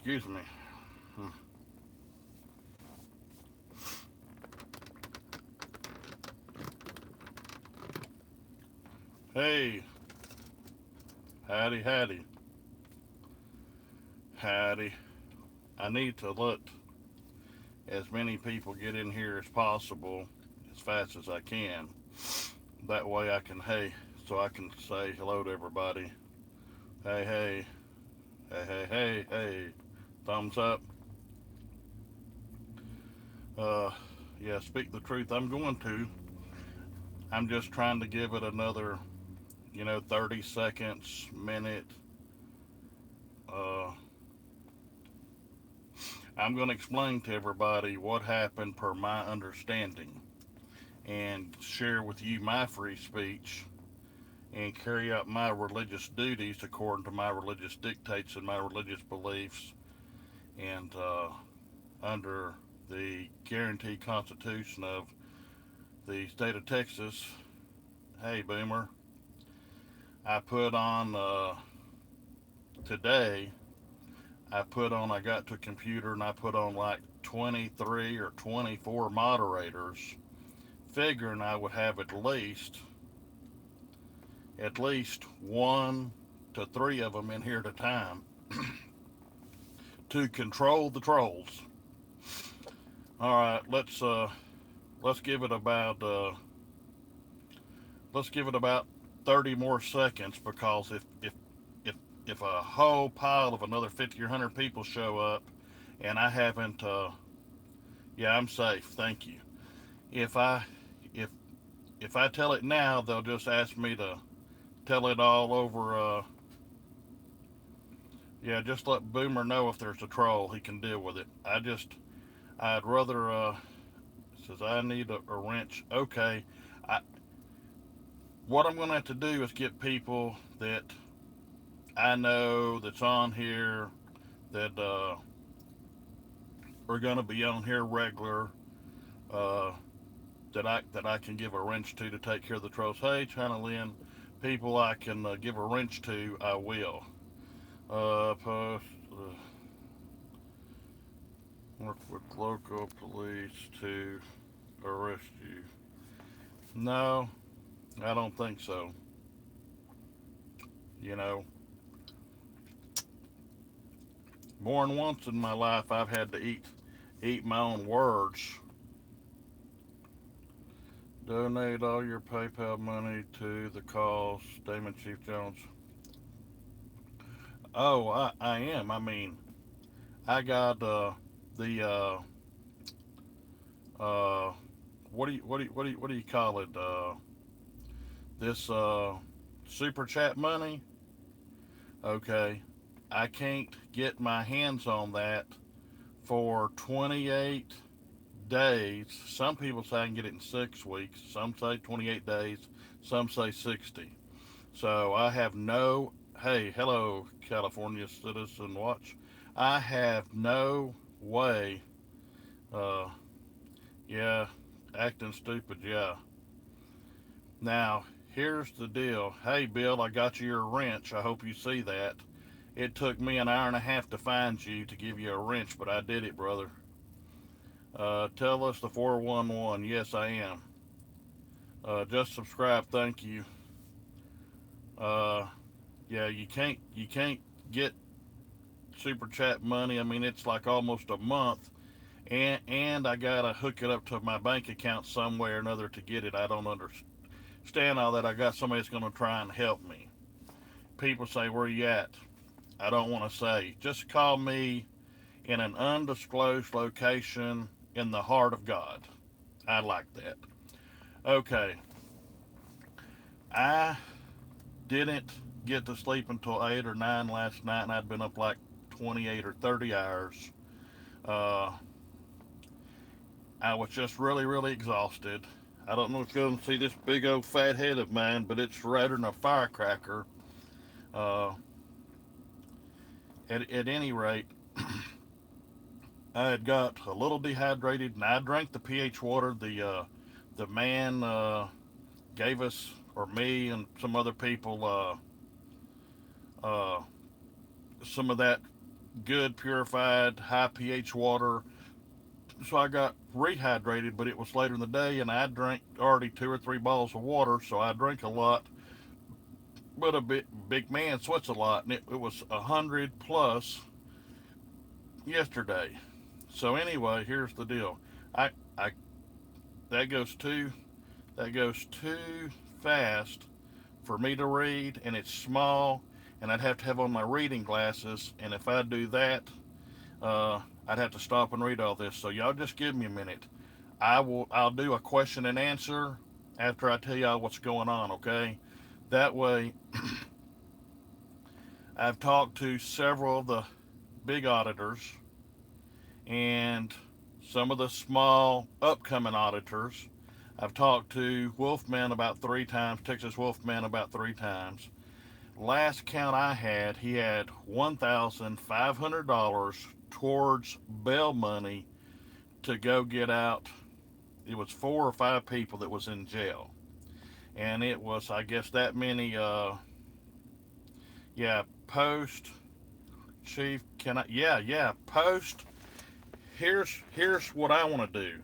Excuse me. Hmm. Hey, howdy, howdy, howdy. I need to let as many people get in here as possible as fast as I can. That way I can, hey, so I can say hello to everybody. Hey, hey, hey, hey, hey, hey. Thumbs up. Uh, yeah, speak the truth. I'm going to. I'm just trying to give it another, 30 seconds, minute. Uh, I'm going to explain to everybody what happened per my understanding and share with you my free speech and carry out my religious duties according to my religious dictates and my religious beliefs and under the guaranteed constitution of the state of Texas. Hey, Boomer, I put on today, I got to a computer and I put on like 23 or 24 moderators, figuring I would have at least one to three of them in here at a time to control the trolls. All right, let's give it about 30 more seconds because if if a whole pile of another 50 or 100 people show up and I haven't yeah, I'm safe. Thank you. If I if if I tell it now, they'll just ask me to tell it all over yeah, just let Boomer know if there's a troll, he can deal with it. I'd rather says I need a wrench. Okay. I What I'm going to have to do is get people that I know that's on here that are going to be on here regular uh, that I can give a wrench to take care of the trolls. Hey, China Lynn, people I can give a wrench to, I will. Post work with local police to arrest you. No, I don't think so. You know, more than once in my life, I've had to eat my own words. Donate all your PayPal money to the cause, Damon Chief Jones. Oh, I am. I mean, I got the uh, what do you call it? This super chat money. Okay, I can't get my hands on that for 28 days. Some people say I can get it in 6 weeks. Some say 28 days. Some say 60. So I have no. Hey, hello, California Citizen Watch. I have no way. Uh, yeah, acting stupid. Yeah. Now here's the deal. Hey, Bill, I got you your wrench. I hope you see that. It took me an hour and a half to find you to give you a wrench, but I did it, brother. Tell us the 411. Yes, I am. Just subscribe. Thank you. Uh, yeah, you can't get super chat money. I mean, it's like almost a month, and I gotta hook it up to my bank account some way or another to get it. I don't understand all that. I got somebody that's gonna try and help me. People say, "Where you at?" I don't want to say. Just call me in an undisclosed location in the heart of God. I like that. Okay, I didn't get to sleep until 8 or 9 last night, and I'd been up like 28 or 30 hours. Uh, I was just really, really exhausted. I don't know if you're going to see this big old fat head of mine, but it's redder than a firecracker. Uh, at any rate, I had got a little dehydrated, and I drank the pH water the man gave us, or me and some other people, some of that good purified high pH water. So I got rehydrated, but it was later in the day, and I drank already 2 or 3 bottles of water, so I drink a lot. But a big man sweats a lot, and it was 100 plus yesterday. So anyway, here's the deal. I that goes too fast for me to read, and it's small, and I'd have to have on my reading glasses. And if I do that, I'd have to stop and read all this. So y'all just give me a minute. I'll do a question and answer after I tell y'all what's going on. Okay, that way I've talked to several of the big auditors and some of the small upcoming auditors. I've talked to Wolfman about 3 times, Texas Wolfman about 3 times. Last count I had, he had $1,500 towards bail money to go get out. It was 4 or 5 people that was in jail, and it was, I guess, that many. Yeah, post chief. Can I? Yeah, post. Here's what I want to do.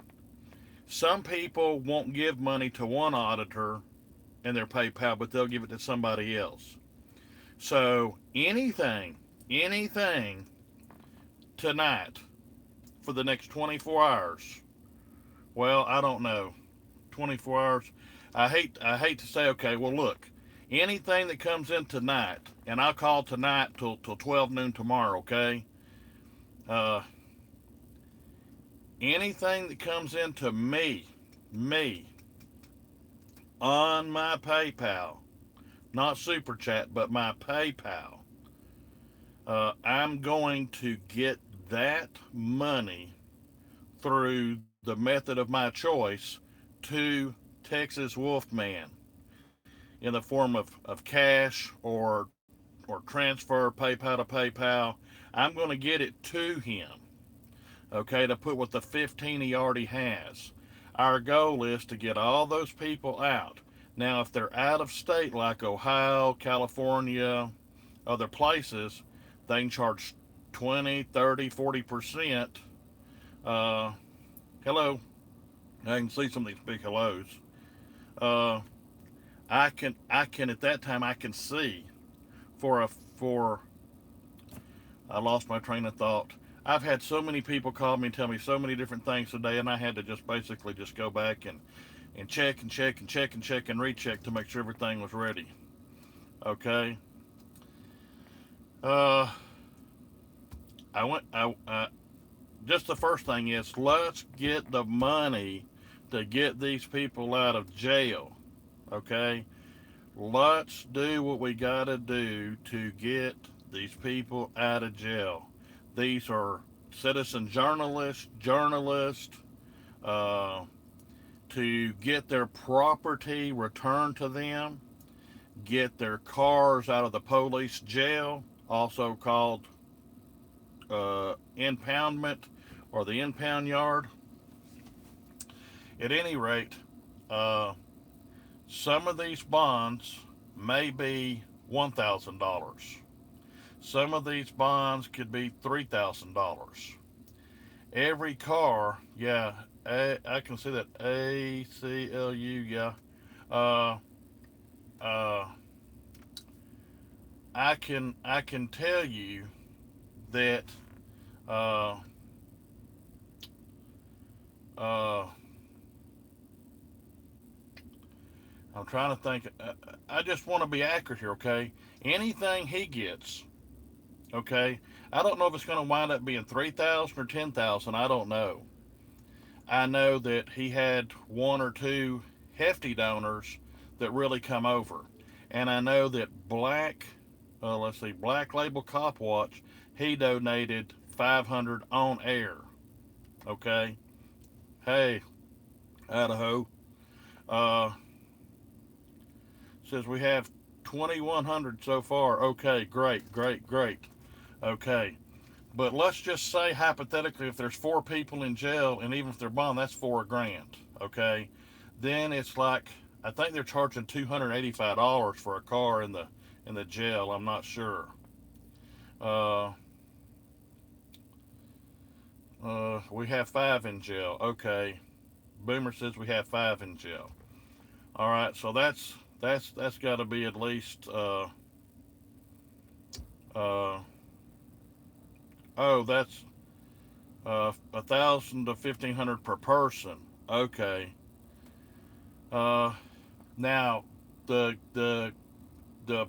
Some people won't give money to one auditor in their PayPal, but they'll give it to somebody else. So anything tonight for the next 24 hours. Well, I don't know. 24 hours. I hate to say, okay, well, look, anything that comes in tonight, and I'll call tonight till 12 noon tomorrow, okay? Uh, anything that comes into me, on my PayPal, not Super Chat, but my PayPal, I'm going to get that money through the method of my choice to Texas Wolfman in the form of cash or transfer PayPal to PayPal. I'm going to get it to him, okay, to put with the 15 he already has. Our goal is to get all those people out. Now, if they're out of state like Ohio, California, other places, they can charge 20, 30, 40%. Uh, hello. I can see some of these big hellos. Uh, I can at that time I can see for I lost my train of thought. I've had so many people call me and tell me so many different things today, and I had to just basically just go back and check and check and check and check and recheck to make sure everything was ready. Okay. Uh, I went. Just the first thing is let's get the money to get these people out of jail. Okay. Let's do what we gotta do to get these people out of jail. These are citizen journalists, uh, to get their property returned to them, get their cars out of the police jail, also called impoundment or the impound yard. At any rate, uh, some of these bonds may be $1,000. Some of these bonds could be $3,000. Every car, yeah, I can see that ACLU, yeah. Uh, uh, I can tell you that uh, uh, I'm trying to think. I just want to be accurate here, okay? Anything he gets, okay. I don't know if it's going to wind up being 3,000 or 10,000. I don't know. I know that he had 1 or 2 hefty donors that really come over, and I know that let's see, Black Label Cop Watch, he donated 500 on air. Okay, hey, Idaho, uh, says we have 2,100 so far. Okay, great, great, great. Okay, but let's just say hypothetically, if there's 4 people in jail, and even if they're bond, that's 4 grand. Okay, then it's like I think they're charging $285 for a car in the jail. I'm not sure. Uh, We have 5 in jail. Okay. Boomer says we have 5 in jail. All right, so that's got to be at least uh, oh, that's 1,000 to 1,500 per person. Okay. Uh, Now the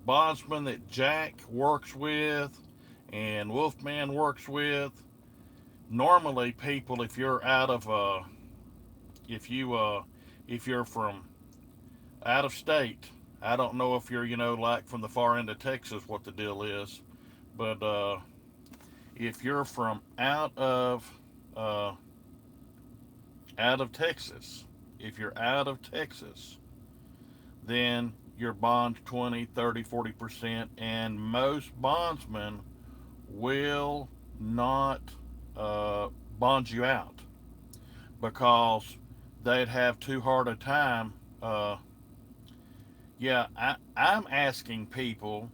bondsman that Jack works with and Wolfman works with, normally people, if you're out of if you if you're from out of state, I don't know if you're, like from the far end of Texas, what the deal is, but if you're from uh, out of Texas, if you're out of Texas, then your bond's 20, 30, 40%, and most bondsmen will not uh, bond you out because they'd have too hard a time. Yeah, I'm asking people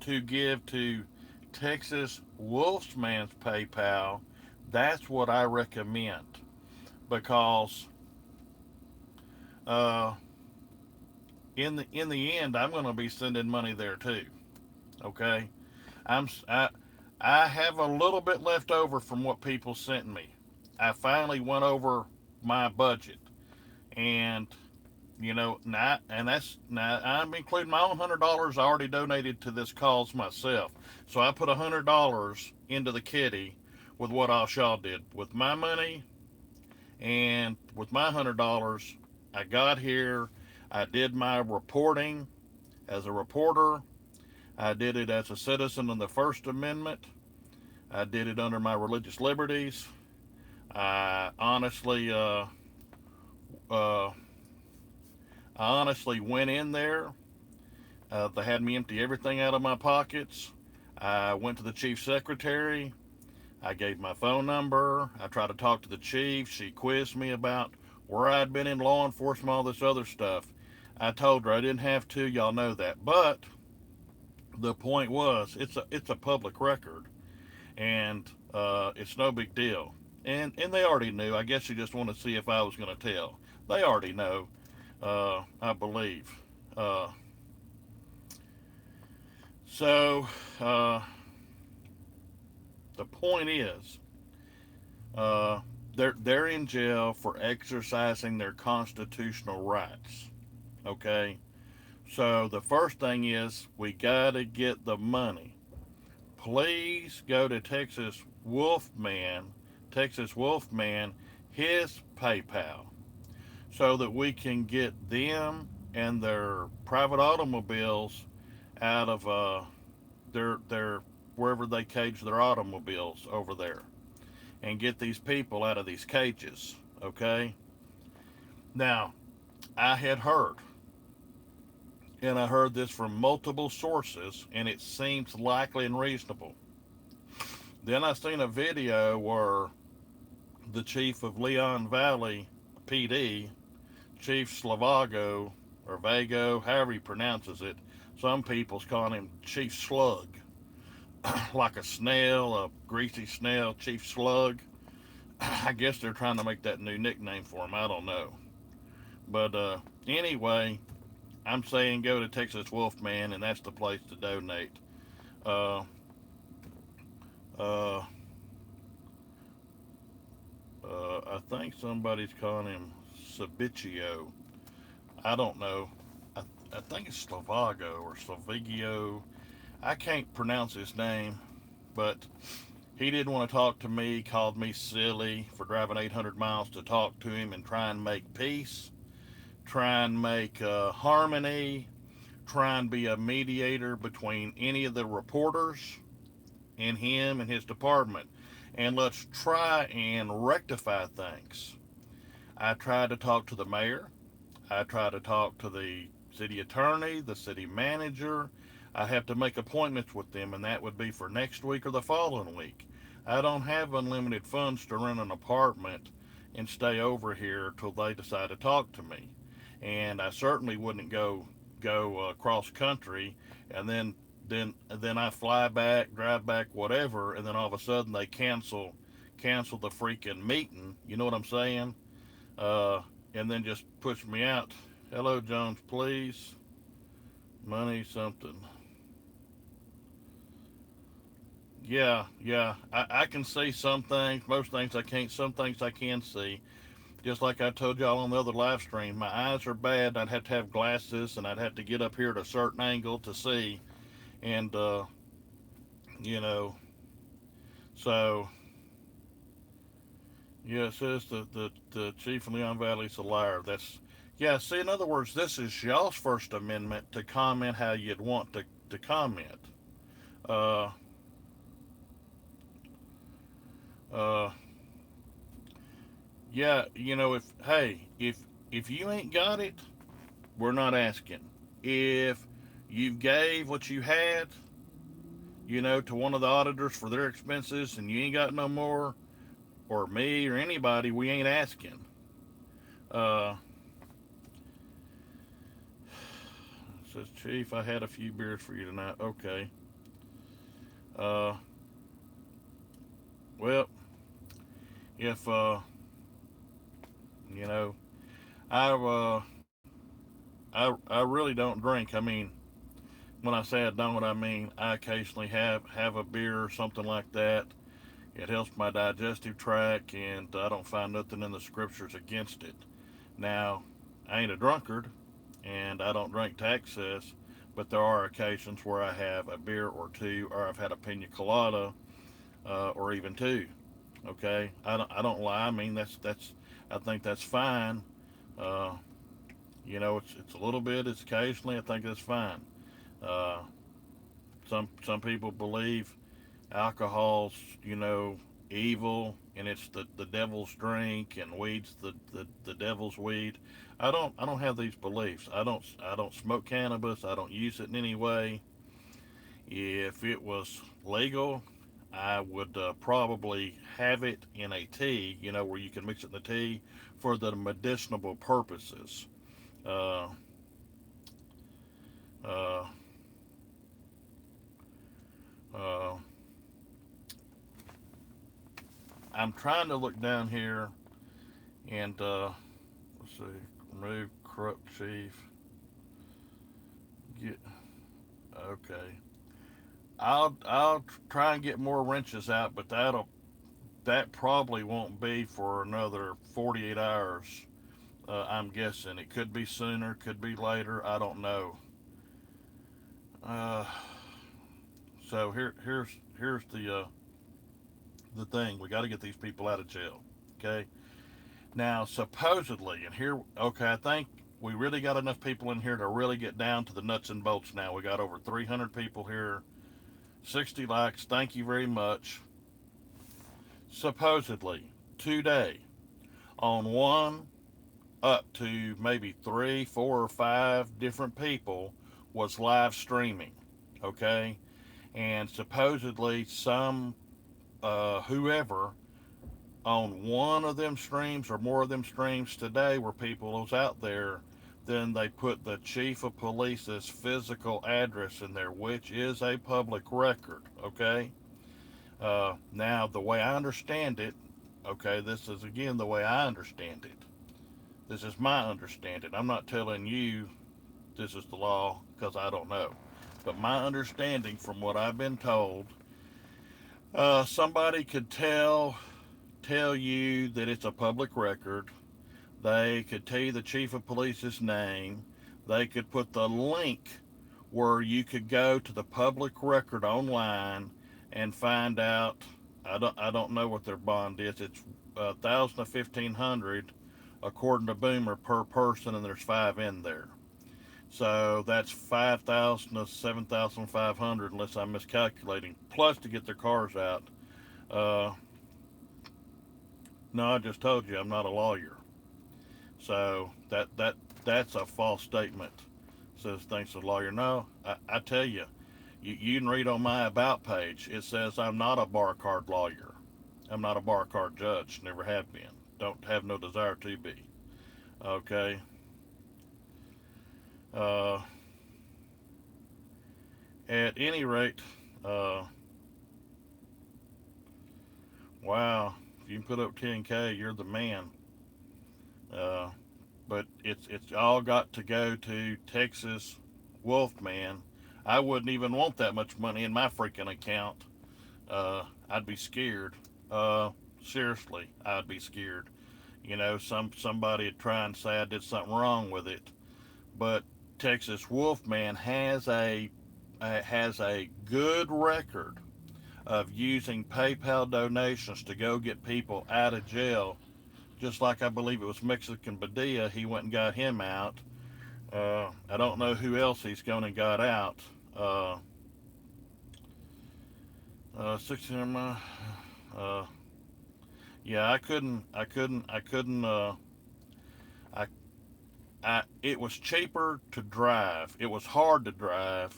to give to Texas Wolfman's PayPal. That's what I recommend because uh, in the end, I'm going to be sending money there too. Okay, I'm I have a little bit left over from what people sent me. I finally went over my budget, and and that's now I'm including my own $100 I already donated to this cause myself. So I put $100 into the kitty with what all y'all did with my money and with my $100. I got here. I did my reporting as a reporter. I did it as a citizen of the First Amendment. I did it under my religious liberties. I honestly, uh, uh, I honestly went in there. They had me empty everything out of my pockets. I went to the chief secretary. I gave my phone number. I tried to talk to the chief. She quizzed me about where I'd been in law enforcement, all this other stuff. I told her I didn't have to. Y'all know that. But the point was, it's a public record, and it's no big deal. And they already knew. I guess you just want to see if I was going to tell. They already know. I believe. Uh, so uh, the point is, uh, they're in jail for exercising their constitutional rights. Okay. So the first thing is we got to get the money. Please go to Texas Wolfman, his PayPal, so that we can get them and their private automobiles out of their wherever they cage their automobiles over there, and get these people out of these cages. Okay. Now I had heard, and I heard this from multiple sources, and it seems likely and reasonable. Then I seen a video where the chief of Leon Valley PD, Chief Slavago or Vago, however he pronounces it. Some people's calling him Chief Slug, like a snail, a greasy snail, Chief Slug. I guess they're trying to make that new nickname for him. I don't know. But anyway, I'm saying go to Texas Wolfman, and that's the place to donate. Uh, uh, I think somebody's calling him Sabicio. I don't know. I think it's Slavago or Slavigio. I can't pronounce his name, but he didn't want to talk to me, called me silly for driving 800 miles to talk to him and try and make peace, try and make harmony, try and be a mediator between any of the reporters and him and his department. And let's try and rectify things. I tried to talk to the mayor. I tried to talk to the city attorney, the city manager. I have to make appointments with them, and that would be for next week or the following week. I don't have unlimited funds to rent an apartment and stay over here till they decide to talk to me. And I certainly wouldn't go cross country and then I fly back, drive back, whatever, and then all of a sudden they cancel cancel the freaking meeting. You know what I'm saying? Uh, and then just push me out. Hello, Jones, please. Money something. Yeah. I can see some things. Most things I can't. Some things I can see. Just like I told y'all on the other live stream, my eyes are bad. I'd have to have glasses, and I'd have to get up here at a certain angle to see. And you know, so yeah, it says the chief of Leon Valley's a liar. That's yeah. See, in other words, this is y'all's First Amendment to comment how you'd want to comment. Uh, uh, yeah, if if you ain't got it, we're not asking. If you gave what you had, to one of the auditors for their expenses, and you ain't got no more, or me or anybody, we ain't asking. Uh, says Chief, I had a few beers for you tonight. Okay. Uh, well, if you know, I really don't drink. I mean, when I say I don't, I mean I occasionally have a beer or something like that. It helps my digestive tract, and I don't find nothing in the scriptures against it. Now, I ain't a drunkard, and I don't drink to excess, but there are occasions where I have a beer or two, or I've had a pina colada, or even two. Okay, I don't lie. I mean that's I think that's fine. Uh, it's a little bit. It's occasionally. I think that's fine. Uh, some people believe alcohol's evil, and it's the devil's drink, and weed's the devil's weed. I don't have these beliefs. I don't smoke cannabis. I don't use it in any way. If it was legal, I would probably have it in a tea, where you can mix it in the tea for the medicinal purposes. Uh, uh, uh, I'm trying to look down here and let's see, remove corrupt chief. Get okay. I'll try and get more wrenches out, but that probably won't be for another 48 hours. I'm guessing it could be sooner, could be later. I don't know. Uh, so here's the thing. We got to get these people out of jail. Okay. Now supposedly, and here, okay, I think we really got enough people in here to really get down to the nuts and bolts. Now we got over 300 people here, 60 likes. Thank you very much. Supposedly today, on one up to maybe three, four, or five different people was live streaming. Okay, and supposedly some whoever on one of them streams or more of them streams today where people was out there, then they put the chief of police's physical address in there, which is a public record. Okay, now the way I understand it, okay, this is again the way I understand it. This is my understanding. I'm not telling you this is the law because I don't know. But my understanding from what I've been told, somebody could tell you that it's a public record. They could tell you the chief of police's name. They could put the link where you could go to the public record online and find out. I don't know what their bond is. It's 1,000 to 1,500 according to Boomer per person, and there's five in there. So that's 5,000 to 7,500, unless I'm miscalculating. Plus to get their cars out. Uh, no, I just told you I'm not a lawyer. So that's a false statement. Says thanks to the lawyer. No, I tell you, you can read on my about page. It says I'm not a bar card lawyer. I'm not a bar card judge. Never have been. Don't have no desire to be. Okay. Uh, at any rate, uh, wow. you can put up 10K, you're the man. Uh, but it's all got to go to Texas Wolfman. I wouldn't even want that much money in my freaking account. I'd be scared. Uh, Seriously, I'd be scared. Somebody would try and say I did something wrong with it. But Texas Wolfman has a good record of using PayPal donations to go get people out of jail. Just like I believe it was Mexican Padilla, he went and got him out. I don't know who else he's gone and got out. 16. Uh, yeah, I couldn't. I, it was cheaper to drive. It was hard to drive,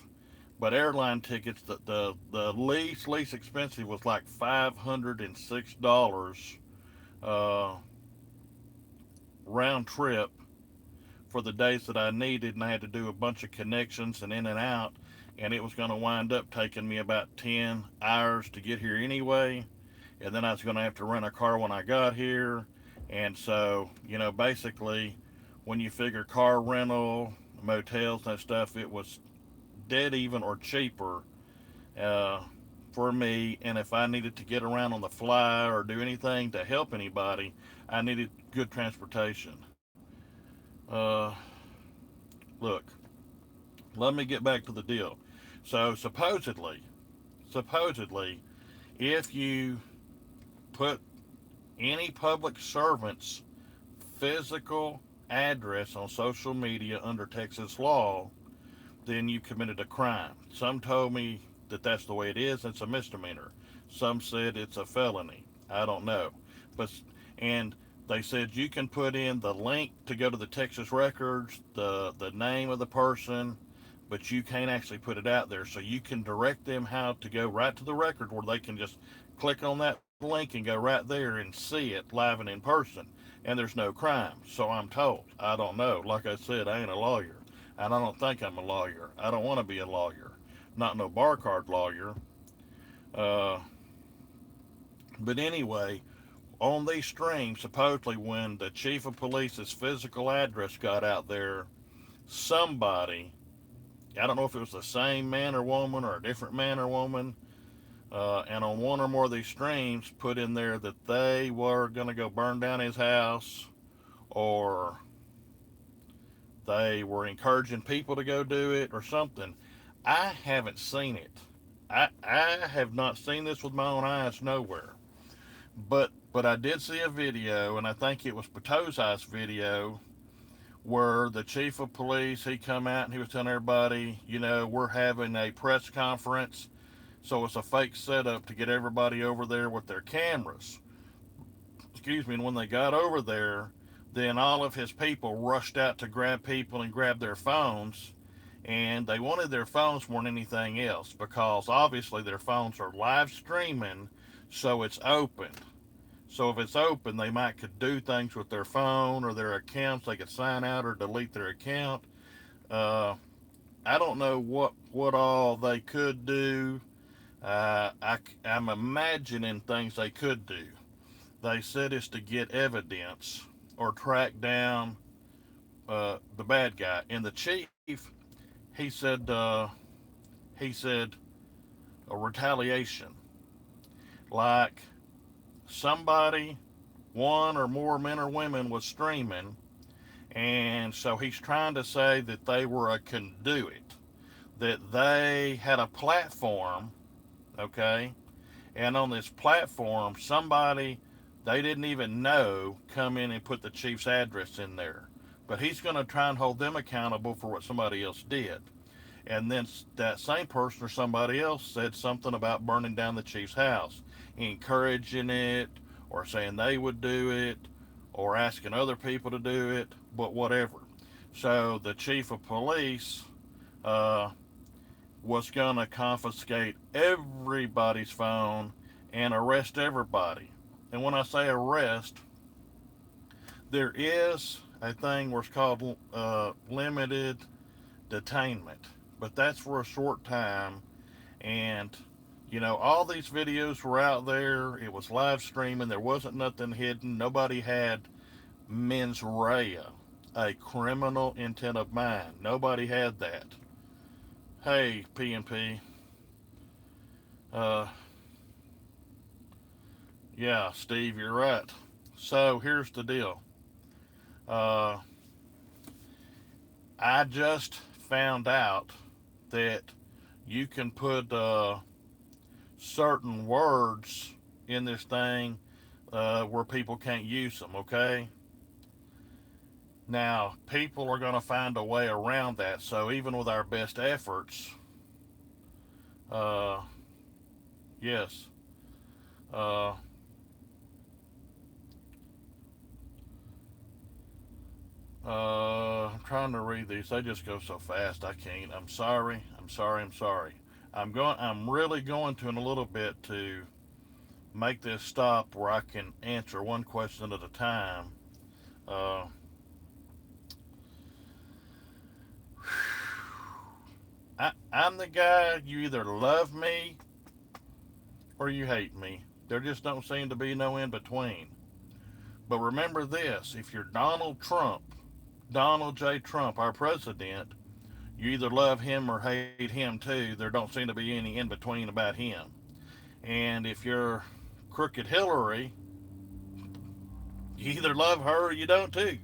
but airline tickets, the least expensive was like $506 uh, round trip for the days that I needed, and I had to do a bunch of connections and in and out, and it was going to wind up taking me about 10 hours to get here anyway, and then I was going to have to rent a car when I got here, and so basically, when you figure car rental, motels and stuff, it was dead even or cheaper uh, for me. And if I needed to get around on the fly or do anything to help anybody, I needed good transportation. Uh, Look, let me get back to the deal. So supposedly, if you put any public servant's physical address on social media under Texas law, then you committed a crime. Some told me that that's the way it is. It's a misdemeanor. Some said it's a felony. I don't know, but and they said you can put in the link to go to the Texas records, the name of the person, but you can't actually put it out there. So you can direct them how to go right to the record where they can just click on that link and go right there and see it live and in person. And there's no crime. So I'm told. I don't know. Like I said, I ain't a lawyer. And I don't think I'm a lawyer. I don't want to be a lawyer. Not no bar card lawyer. Uh, but anyway, on these streams, supposedly when the chief of police's physical address got out there, somebody, I don't know if it was the same man or woman or a different man or woman, and on one or more of these streams put in there that they were going to go burn down his house, or they were encouraging people to go do it or something. I haven't seen it. I have not seen this with my own eyes nowhere. But I did see a video, and I think it was Patozai's video, where the chief of police, he come out and he was telling everybody, we're having a press conference. So it's a fake setup to get everybody over there with their cameras. Excuse me. And when they got over there, then all of his people rushed out to grab people and grab their phones. And they wanted their phones more than anything else, because obviously their phones are live streaming, so it's open. So if it's open, they might could do things with their phone or their accounts. They could sign out or delete their account. Uh, I don't know what all they could do. I'm imagining things they could do. They said it's to get evidence or track down the bad guy. And the chief, he said, uh, he said a retaliation, like somebody, one or more men or women, was streaming, and so he's trying to say that they were a conduit, that they had a platform, okay, and on this platform, somebody they didn't even know come in and put the chief's address in there. But he's going to try and hold them accountable for what somebody else did. And then that same person or somebody else said something about burning down the chief's house, encouraging it, or saying they would do it, or asking other people to do it, but whatever. So the chief of police uh, was going to confiscate everybody's phone and arrest everybody. And when I say arrest, there is a thing where it's called limited detainment, but that's for a short time. And All these videos were out there. It was live streaming. There wasn't nothing hidden. Nobody had mens rea, a criminal intent of mind. Nobody had that. Hey, PNP. Uh, yeah, Steve, you're right. So here's the deal. Uh, I just found out that you can put certain words in this thing where people can't use them, okay? Now, people are going to find a way around that. So even with our best efforts, uh, yes, uh, I'm trying to read these. They just go so fast. I can't. I'm sorry. I'm sorry. I'm sorry. I'm really going to in a little bit to make this stop where I can answer one question at a time. Uh, I'm the guy. You either love me or you hate me. There just don't seem to be no in between. But remember this: if you're Donald Trump, Donald J. Trump, our president, you either love him or hate him too. There don't seem to be any in between about him. And if you're crooked Hillary, you either love her or you don't too.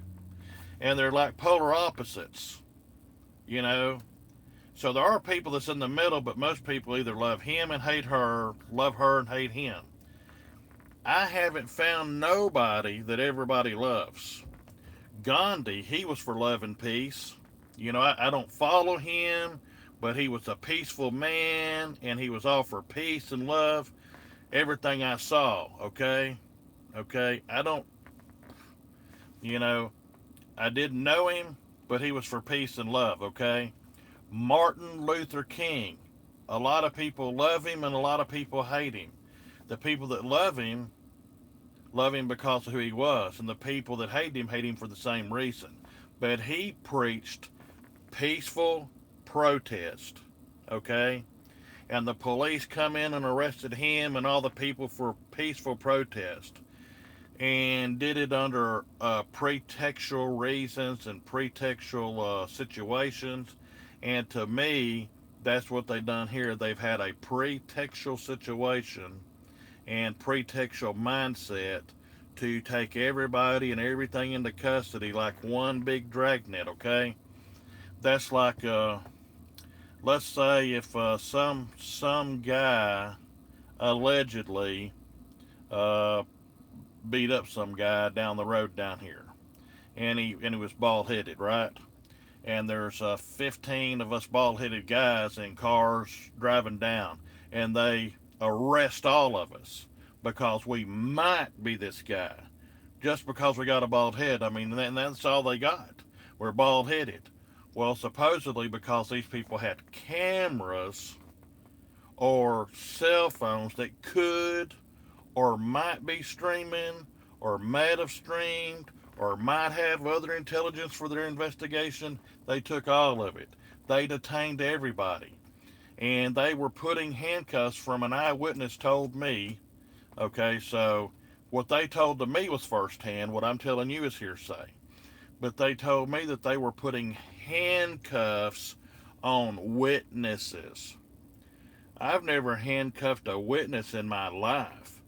And they're like polar opposites, you know. So there are people that's in the middle, but most people either love him and hate her, love her and hate him. I haven't found nobody that everybody loves. Gandhi, he was for love and peace. I don't follow him, but he was a peaceful man and he was all for peace and love. Everything I saw, okay? Okay? You know, I didn't know him, but he was for peace and love, okay? Martin Luther King. A lot of people love him and a lot of people hate him. The people that love him because of who he was, and the people that hate him for the same reason. But he preached peaceful protest, okay? And the police come in and arrested him and all the people for peaceful protest and did it under pretextual reasons and pretextual situations. And to me, that's what they've done here. They've had a pretextual situation and pretextual mindset to take everybody and everything into custody like one big dragnet, okay? That's like, let's say if some guy allegedly uh, beat up some guy down the road down here, and he was bald headed, right? And there's 15 of us bald headed guys in cars driving down, and they arrest all of us because we might be this guy, just because we got a bald head. I mean, and that's all they got. We're bald headed. Well, supposedly because these people had cameras or cell phones that could or might be streaming or might have streamed or might have other intelligence for their investigation, they took all of it. They detained everybody. And they were putting handcuffs from an eyewitness told me. Okay, so what they told to me was firsthand. What I'm telling you is hearsay. But they told me that they were putting handcuffs on witnesses. I've never handcuffed a witness in my life.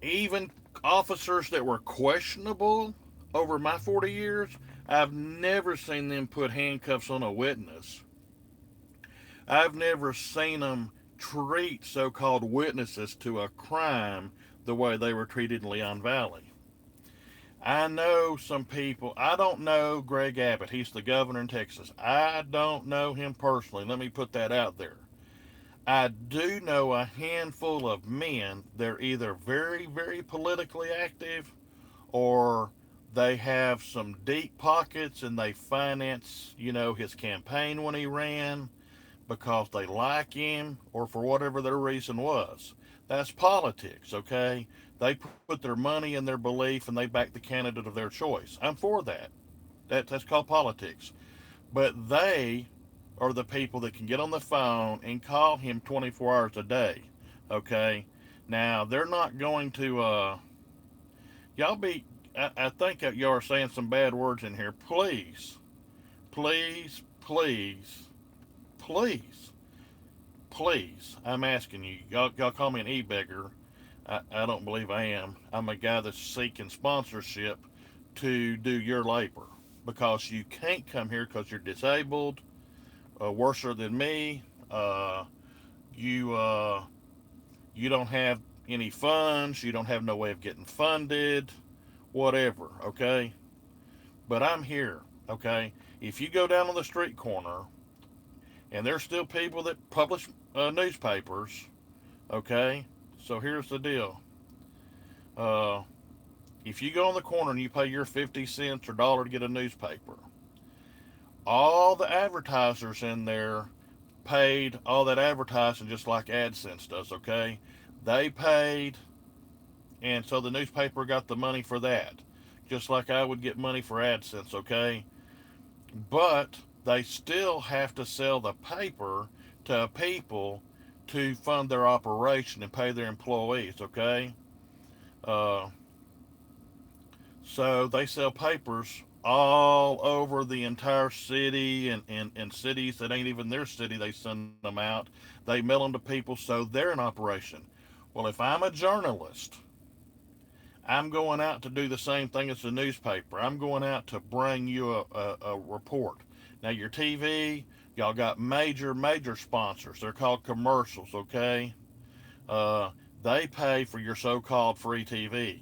Even officers that were questionable over my 40 years, I've never seen them put handcuffs on a witness. I've never seen them treat so called witnesses to a crime the way they were treated in Leon Valley. I know some people. I don't know Greg Abbott. He's the governor in Texas. I don't know him personally. Let me put that out there. I do know a handful of men. They're either very, very politically active or they have some deep pockets and they finance, his campaign when he ran because they like him or for whatever their reason was. That's politics, okay? They put their money and their belief and they back the candidate of their choice. I'm for that. That's called politics. But they are the people that can get on the phone and call him 24 hours a day. Okay, now they're not going to. Y'all be. I think that y'all are saying some bad words in here. Please, please, please, please, please. I'm asking you. Y'all call me an e-beggar. I don't believe I am. I'm a guy that's seeking sponsorship to do your labor because you can't come here because you're disabled, worse than me. You you don't have any funds. You don't have no way of getting funded. Whatever. Okay, but I'm here. Okay, if you go down on the street corner and there's still people that publish newspapers. Okay, so here's the deal. Uh, if you go on the corner and you pay your 50 cents or dollar to get a newspaper, all the advertisers in there paid all that advertising just like AdSense does, okay? They paid, and so the newspaper got the money for that, just like I would get money for AdSense, okay? But they still have to sell the paper to people to fund their operation and pay their employees, okay? Uh, So they sell papers all over the entire city and cities that ain't even their city. They send them out. They mail them to people so they're in operation. Well, if I'm a journalist, I'm going out to do the same thing as the newspaper. I'm going out to bring you a report. Now, your TV, y'all got major sponsors. They're called commercials, okay? uh, they pay for your so-called free TV.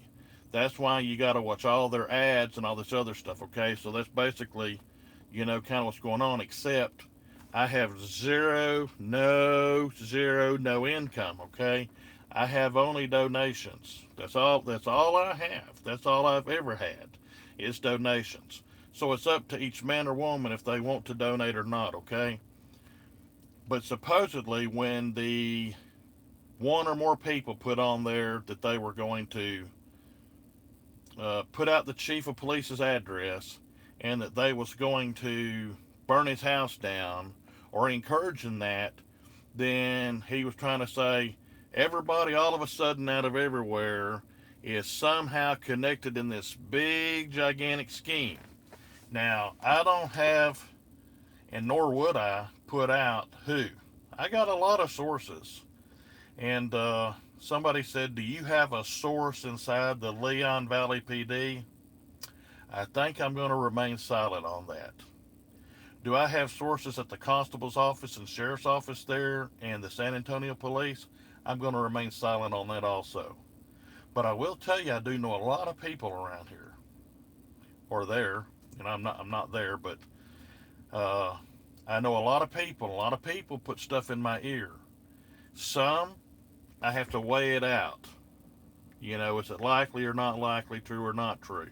That's why you got to watch all their ads and all this other stuff. Okay, so that's basically, kind of what's going on. Except I have no income. Okay, I have only donations. That's all. That's all I have. That's all I've ever had. Is donations. So it's up to each man or woman if they want to donate or not. Okay, but supposedly when the one or more people put on there that they were going to put out the chief of police's address and that they was going to burn his house down or encouraging that, then he was trying to say everybody all of a sudden out of everywhere is somehow connected in this big gigantic scheme. Now, I don't have, and nor would I, put out who. I got a lot of sources. And somebody said, "Do you have a source inside the Leon Valley PD?" I think I'm going to remain silent on that. Do I have sources at the constable's office and sheriff's office there and the San Antonio police? I'm going to remain silent on that also. But I will tell you, I do know a lot of people around here or there. And I'm not there, but uh, I know a lot of people. A lot of people put stuff in my ear. Some I have to weigh it out. Is it likely or not likely, true or not true?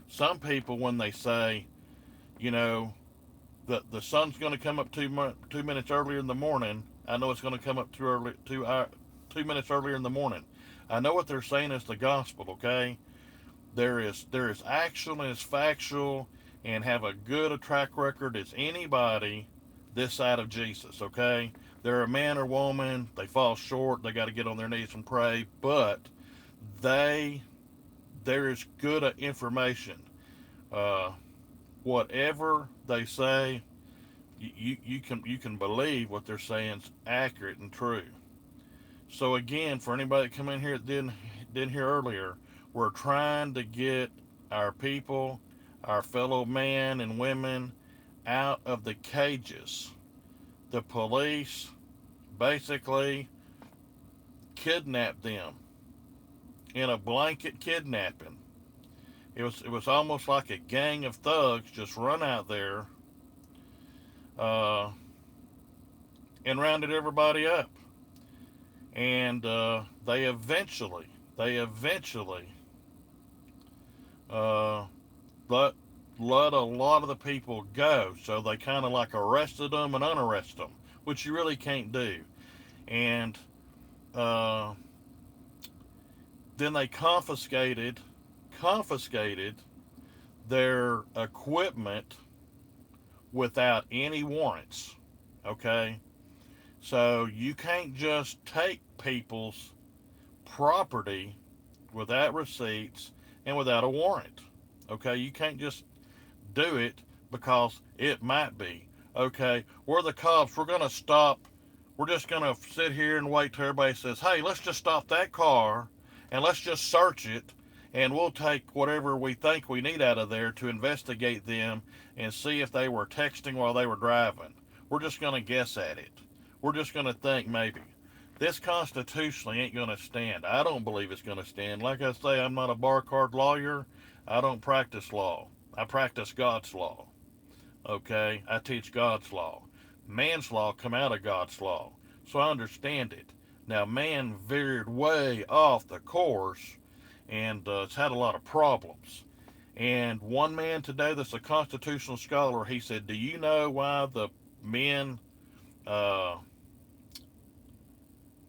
Some people, when they say, you know, the sun's going to come up 2 minutes earlier in the morning, I know it's going to come up 2 minutes earlier in the morning. I know what they're saying is the gospel. Okay, there is actual and is factual and have a good a track record as anybody this side of Jesus. Okay, they're a man or woman. They fall short. They got to get on their knees and pray, but they there is good information. Uh, Whatever they say, you can believe what they're saying is accurate and true. So again, for anybody that come in here that didn't hear earlier, we're trying to get our people, our fellow men and women, out of the cages. The police basically kidnapped them in a blanket kidnapping. It was almost like a gang of thugs just run out there uh, and rounded everybody up, and they eventually uh, let let a lot of the people go. So they kind of like arrested them and unarrested them, which you really can't do. And uh, then they confiscated their equipment without any warrants. Okay, So you can't just take people's property without receipts and without a warrant. Okay, you can't just do it because it might be. Okay, we're the cops. We're going to stop. We're just going to sit here and wait till everybody says, hey, let's just stop that car and let's just search it and we'll take whatever we think we need out of there to investigate them and see if they were texting while they were driving. We're just going to guess at it. We're just going to think maybe. This constitutionally ain't going to stand. I don't believe it's going to stand. Like I say, I'm not a bar card lawyer. I don't practice law. I practice God's law. Okay? I teach God's law. Man's law come out of God's law. So I understand it. Now, man veered way off the course and it's had a lot of problems. And one man today that's a constitutional scholar, he said, do you know why the men, uh,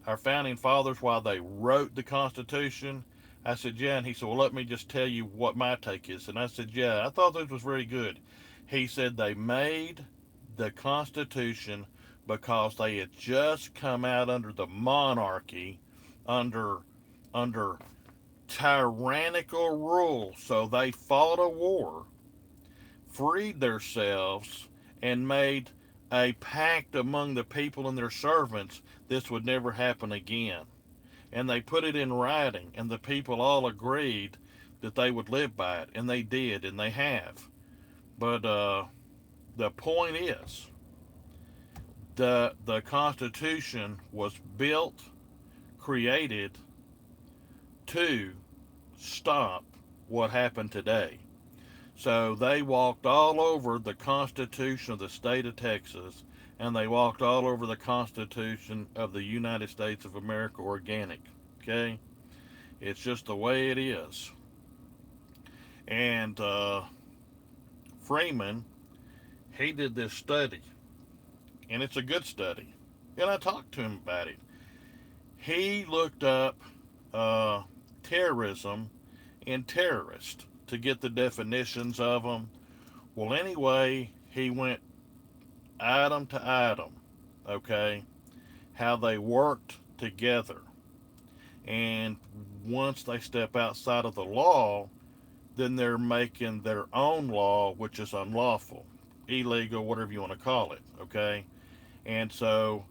our founding fathers, why they wrote the Constitution? I said, yeah. And he said, well, let me just tell you what my take is. And I said, yeah, I thought this was very good. He said they made the Constitution because they had just come out under the monarchy, under under tyrannical rule. So they fought a war, freed themselves, and made a pact among the people and their servants this would never happen again. And they put it in writing, and the people all agreed that they would live by it, and they did, and they have. But the point is, the Constitution was built, created to stop what happened today. So they walked all over the Constitution of the state of Texas, and they walked all over the Constitution of the United States of America organic. Okay? It's just the way it is. And Freeman, he did this study, and it's a good study. And I talked to him about it. He looked up uh, terrorism and terrorist to get the definitions of them. Well, anyway, he went item to item, okay, how they worked together. And once they step outside of the law, then they're making their own law, which is unlawful, illegal, whatever you want to call it, okay? And so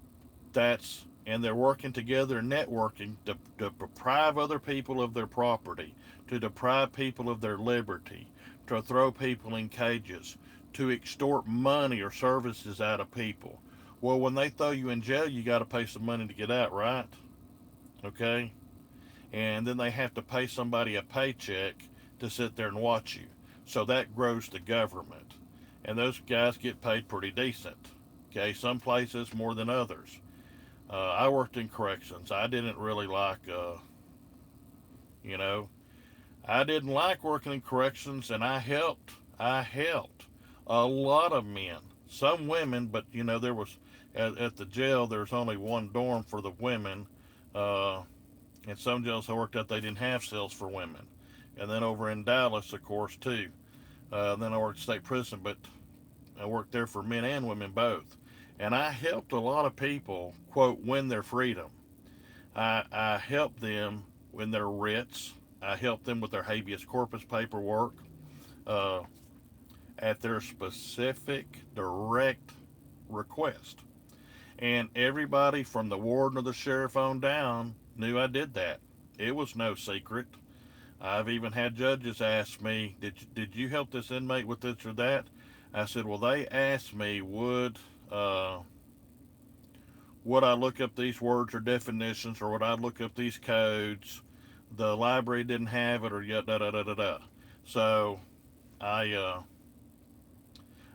and they're working together and networking to deprive other people of their property, to deprive people of their liberty, to throw people in cages, to extort money or services out of people. Well, when they throw you in jail, you got to pay some money to get out, right? Okay? And then they have to pay somebody a paycheck to sit there and watch you. So that grows the government. And those guys get paid pretty decent. Okay, some places more than others. I worked in corrections. I didn't really like, you know, I didn't like working in corrections, and I helped a lot of men, some women, but there was at the jail. There's only one dorm for the women, uh, and some jails I worked at they didn't have cells for women, and then over in Dallas, of course, too. Then I worked state prison, but I worked there for men and women both, and I helped a lot of people quote win their freedom. I helped them win their writs. I helped them with their habeas corpus paperwork uh, at their specific, direct request. And everybody from the warden or the sheriff on down knew I did that. It was no secret. I've even had judges ask me, did you help this inmate with this or that? I said, well, they asked me, would I look up these words or definitions, or would I look up these codes? The library didn't have it, or yet da da da da da. So I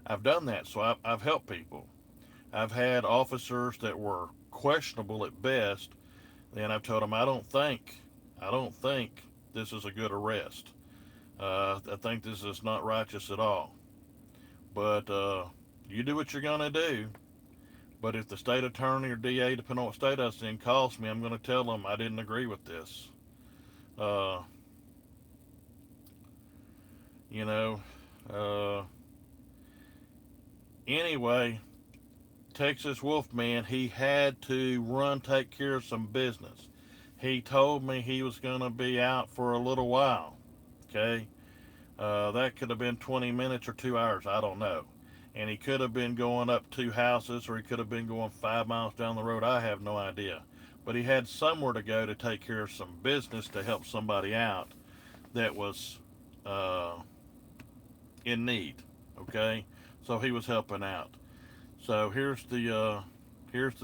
I've done that. So I've helped people. I've had officers that were questionable at best, and I've told them I don't think this is a good arrest. I think this is not righteous at all. But you do what you're gonna do. But if the state attorney or DA, depending on what state I was in, calls me, I'm going to tell them I didn't agree with this. Uh, you know, uh, anyway, Texas Wolfman, he had to run take care of some business. He told me he was going to be out for a little while. Okay, that could have been 20 minutes or 2 hours. I don't know. And he could have been going up two houses, or he could have been going 5 miles down the road. I have no idea. But he had somewhere to go to take care of some business to help somebody out that was uh, in need. Okay, so he was helping out. So here's the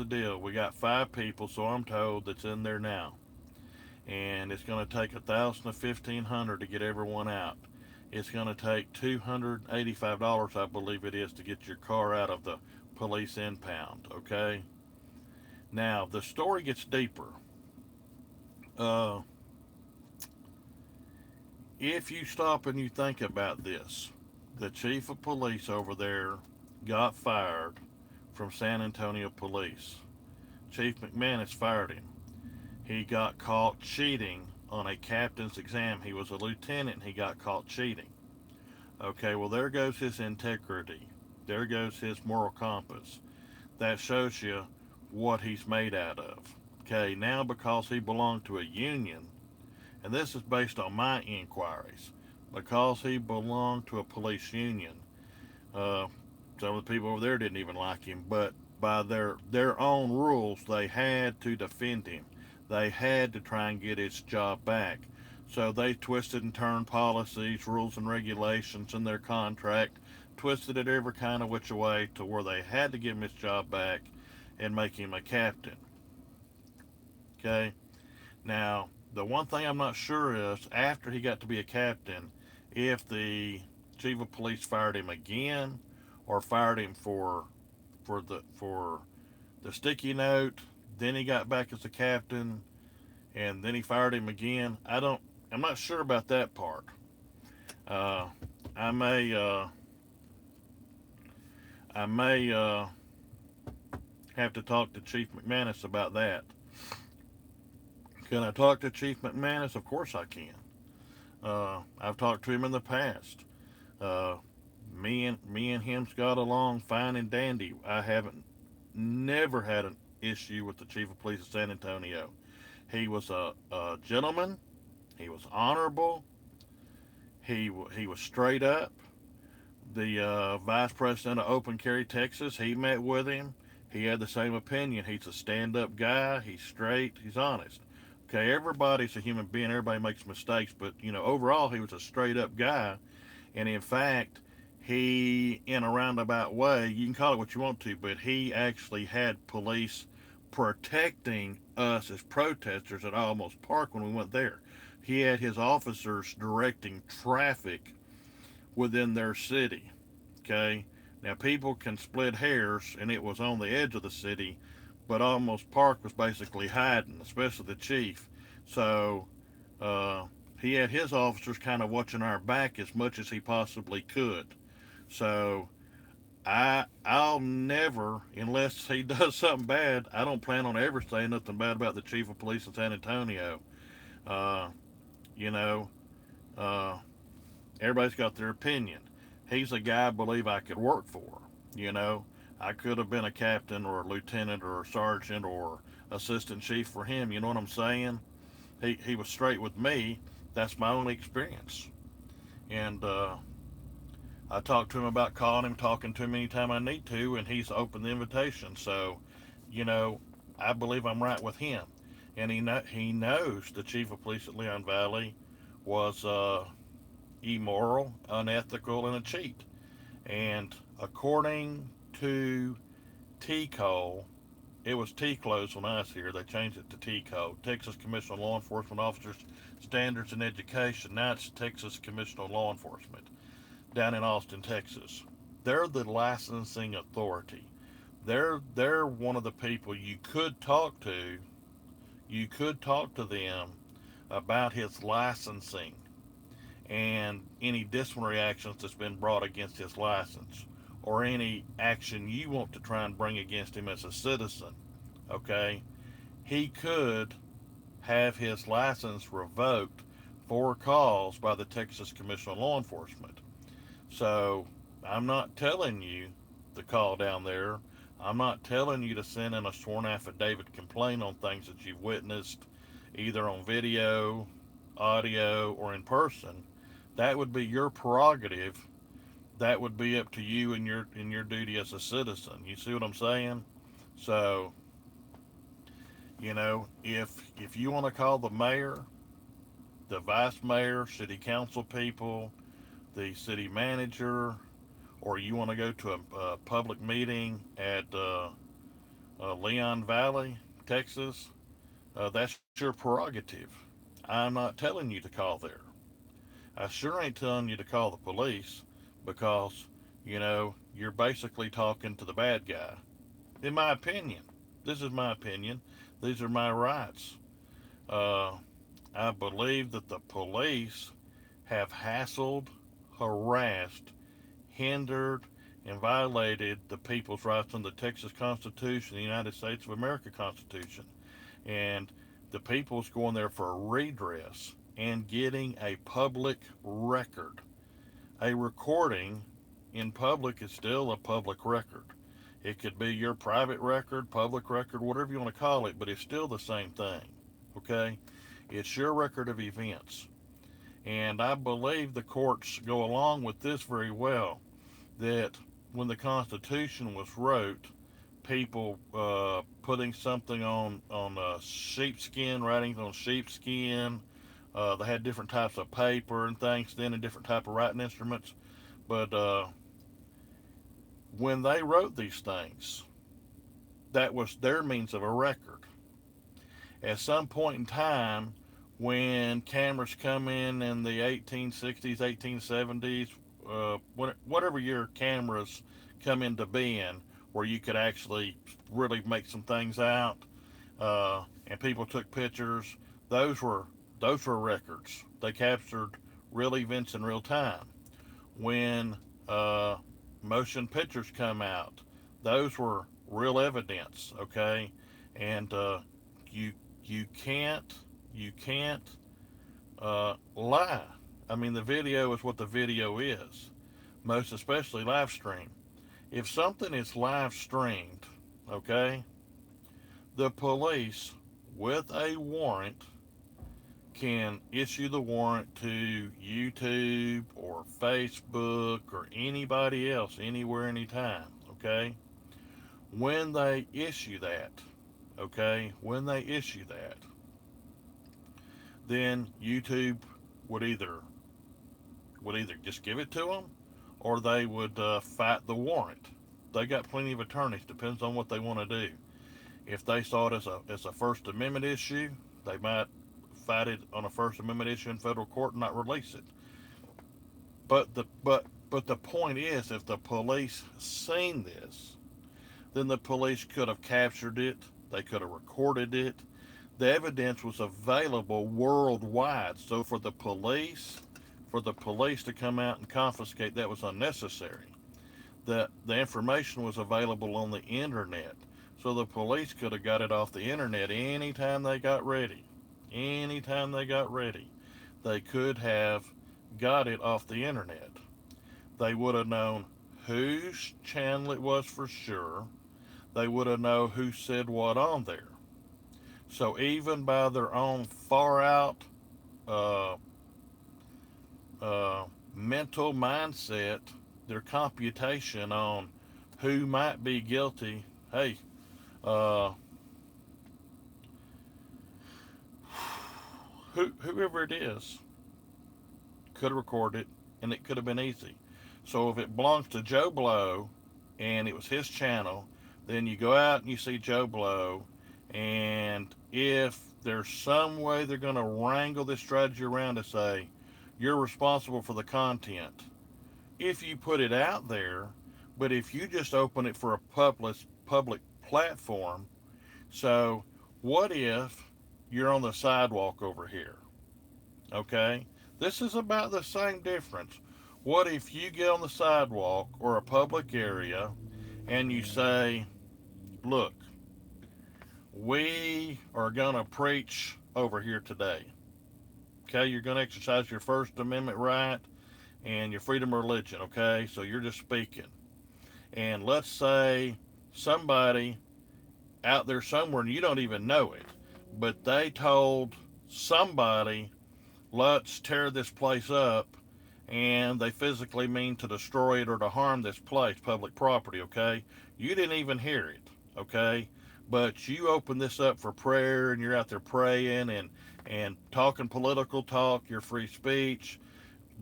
deal. We got 5 people, so I'm told, that's in there now, and it's going to take 1,000 to 1,500 to get everyone out. It's going to take $285, I believe it is, to get your car out of the police impound. Okay. Now the story gets deeper. Uh, if you stop and you think about this, the chief of police over there got fired from San Antonio Police. Chief McManus fired him. He got caught cheating on a captain's exam. He was a lieutenant and he got caught cheating. Okay, well, there goes his integrity. There goes his moral compass. That shows you what he's made out of. Okay, now because he belonged to a union, and this is based on my inquiries, because he belonged to a police union, uh, some of the people over there didn't even like him, but by their own rules, they had to defend him. They had to try and get his job back. So they twisted and turned policies, rules, and regulations in their contract, twisted it every kind of which way to where they had to give him his job back and make him a captain. Okay? Now, the one thing I'm not sure is after he got to be a captain, if the chief of police fired him again or fired him for the sticky note, then he got back as a captain, and then he fired him again. I'm not sure about that part. Uh, I may I may have to talk to Chief McManus about that. Can I talk to Chief McManus? Of course I can. I've talked to him in the past. Uh, me and him's got along fine and dandy. I haven't never had an issue with the chief of police of San Antonio. He was a gentleman. He was honorable. He was straight up. The vice president of Open Carry, Texas, he met with him. He had the same opinion. He's a stand-up guy. He's straight. He's honest. Okay, everybody's a human being. Everybody makes mistakes, but overall, he was a straight-up guy. And in fact, he, in a roundabout way, you can call it what you want to, but he actually had police protecting us as protesters at Almost Park when we went there. He had his officers directing traffic within their city. Okay? Now, people can split hairs, and it was on the edge of the city, but Almost Park was basically hiding, especially the chief. So, uh, he had his officers kind of watching our back as much as he possibly could. So, I'll never, unless he does something bad, I don't plan on ever saying nothing bad about the chief of police in San Antonio. Uh, you know, uh, Everybody's got their opinion. He's a guy I believe I could work for. You know, I could have been a captain or a lieutenant or a sergeant or assistant chief for him. You know what I'm saying? He was straight with me. That's my only experience. And I talked to him about calling him, talking to him anytime I need to, and he's opened the invitation. So, you know, I believe I'm right with him. And he knows the chief of police at Leon Valley was immoral, unethical, and a cheat. And according to T Cole, it was T close when I was here. They changed it to T Code, Texas Commission on Law Enforcement Officers Standards in Education. Now it's Texas Commission on Law Enforcement down in Austin, Texas. They're the licensing authority. They're one of the people you could talk to. You could talk to them about his licensing and any disciplinary actions that's been brought against his license or any action you want to try and bring against him as a citizen. Okay, he could have his license revoked for cause by the Texas Commission on Law Enforcement. So I'm not telling you to call down there. I'm not telling you to send in a sworn affidavit complaint on things that you've witnessed, either on video, audio, or in person. That would be your prerogative. That would be up to you and your duty as a citizen. You see what I'm saying? So, if you want to call the mayor, the vice mayor, city council people, the city manager, or you want to go to a public meeting at Leon Valley, Texas, that's your prerogative. I'm not telling you to call there. I sure ain't telling you to call the police because, you're basically talking to the bad guy. In my opinion, this is my opinion. These are my rights. Uh, I believe that the police have hassled, harassed, hindered, and violated the people's rights under the Texas Constitution, the United States of America Constitution. And the people's going there for a redress and getting a public record. A recording in public is still a public record. It could be your private record, public record, whatever you want to call it, but it's still the same thing. Okay? It's your record of events. And I believe the courts go along with this very well, that when the Constitution was wrote, people putting something on sheepskin, writings on sheepskin. They had different types of paper and things then, and different type of writing instruments. But when they wrote these things, that was their means of a record. At some point in time, when cameras come in the 1860s, 1870s, whatever year cameras come into being, where you could actually really make some things out, and people took pictures. Those were those were records. They captured real events in real time. When uh, motion pictures come out, those were real evidence. Okay, and you you can't lie. I mean, the video is what the video is. Most especially live stream. If something is live streamed, okay, the police with a warrant can issue the warrant to YouTube or Facebook or anybody else anywhere, anytime, okay? When they issue that, then YouTube would either just give it to them, or they would fight the warrant. They got plenty of attorneys. Depends on what they want to do. If they saw it as a First Amendment issue, they might fight it on a First Amendment issue in federal court and not release it. But the point is, if the police seen this, then the police could have captured it. They could have recorded it. The evidence was available worldwide. So for the police to come out and confiscate, that was unnecessary. The information was available on the internet. So the police could have got it off the internet anytime they got ready. Anytime they got ready, they could have got it off the internet. They would have known whose channel it was for sure. They would have known who said what on there. So even by their own far out uh, mental mindset, their computation on who might be guilty, hey, uh, whoever it is could have recorded it, and it could have been easy. So if it belongs to Joe Blow and it was his channel, then you go out and you see Joe Blow, and if there's some way they're going to wrangle this strategy around to say you're responsible for the content, if you put it out there, but if you just open it for a public platform, so what if you're on the sidewalk over here? Okay, this is about the same difference. What if you get on the sidewalk or a public area and you say, look, we are going to preach over here today. Okay, you're going to exercise your First Amendment right and your freedom of religion. Okay, so you're just speaking. And let's say somebody out there somewhere and you don't even know it, but they told somebody, let's tear this place up, and they physically mean to destroy it or to harm this place, public property, okay? You didn't even hear it, okay? But you open this up for prayer and you're out there praying and talking political talk, your free speech,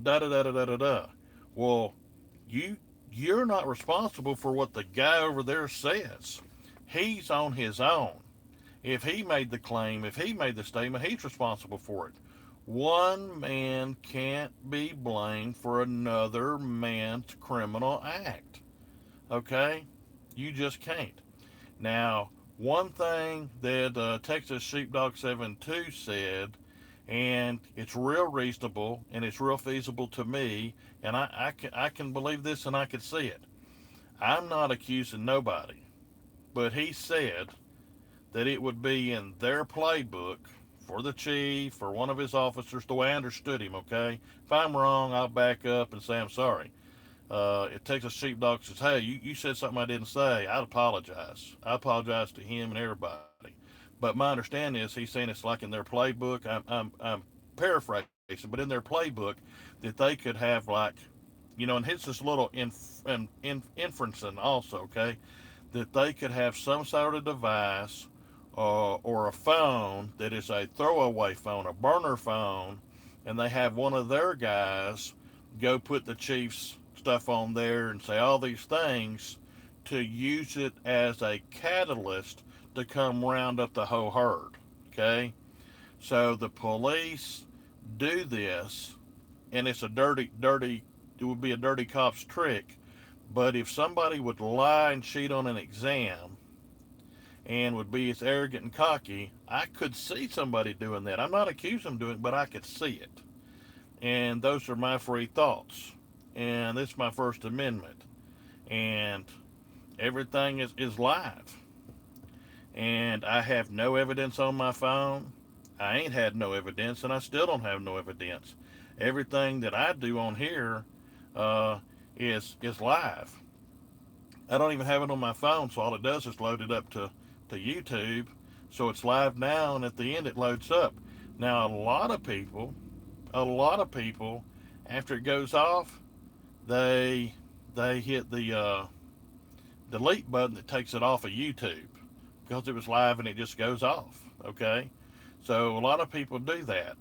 da da da da da da da. Well, you you're not responsible for what the guy over there says. He's on his own. If he made the claim, if he made the statement, he's responsible for it. One man can't be blamed for another man's criminal act. Okay? You just can't. Now, one thing that Texas Sheepdog 72 said, and it's real reasonable and it's real feasible to me, and I can believe this and I can see it. I'm not accusing nobody, but he said that it would be in their playbook for the chief or one of his officers, the way I understood him, okay? If I'm wrong, I'll back up and say I'm sorry. It takes a sheepdog says, hey, you said something I didn't say. I'd apologize. I apologize to him and everybody. But my understanding is he's saying it's like in their playbook. I'm paraphrasing, but in their playbook that they could have like, and it's this little inferencing also, okay? That they could have some sort of device or a phone that is a throwaway phone, a burner phone, and they have one of their guys go put the chief's stuff on there and say all these things to use it as a catalyst to come round up the whole herd. Okay? So the police do this, and it's a it would be a dirty cop's trick. But if somebody would lie and cheat on an exam and would be as arrogant and cocky, I could see somebody doing that. I'm not accusing them of doing it, but I could see it. And those are my free thoughts. And this is my First Amendment. And everything is live. And I have no evidence on my phone. I ain't had no evidence, and I still don't have no evidence. Everything that I do on here uh, is live. I don't even have it on my phone, so all it does is load it up to YouTube. So it's live now, and at the end it loads up. Now a lot of people, after it goes off, they they hit the delete button that takes it off of YouTube because it was live and it just goes off. Okay, so a lot of people do that.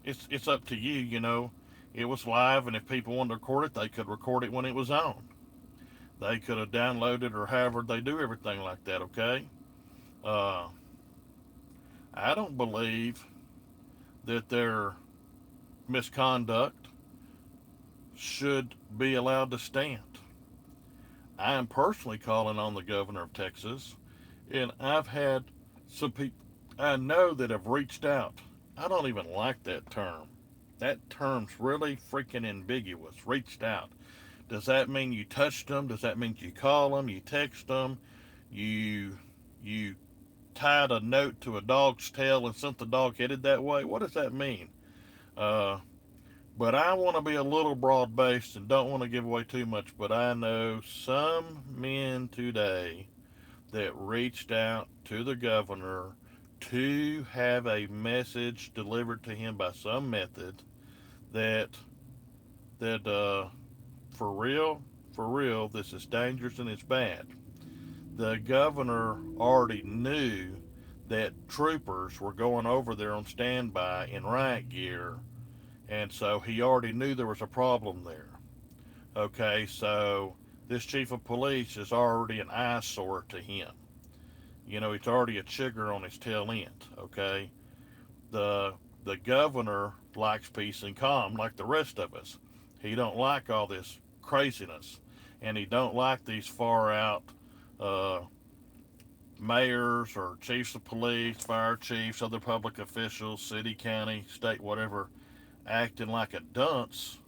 It's up to you. It was live, and if people wanted to record it, they could record it when it was on. They could have downloaded or however they do everything like that. Okay, uh, I don't believe that their misconduct should be allowed to stand. I am personally calling on the governor of Texas, and I've had some people I know that have reached out. I don't even like that term. That term's really freaking ambiguous. Reached out. Does that mean you touched them? Does that mean you call them? You text them? You you tied a note to a dog's tail and sent the dog headed that way? What does that mean? Uh, but I want to be a little broad based and don't want to give away too much. But I know some men today that reached out to the governor to have a message delivered to him by some method that that for real, this is dangerous and it's bad. The governor already knew that troopers were going over there on standby in riot gear, and so he already knew there was a problem there. Okay, so this chief of police is already an eyesore to him. He's already a chigger on his tail end. Okay, the the governor likes peace and calm like the rest of us. He don't like all this craziness, and he don't like these far out uh, mayors or chiefs of police, fire chiefs, other public officials, city, county, state, whatever, acting like a dunce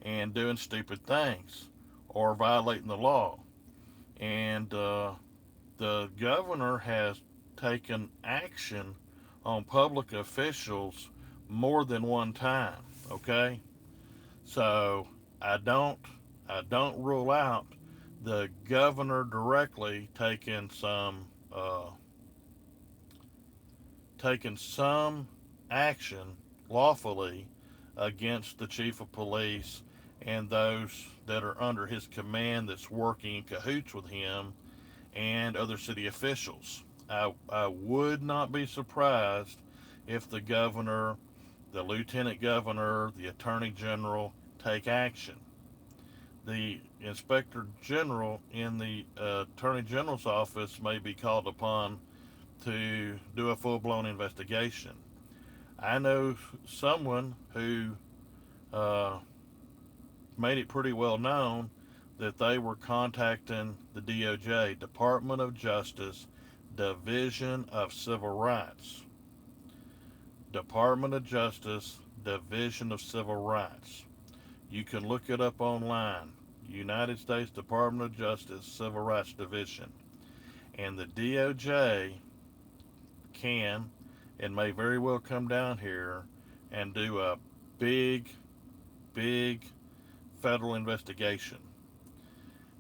and doing stupid things or violating the law. And the governor has taken action on public officials more than one time. Okay, so I don't I don't rule out the governor directly uh, taking some action lawfully against the chief of police and those that are under his command that's working in cahoots with him and other city officials. I would not be surprised if the governor, the lieutenant governor, the attorney general take action. The inspector general in the attorney general's office may be called upon to do a full blown investigation. I know someone who uh, made it pretty well known that they were contacting the DOJ, Department of Justice, Division of Civil Rights. Department of Justice, Division of Civil Rights. You can look it up online. United States Department of Justice, Civil Rights Division. And the DOJ can and may very well come down here and do a big, big federal investigation.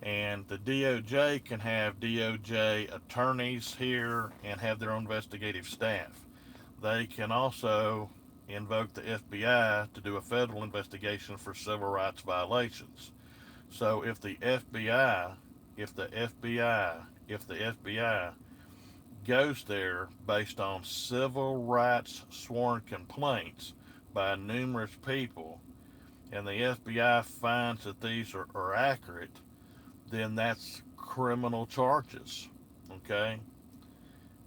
And the DOJ can have DOJ attorneys here and have their own investigative staff. They can also invoke the FBI to do a federal investigation for civil rights violations. So if the FBI goes there based on civil rights sworn complaints by numerous people, and the FBI finds that these are accurate, then that's criminal charges. Okay,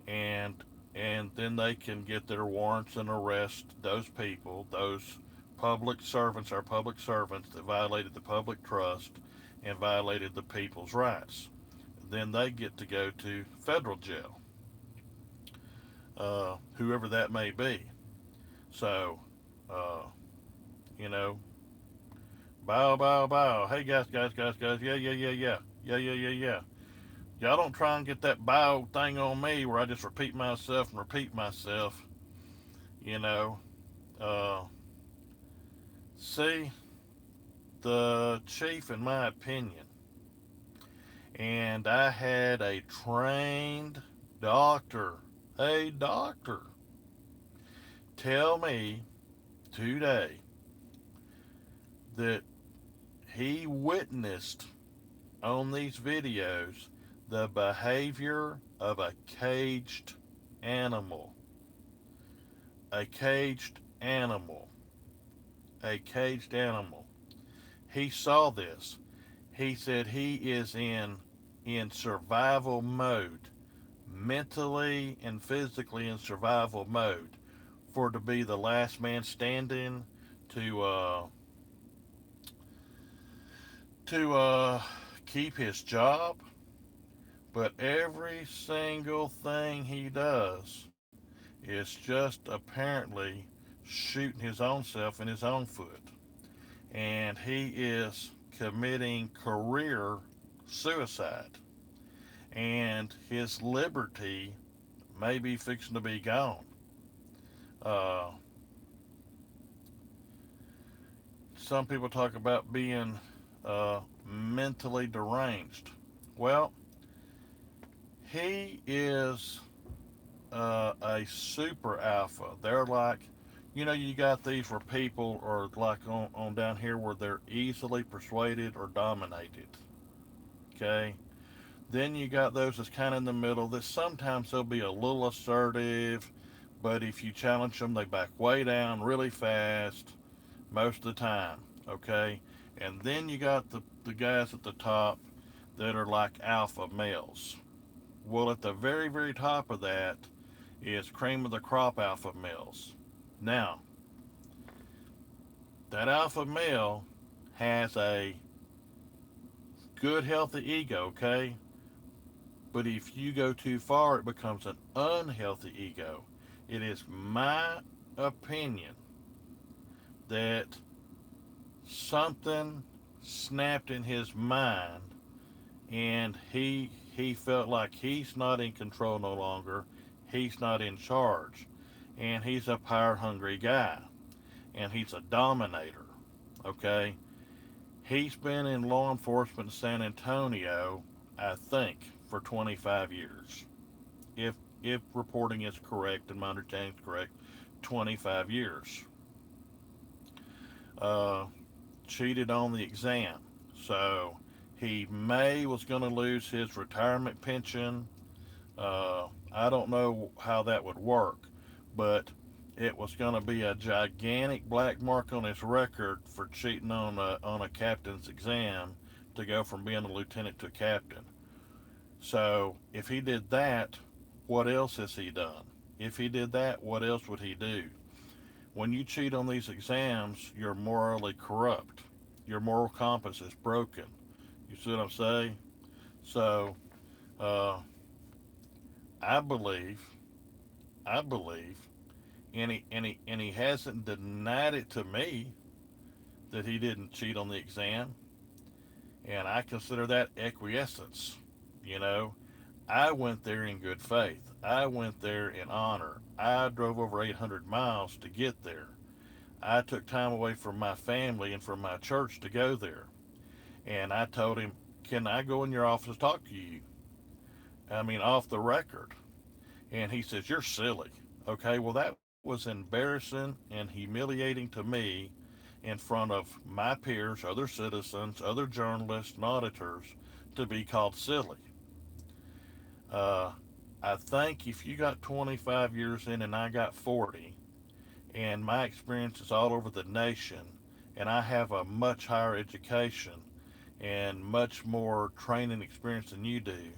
and and then they can get their warrants and arrest those people, those public servants that violated the public trust and violated the people's rights. Then they get to go to federal jail, whoever that may be. So, uh, you know, bow, bow, bow. Hey, guys. Yeah, yeah, yeah, yeah. Yeah, yeah, yeah, yeah. Y'all don't try and get that bow thing on me where I just repeat myself and repeat myself. You know, uh, see, the chief, in my opinion, and I had a trained doctor, a doctor, tell me today that he witnessed on these videos the behavior of a caged animal. A caged animal. A caged animal. He saw this. He said he is in survival mode, mentally and physically in survival mode, for to be the last man standing to keep his job. But every single thing he does is just apparently shooting his own self in his own foot. And he is committing career suicide. And his liberty may be fixing to be gone. Uh, some people talk about being mentally deranged. Well, he is a super alpha. They're like, you got these where people are like on down here where they're easily persuaded or dominated. Okay. Then you got those that's kind of in the middle that sometimes they'll be a little assertive, but if you challenge them, they back way down really fast most of the time. Okay. And then you got the guys at the top that are like alpha males. Well, at the very, very top of that is cream of the crop alpha males. Now, that alpha male has a good, healthy ego, okay? But if you go too far, it becomes an unhealthy ego. It is my opinion that something snapped in his mind and he felt like he's not in control no longer. He's not in charge. And he's a power hungry guy. And he's a dominator. Okay? He's been in law enforcement in San Antonio, I think, for 25 years. If if reporting is correct and my understanding is correct, 25 years. Uh, Cheated on the exam, so he may was going to lose his retirement pension. I don't know how that would work, but it was going to be a gigantic black mark on his record for cheating on a captain's exam to go from being a lieutenant to a captain. So if he did that, what else has he done? If he did that, what else would he do? When you cheat on these exams, you're morally corrupt. Your moral compass is broken. You see what I'm saying? So uh, I believe, I believe, and he hasn't denied it to me that he didn't cheat on the exam, and I consider that acquiescence. You know, I went there in good faith. I went there in honor. I drove over 800 miles to get there. I took time away from my family and from my church to go there. And I told him, "Can I go in your office to talk to you? I mean, off the record." And he says, "You're silly." Okay, well, that was embarrassing and humiliating to me in front of my peers, other citizens, other journalists, and auditors to be called silly. Uh, I think if you got 25 years in and I got 40, and my experience is all over the nation, and I have a much higher education and much more training experience than you do,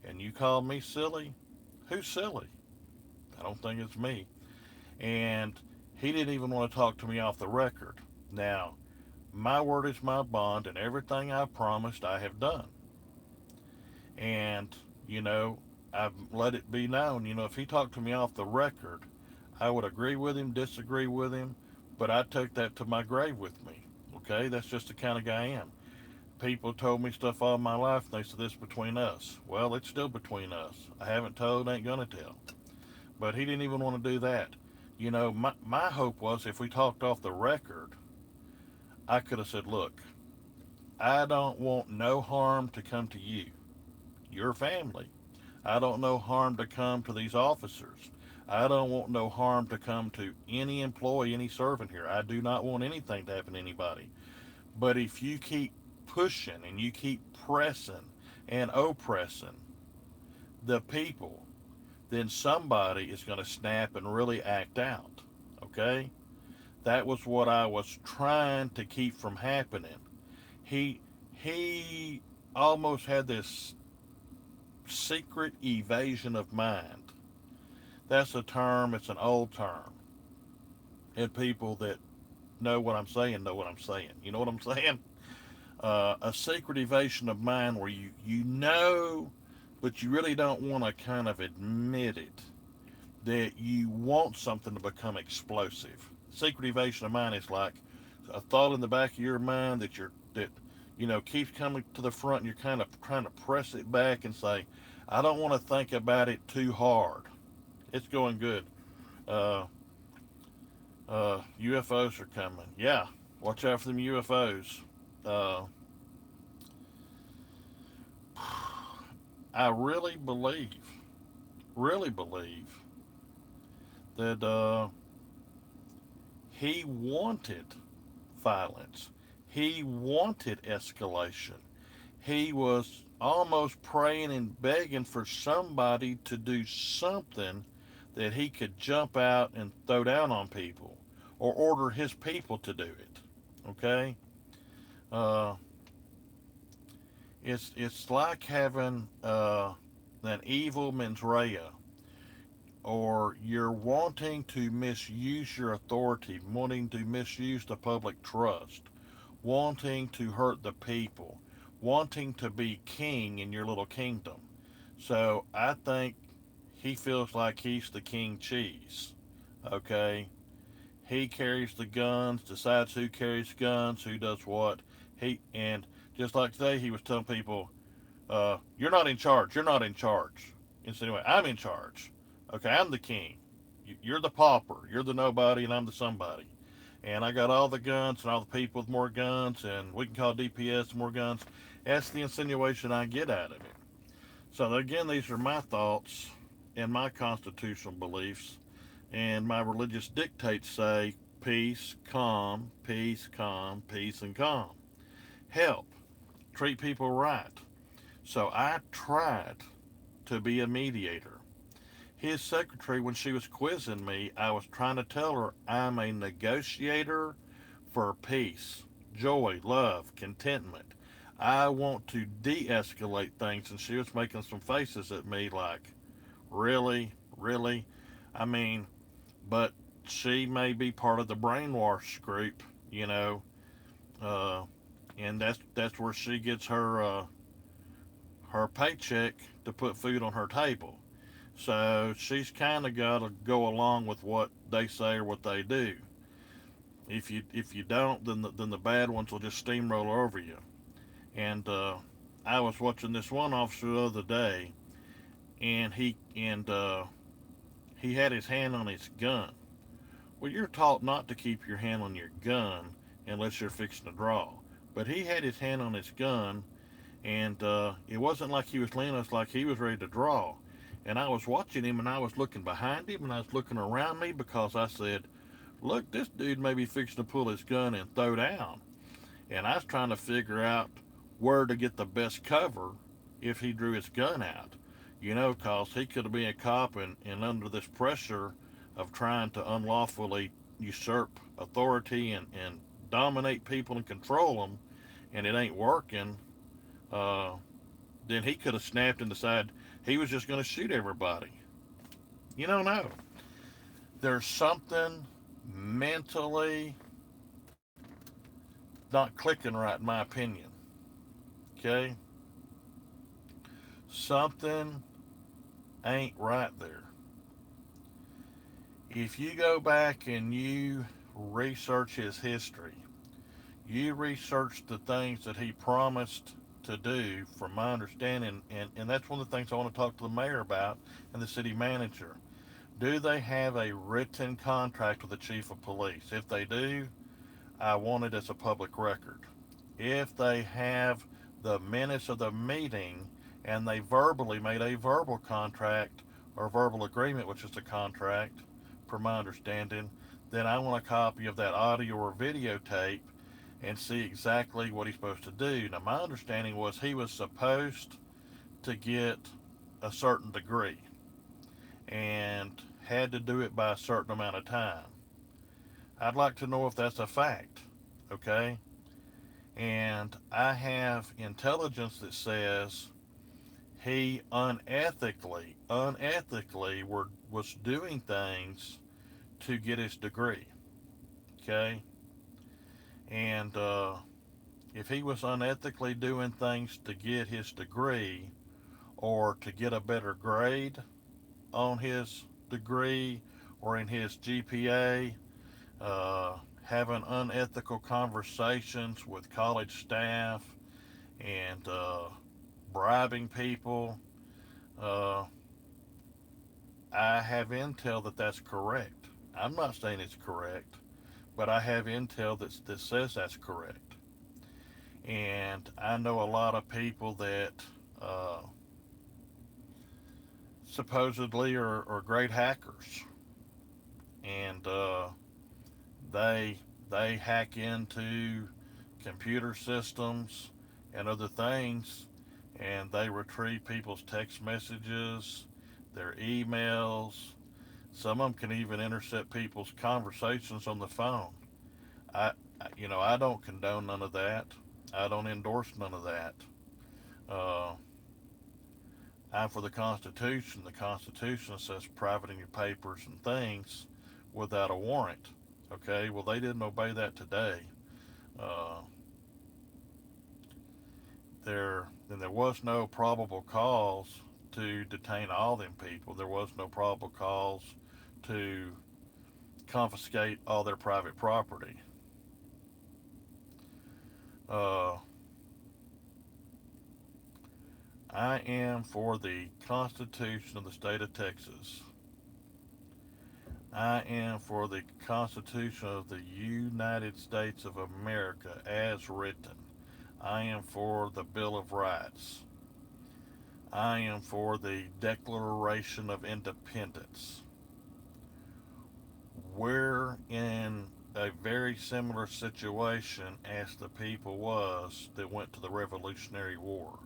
and you call me silly, who's silly? I don't think it's me. And he didn't even want to talk to me off the record. Now, my word is my bond, and everything I promised I have done. And, you know, I've let it be known, if he talked to me off the record, I would agree with him, disagree with him, but I took that to my grave with me. Okay, that's just the kind of guy I am. People told me stuff all my life, and they said this between us. Well, it's still between us. I haven't told, ain't gonna tell. But he didn't even want to do that. My hope was if we talked off the record, I could have said, "Look, I don't want no harm to come to you, your family. I don't know harm to come to these officers. I don't want no harm to come to any employee, any servant here. I do not want anything to happen to anybody. But if you keep pushing and you keep pressing and oppressing the people, then somebody is going to snap and really act out." Okay? That was what I was trying to keep from happening. He he almost had this secret evasion of mind. That's a term, it's an old term. And people that know what I'm saying. You know what I'm saying? A secret evasion of mind where you know, but you really don't want to kind of admit it, that you want something to become explosive. Secret evasion of mind is like a thought in the back of your mind that keeps coming to the front, and you're kind of trying to press it back and say, "I don't want to think about it too hard. It's going good." Uh, UFOs are coming. Yeah, watch out for them UFOs. Uh, I really believe that he wanted violence. He wanted escalation. He was almost praying and begging for somebody to do something that he could jump out and throw down on people or order his people to do it. Okay? Uh, it's like having an evil mens rea, or you're wanting to misuse your authority, wanting to misuse the public trust, wanting to hurt the people, wanting to be king in your little kingdom. So I think he feels like he's the king cheese. Okay? He carries the guns, decides who carries guns, who does what. And just like today, he was telling people, "You're not in charge. You're not in charge." And so anyway, I'm in charge. Okay, I'm the king. You're the pauper. You're the nobody, and I'm the somebody. and I got all the guns and all the people with more guns, and we can call DPS more guns. That's the insinuation I get out of it. So again, these are my thoughts and my constitutional beliefs, and my religious dictates say peace, calm, peace, calm, peace, and calm. Help, treat people right. So I tried to be a mediator. His secretary, when she was quizzing me, I was trying to tell her I'm a negotiator for peace, joy, love, contentment. I want to de escalate things, and she was making some faces at me like, really? Really? I mean, but she may be part of the brainwash group, you know, uh, and that's where she gets her paycheck to put food on her table. So she's kind of got to go along with what they say or what they do. If you don't, then the bad ones will just steamroll over you. And I was watching this one officer the other day, and he had his hand on his gun. Well, you're taught not to keep your hand on your gun unless you're fixing to draw. But he had his hand on his gun, and it wasn't like he was leaning, it's like he was ready to draw. And I was watching him, and I was looking behind him, and I was looking around me because I said, look, this dude may be fixing to pull his gun and throw down. And I was trying to figure out where to get the best cover if he drew his gun out. You know, because he could have been a cop and under this pressure of trying to unlawfully usurp authority and dominate people and control them, and it ain't working, uh, then he could have snapped and decided he was just going to shoot everybody. You don't know. There's something mentally not clicking right, in my opinion. Okay? Something ain't right there. If you go back and you research his history, you research the things that he promised to do, from my understanding, and that's one of the things I want to talk to the mayor about and the city manager. Do they have a written contract with the chief of police? If they do, I want it as a public record. If they have the minutes of the meeting and they verbally made a verbal contract or verbal agreement, which is a contract, per my understanding, then I want a copy of that audio or videotape and see exactly what he's supposed to do. Now, my understanding was he was supposed to get a certain degree and had to do it by a certain amount of time. I'd like to know if that's a fact, okay? And I have intelligence that says he unethically was doing things to get his degree, okay? And if he was unethically doing things to get his degree or to get a better grade on his degree or in his GPA, having unethical conversations with college staff and bribing people, uh, I have intel that that's correct. I'm not saying it's correct, but I have intel that says that's correct. And I know a lot of people that uh, supposedly are great hackers, and they they hack into computer systems and other things, and they retrieve people's text messages, their emails. Some of them can even intercept people's conversations on the phone. I, I don't condone none of that. I don't endorse none of that. Uh, I'm for the Constitution. The Constitution says privating your papers and things without a warrant. Okay, well, they didn't obey that today. Uh, there was no probable cause to detain all them people. There was no probable cause to confiscate all their private property. Uh, I am for the Constitution of the state of Texas. I am for the Constitution of the United States of America as written. I am for the Bill of Rights. I am for the Declaration of Independence. We're in a very similar situation as the people was that went to the Revolutionary War.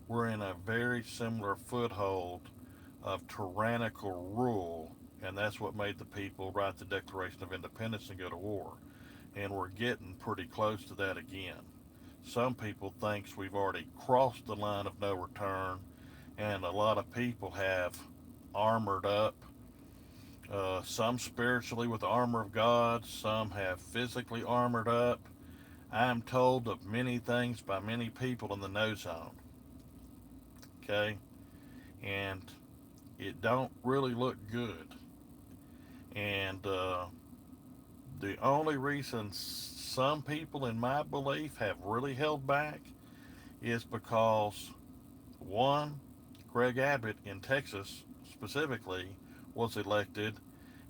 We're in a very similar foothold of tyrannical rule, and that's what made the people write the Declaration of Independence and go to war. And we're getting pretty close to that again. Some people thinks we've already crossed the line of no return, and a lot of people have armored up. Some spiritually with the armor of God, some have physically armored up. I am told of many things by many people in the no zone. Okay, and it don't really look good. And the only reason some people, in my belief, have really held back is because one, Greg Abbott in Texas specifically was elected,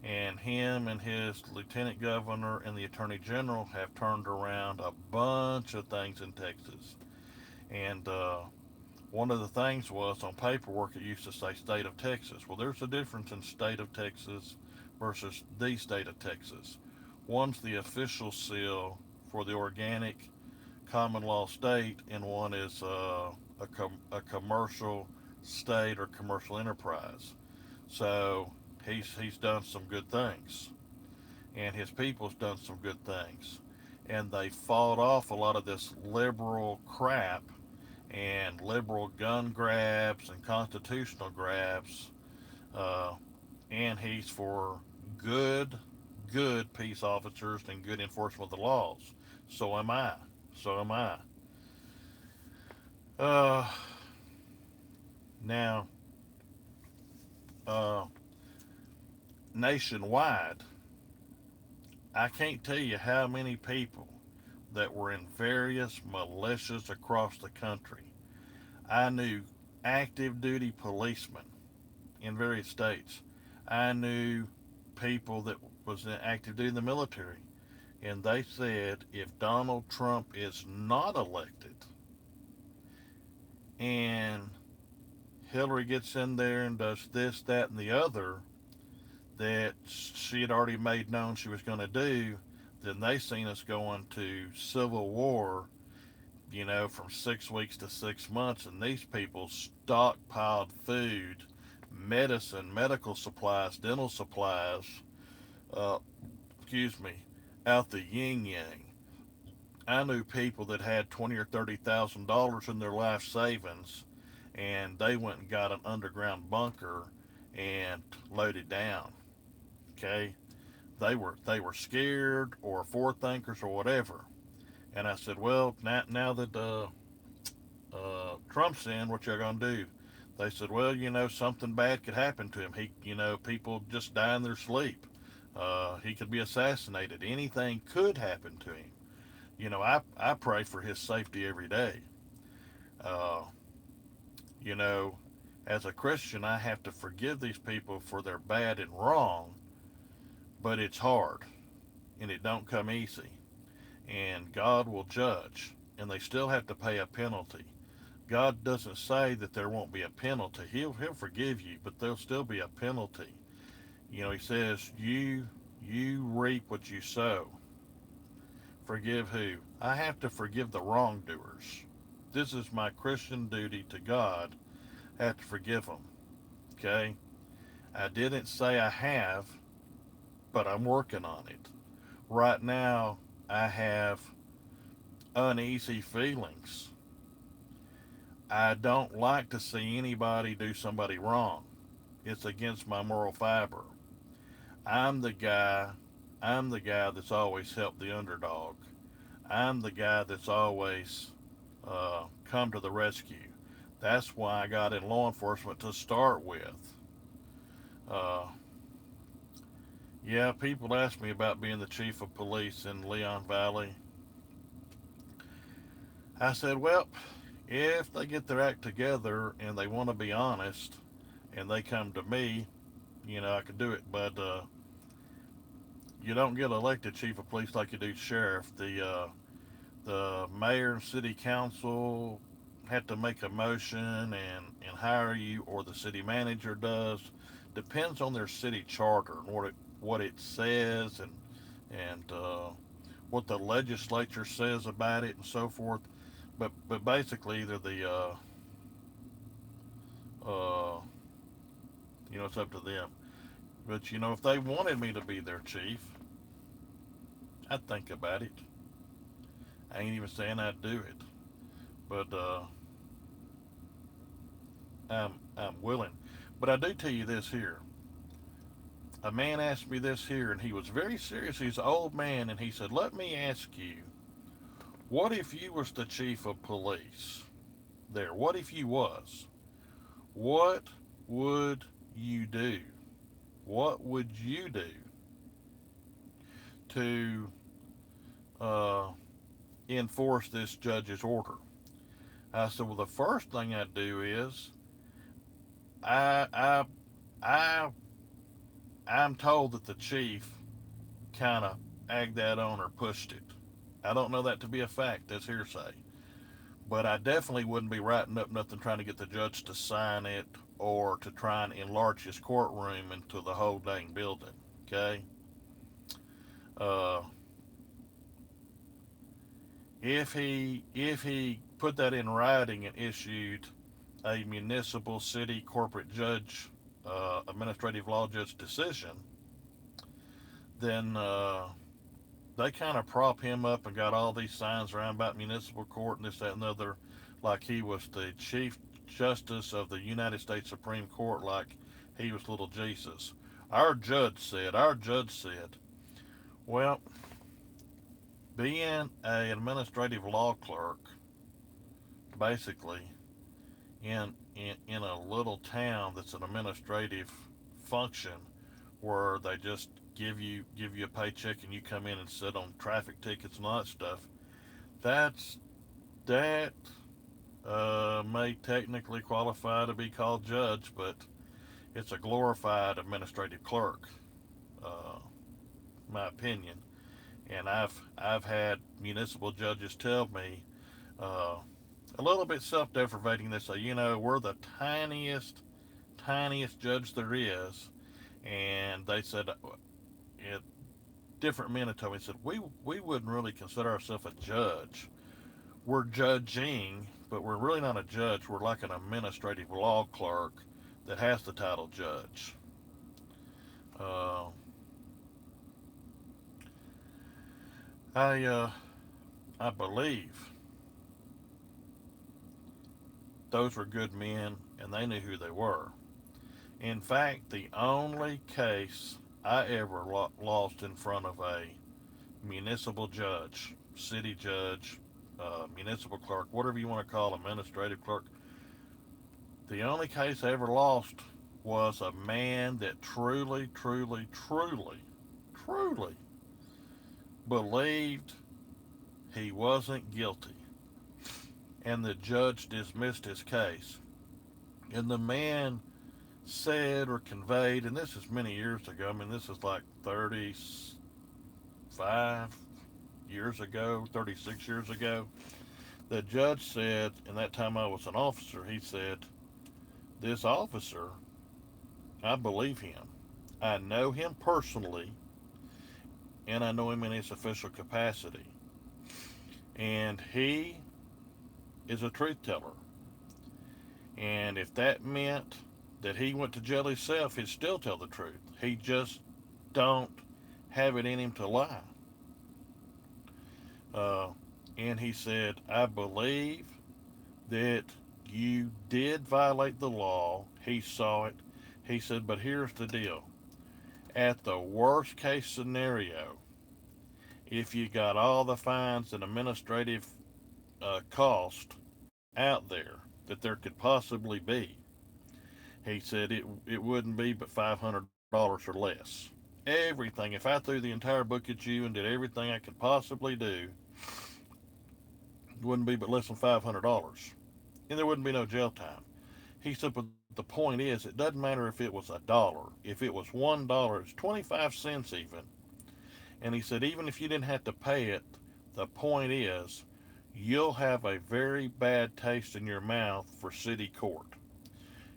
and him and his lieutenant governor and the attorney general have turned around a bunch of things in Texas. And one of the things was on paperwork it used to say state of Texas. Well, there's a difference in state of Texas versus the state of Texas. One's the official seal for the organic common law state, and one is a commercial state or commercial enterprise. So he's done some good things, and his people's done some good things, and they fought off a lot of this liberal crap and liberal gun grabs and constitutional grabs. Uh, and he's for good, good peace officers and good enforcement of the laws. So am I. So am I. Uh, now, uh, nationwide, I can't tell you how many people that were in various militias across the country. I knew active duty policemen in various states. I knew people that was in active duty in the military, and they said if Donald Trump is not elected and Hillary gets in there and does this, that, and the other that she had already made known she was going to do, then they seen us going to civil war, from 6 weeks to 6 months, and these people stockpiled food, medicine, medical supplies, dental supplies, uh, excuse me, out the yin yang. I knew people that had $20,000 or $30,000 in their life savings, and they went and got an underground bunker and loaded down. Okay, they were scared or forethinkers or whatever. And I said, well, now that Trump's in, what y'all gonna do? They said, well, something bad could happen to him. People just die in their sleep. He could be assassinated. Anything could happen to him. I pray for his safety every day. Uh, you know, as a Christian, I have to forgive these people for their bad and wrong, but it's hard and it don't come easy. And God will judge, and they still have to pay a penalty. God doesn't say that there won't be a penalty. He'll forgive you, but there'll still be a penalty. He says you reap what you sow. Forgive who? I have to forgive the wrongdoers. This is my Christian duty to God. I have to forgive them. Okay? I didn't say I have, but I'm working on it. Right now, I have uneasy feelings. I don't like to see anybody do somebody wrong. It's against my moral fiber. I'm the guy I'm the guy that's always helped the underdog. I'm the guy that's always come to the rescue. That's why I got in law enforcement to start with. Uh, yeah, people ask me about being the chief of police in Leon Valley. I said, well, if they get their act together and they want to be honest and they come to me, I could do it. But you don't get elected chief of police like you do sheriff. The mayor and city council have to make a motion and hire you, or the city manager does. Depends on their city charter and what it says, and what the legislature says about it and so forth. But basically, they're uh, it's up to them. But if they wanted me to be their chief, I'd think about it. I ain't even saying I'd do it, but I'm willing. But I do tell you this here. A man asked me this here, and he was very serious. He's an old man, and he said, "Let me ask you, what if you was the chief of police there? What if you was? What would you do? What would you do to uh, enforce this judge's order?" I said, "Well, the first thing I'd do is I I I I'm told that the chief kind of egged that on or pushed it. I don't know that to be a fact. That's hearsay. But I definitely wouldn't be writing up nothing trying to get the judge to sign it or to try and enlarge his courtroom into the whole dang building. Okay? Uh, if he put that in writing and issued a municipal city corporate judge, administrative law judge decision, then they kind of prop him up and got all these signs around about municipal court and this, that, and the other, like he was the Chief Justice of the United States Supreme Court, like he was little Jesus. Our judge said, well, being an administrative law clerk, basically, in a little town that's an administrative function where they just give you a paycheck and you come in and sit on traffic tickets and all that stuff. That's that may technically qualify to be called judge, but it's a glorified administrative clerk, uh, my opinion. And I've had municipal judges tell me uh, a little bit self-deprecating. They say, we're the tiniest judge there is, and they said it. Different men have told me, said we wouldn't really consider ourselves a judge. We're judging, but we're really not a judge. We're like an administrative law clerk that has the title judge. Uh, I I believe those were good men, and they knew who they were. In fact, the only case I ever lost in front of a municipal judge, city judge, municipal clerk, whatever you want to call administrative clerk, the only case I ever lost was a man that truly believed he wasn't guilty. And the judge dismissed his case. And the man said or conveyed, and this is many years ago, I mean, this is like 35 years ago, 36 years ago. The judge said, and that time I was an officer, he said, "This officer, I believe him. I know him personally, and I know him in his official capacity. And he is a truth teller. And if that meant that he went to jail himself, he'd still tell the truth. He just don't have it in him to lie." Uh, and he said, "I believe that you did violate the law." He saw it. He said, "But here's the deal. At the worst case scenario, if you got all the fines and administrative cost out there that there could possibly be," he said, it wouldn't be but $500 or less. Everything. If I threw the entire book at you and did everything I could possibly do, it wouldn't be but less than $500. And there wouldn't be no jail time. He said, "But the point is, it doesn't matter if it was $1. If it was $1, it's 25 cents even. And he said, even if you didn't have to pay it, the point is, you'll have a very bad taste in your mouth for city court.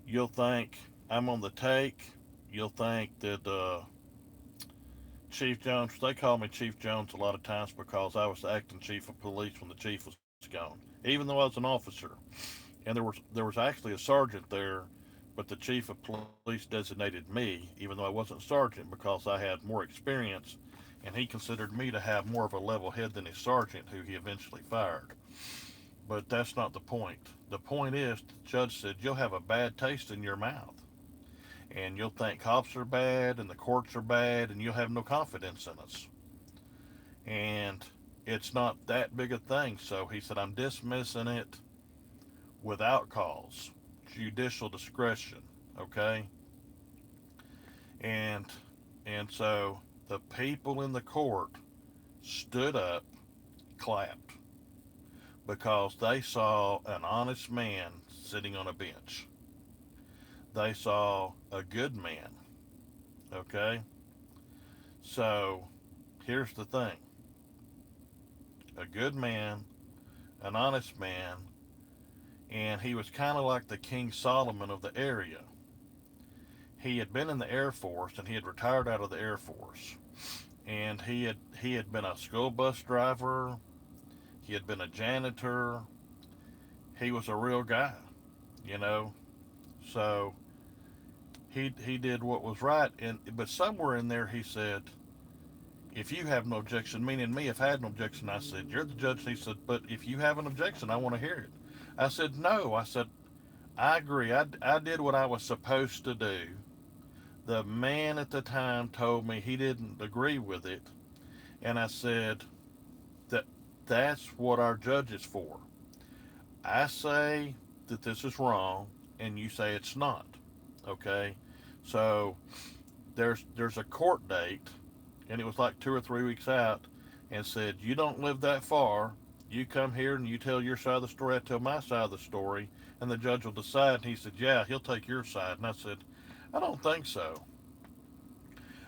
You'll think I'm on the take. You'll think that Chief Jones, they call me Chief Jones a lot of times because I was the acting chief of police when the chief was gone, even though I was an officer. And there was actually a sergeant there, but the chief of police designated me, even though I wasn't sergeant, because I had more experience, and he considered me to have more of a level head than his sergeant, who he eventually fired. But that's not the point. The point is, the judge said you'll have a bad taste in your mouth, and you'll think cops are bad and the courts are bad, and you'll have no confidence in us. And it's not that big a thing. So he said, I'm dismissing it without cause, judicial discretion. Okay, and so the people in the court stood up, clapped, because they saw an honest man sitting on a bench. They saw a good man. Okay, so here's the thing: a good man, an honest man, and he was kind of like the King Solomon of the area. He had been in the Air Force and he had retired out of the Air Force. And he had been a school bus driver, he had been a janitor, he was a real guy, you know. So he did what was right, and but somewhere in there he said, if you have no objection, meaning me, if I had no objection, I said, you're the judge. He said, but if you have an objection, I want to hear it. I said, no. I said, I agree. I did what I was supposed to do. The man at the time told me he didn't agree with it, and I said that that's what our judge is for. I say that this is wrong, and you say it's not. Okay, so there's a court date, and it was like 2 or 3 weeks out, and said you don't live that far. You come here and you tell your side of the story. I tell my side of the story, and the judge will decide. And he said, yeah, he'll take your side. And I said, I don't think so.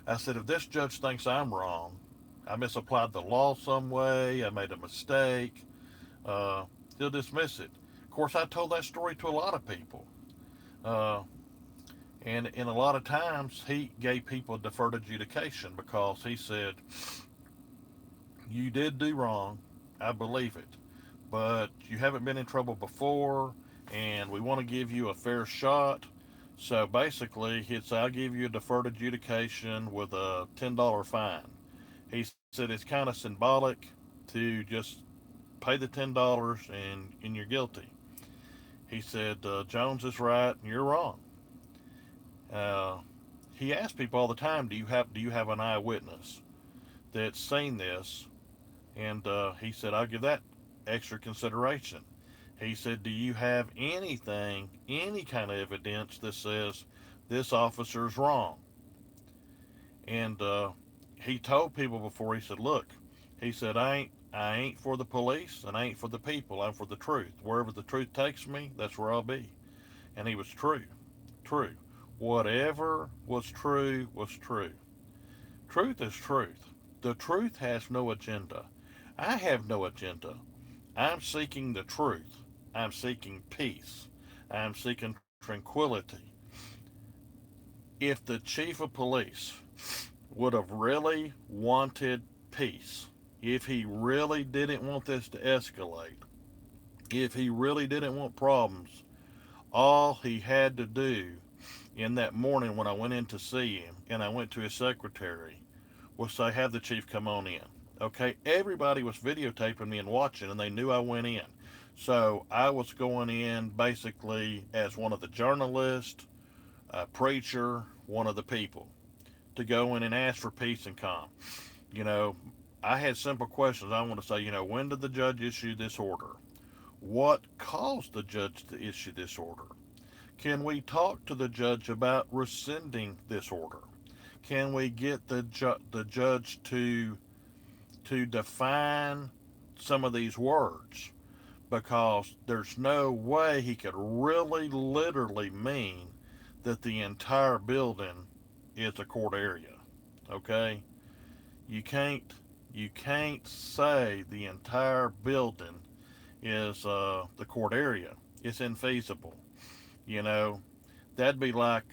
I said, if this judge thinks I'm wrong, I misapplied the law some way, I made a mistake, uh, he'll dismiss it. Of course, I told that story to a lot of people. Uh, and in a lot of times, he gave people deferred adjudication because he said, you did do wrong. I believe it. But you haven't been in trouble before, and we want to give you a fair shot. So basically, I'll give you a deferred adjudication with a $10 fine. He said it's kind of symbolic to just pay the $10 and you're guilty. He said Jones is right and you're wrong. Uh, he asked people all the time, do you have an eyewitness that's seen this? And he said, I'll give that extra consideration. He said, do you have anything, any kind of evidence that says this officer's wrong? And he told people before, he said, look, he said, I ain't for the police and I ain't for the people. I'm for the truth. Wherever the truth takes me, that's where I'll be. And he was true. True. Whatever was true was true. Truth is truth. The truth has no agenda. I have no agenda. I'm seeking the truth. I'm seeking peace. I'm seeking tranquility. If the chief of police would have really wanted peace, if he really didn't want this to escalate, if he really didn't want problems, all he had to do in that morning when I went in to see him and I went to his secretary was say, have the chief come on in. Okay, everybody was videotaping me and watching, and they knew I went in. So I was going in basically as one of the journalists, a preacher, one of the people to go in and ask for peace and calm. You know, I had simple questions. I want to say, when did the judge issue this order? What caused the judge to issue this order? Can we talk to the judge about rescinding this order? Can we get the judge to define some of these words? Because there's no way he could really literally mean that the entire building is a court area. Okay? You can't you can't say the entire building is the court area. It's infeasible. You know, that'd be like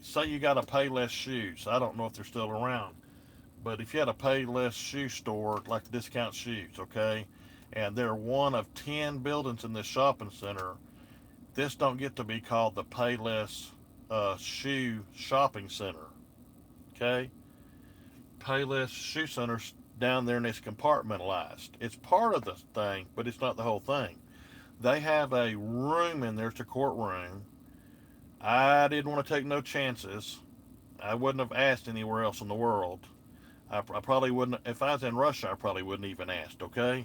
say you got to pay less shoes. I don't know if they're still around, but if you had a pay less shoe store like Discount Shoes, okay, and they're one of 10 buildings in this shopping center, this don't get to be called the Payless Shoe Shopping Center. Okay, Payless Shoe Center's down there and it's compartmentalized. It's part of the thing, but it's not the whole thing. They have a room in there. It's a courtroom. I didn't want to take no chances. I wouldn't have asked anywhere else in the world. I probably wouldn't. If I was in Russia, I probably wouldn't even asked. Okay,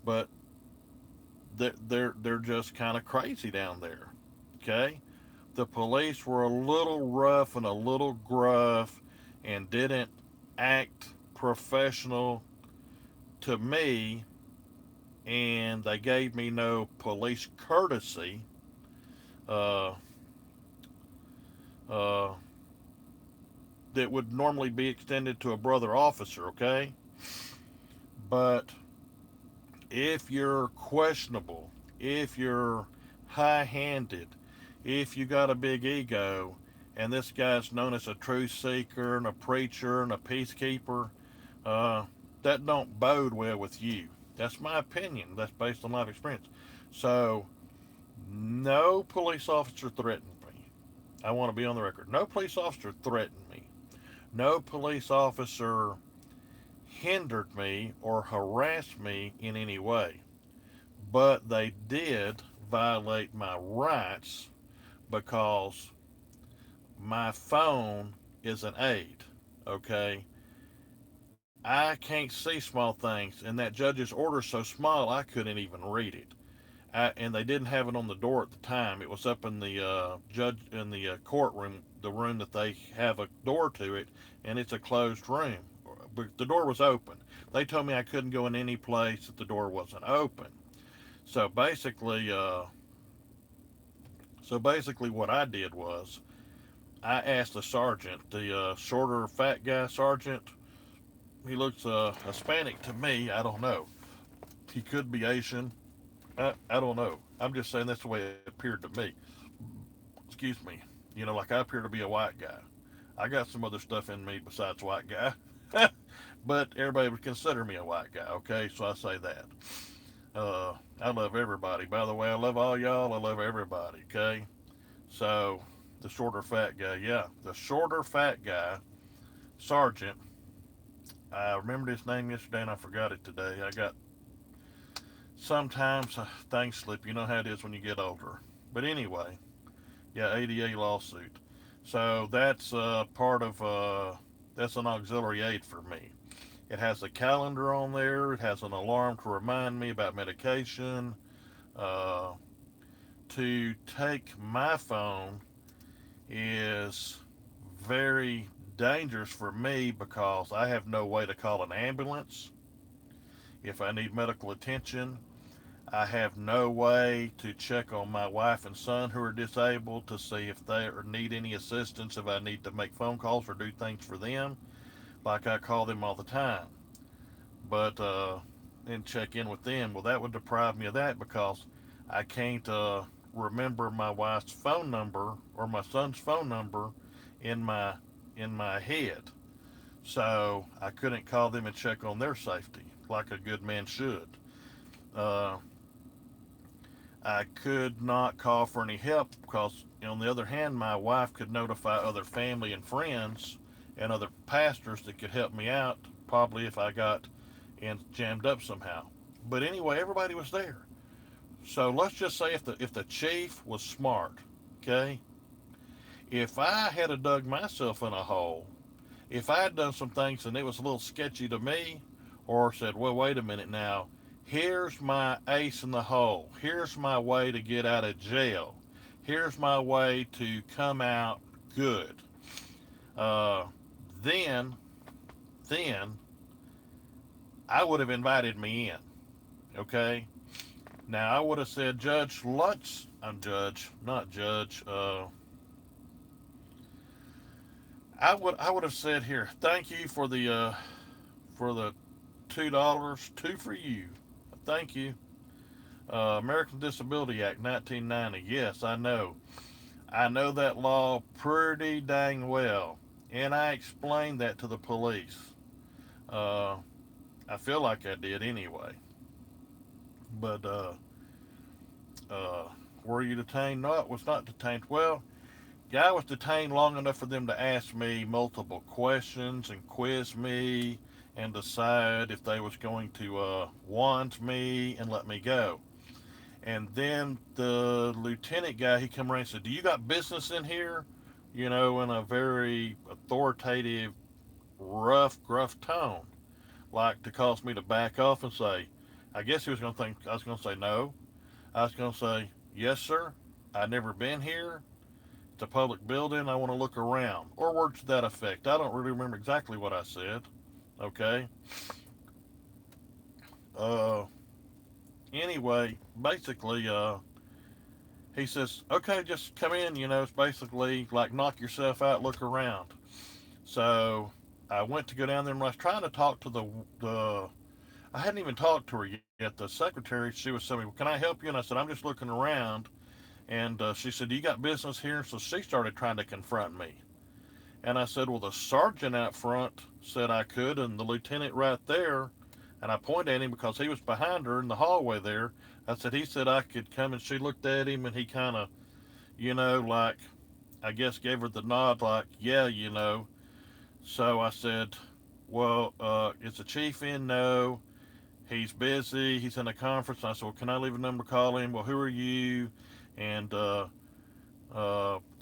but they're just kind of crazy down there. Okay, the police were a little rough and a little gruff and didn't act professional to me, and they gave me no police courtesy uh, uh, that would normally be extended to a brother officer, okay? But if you're questionable, if you're high handed, if you got a big ego, and this guy's known as a truth seeker and a preacher and a peacekeeper, uh, that don't bode well with you. That's my opinion. That's based on life experience. So, no police officer threatened me. I want to be on the record. No police officer threatened me. No police officer hindered me or harassed me in any way. But they did violate my rights because my phone is an aid. Okay, I can't see small things, and that judge's order is so small I couldn't even read it. And they didn't have it on the door at the time. It was up in the judge in the courtroom, the room that they have a door to it, and it's a closed room. But the door was open. They told me I couldn't go in any place that the door wasn't open. So basically, uh, so basically, what I did was I asked the sergeant, the shorter, fat guy sergeant. He looks Hispanic to me. I don't know. He could be Asian. I don't know. I'm just saying that's the way it appeared to me. Excuse me. You know, like I appear to be a white guy. I got some other stuff in me besides white guy. But everybody would consider me a white guy, okay? So I say that. I love everybody. By the way, I love all y'all. I love everybody, okay? So the shorter, fat guy, yeah. The shorter, fat guy, Sergeant. I remembered his name yesterday and I forgot it today. I got sometimes things slip. You know how it is when you get older. But anyway, yeah, ADA lawsuit. So that's part of that's an auxiliary aid for me. It has a calendar on there. It has an alarm to remind me about medication. Uh, to take my phone is very dangerous for me because I have no way to call an ambulance if I need medical attention. I have no way to check on my wife and son who are disabled to see if they need any assistance, if I need to make phone calls or do things for them, like I call them all the time. But and check in with them. Well, that would deprive me of that because I can't remember my wife's phone number or my son's phone number in my head. So I couldn't call them and check on their safety like a good man should. Uh, I could not call for any help because, on the other hand, my wife could notify other family and friends and other pastors that could help me out, probably if I got and jammed up somehow. But anyway, everybody was there. So let's just say if the chief was smart, okay, if I had a dug myself in a hole, if I had done some things and it was a little sketchy to me, or said, well, wait a minute now, here's my ace in the hole, here's my way to get out of jail, here's my way to come out good, uh, then, then I would have invited me in, okay? Now I would have said, Judge, let's, I'm Judge, not Judge, I would have said here, thank you for the $2, two for you. Thank you. American Disability Act 1990. Yes, I know. I know that law pretty dang well, and I explained that to the police. Uh, I feel like I did anyway. But uh, were you detained? No, it was not detained. Well, guy was detained long enough for them to ask me multiple questions and quiz me and decide if they was going to wand me and let me go. And then the lieutenant guy, he come around and said, "Do you got business in here?" You know, in a very authoritative, rough, gruff tone, like to cause me to back off and say, I guess he was going to think I was going to say no. I was going to say, "Yes, sir. I never been here. It's a public building. I want to look around," or words to that effect. I don't really remember exactly what I said. Okay. Uh. Anyway, basically, he says, "Okay, just come in." You know, it's basically like knock yourself out, look around. So I went to go down there and I was trying to talk to the I hadn't even talked to her yet. The secretary, she was saying, "Can I help you?" And I said, "I'm just looking around." And she said, "Do you got business here?" So she started trying to confront me. And I said, "Well, the sergeant out front said I could, and the lieutenant right there." And I pointed at him because he was behind her in the hallway there. I said, "He said I could come." And she looked at him and he kind of, like, I guess gave her the nod, like, "Yeah, you know." So I said, "Well, is the chief in?" "No, he's busy. He's in a conference." And I said, "Well, can I leave a number to call him?" "Well, who are you?" And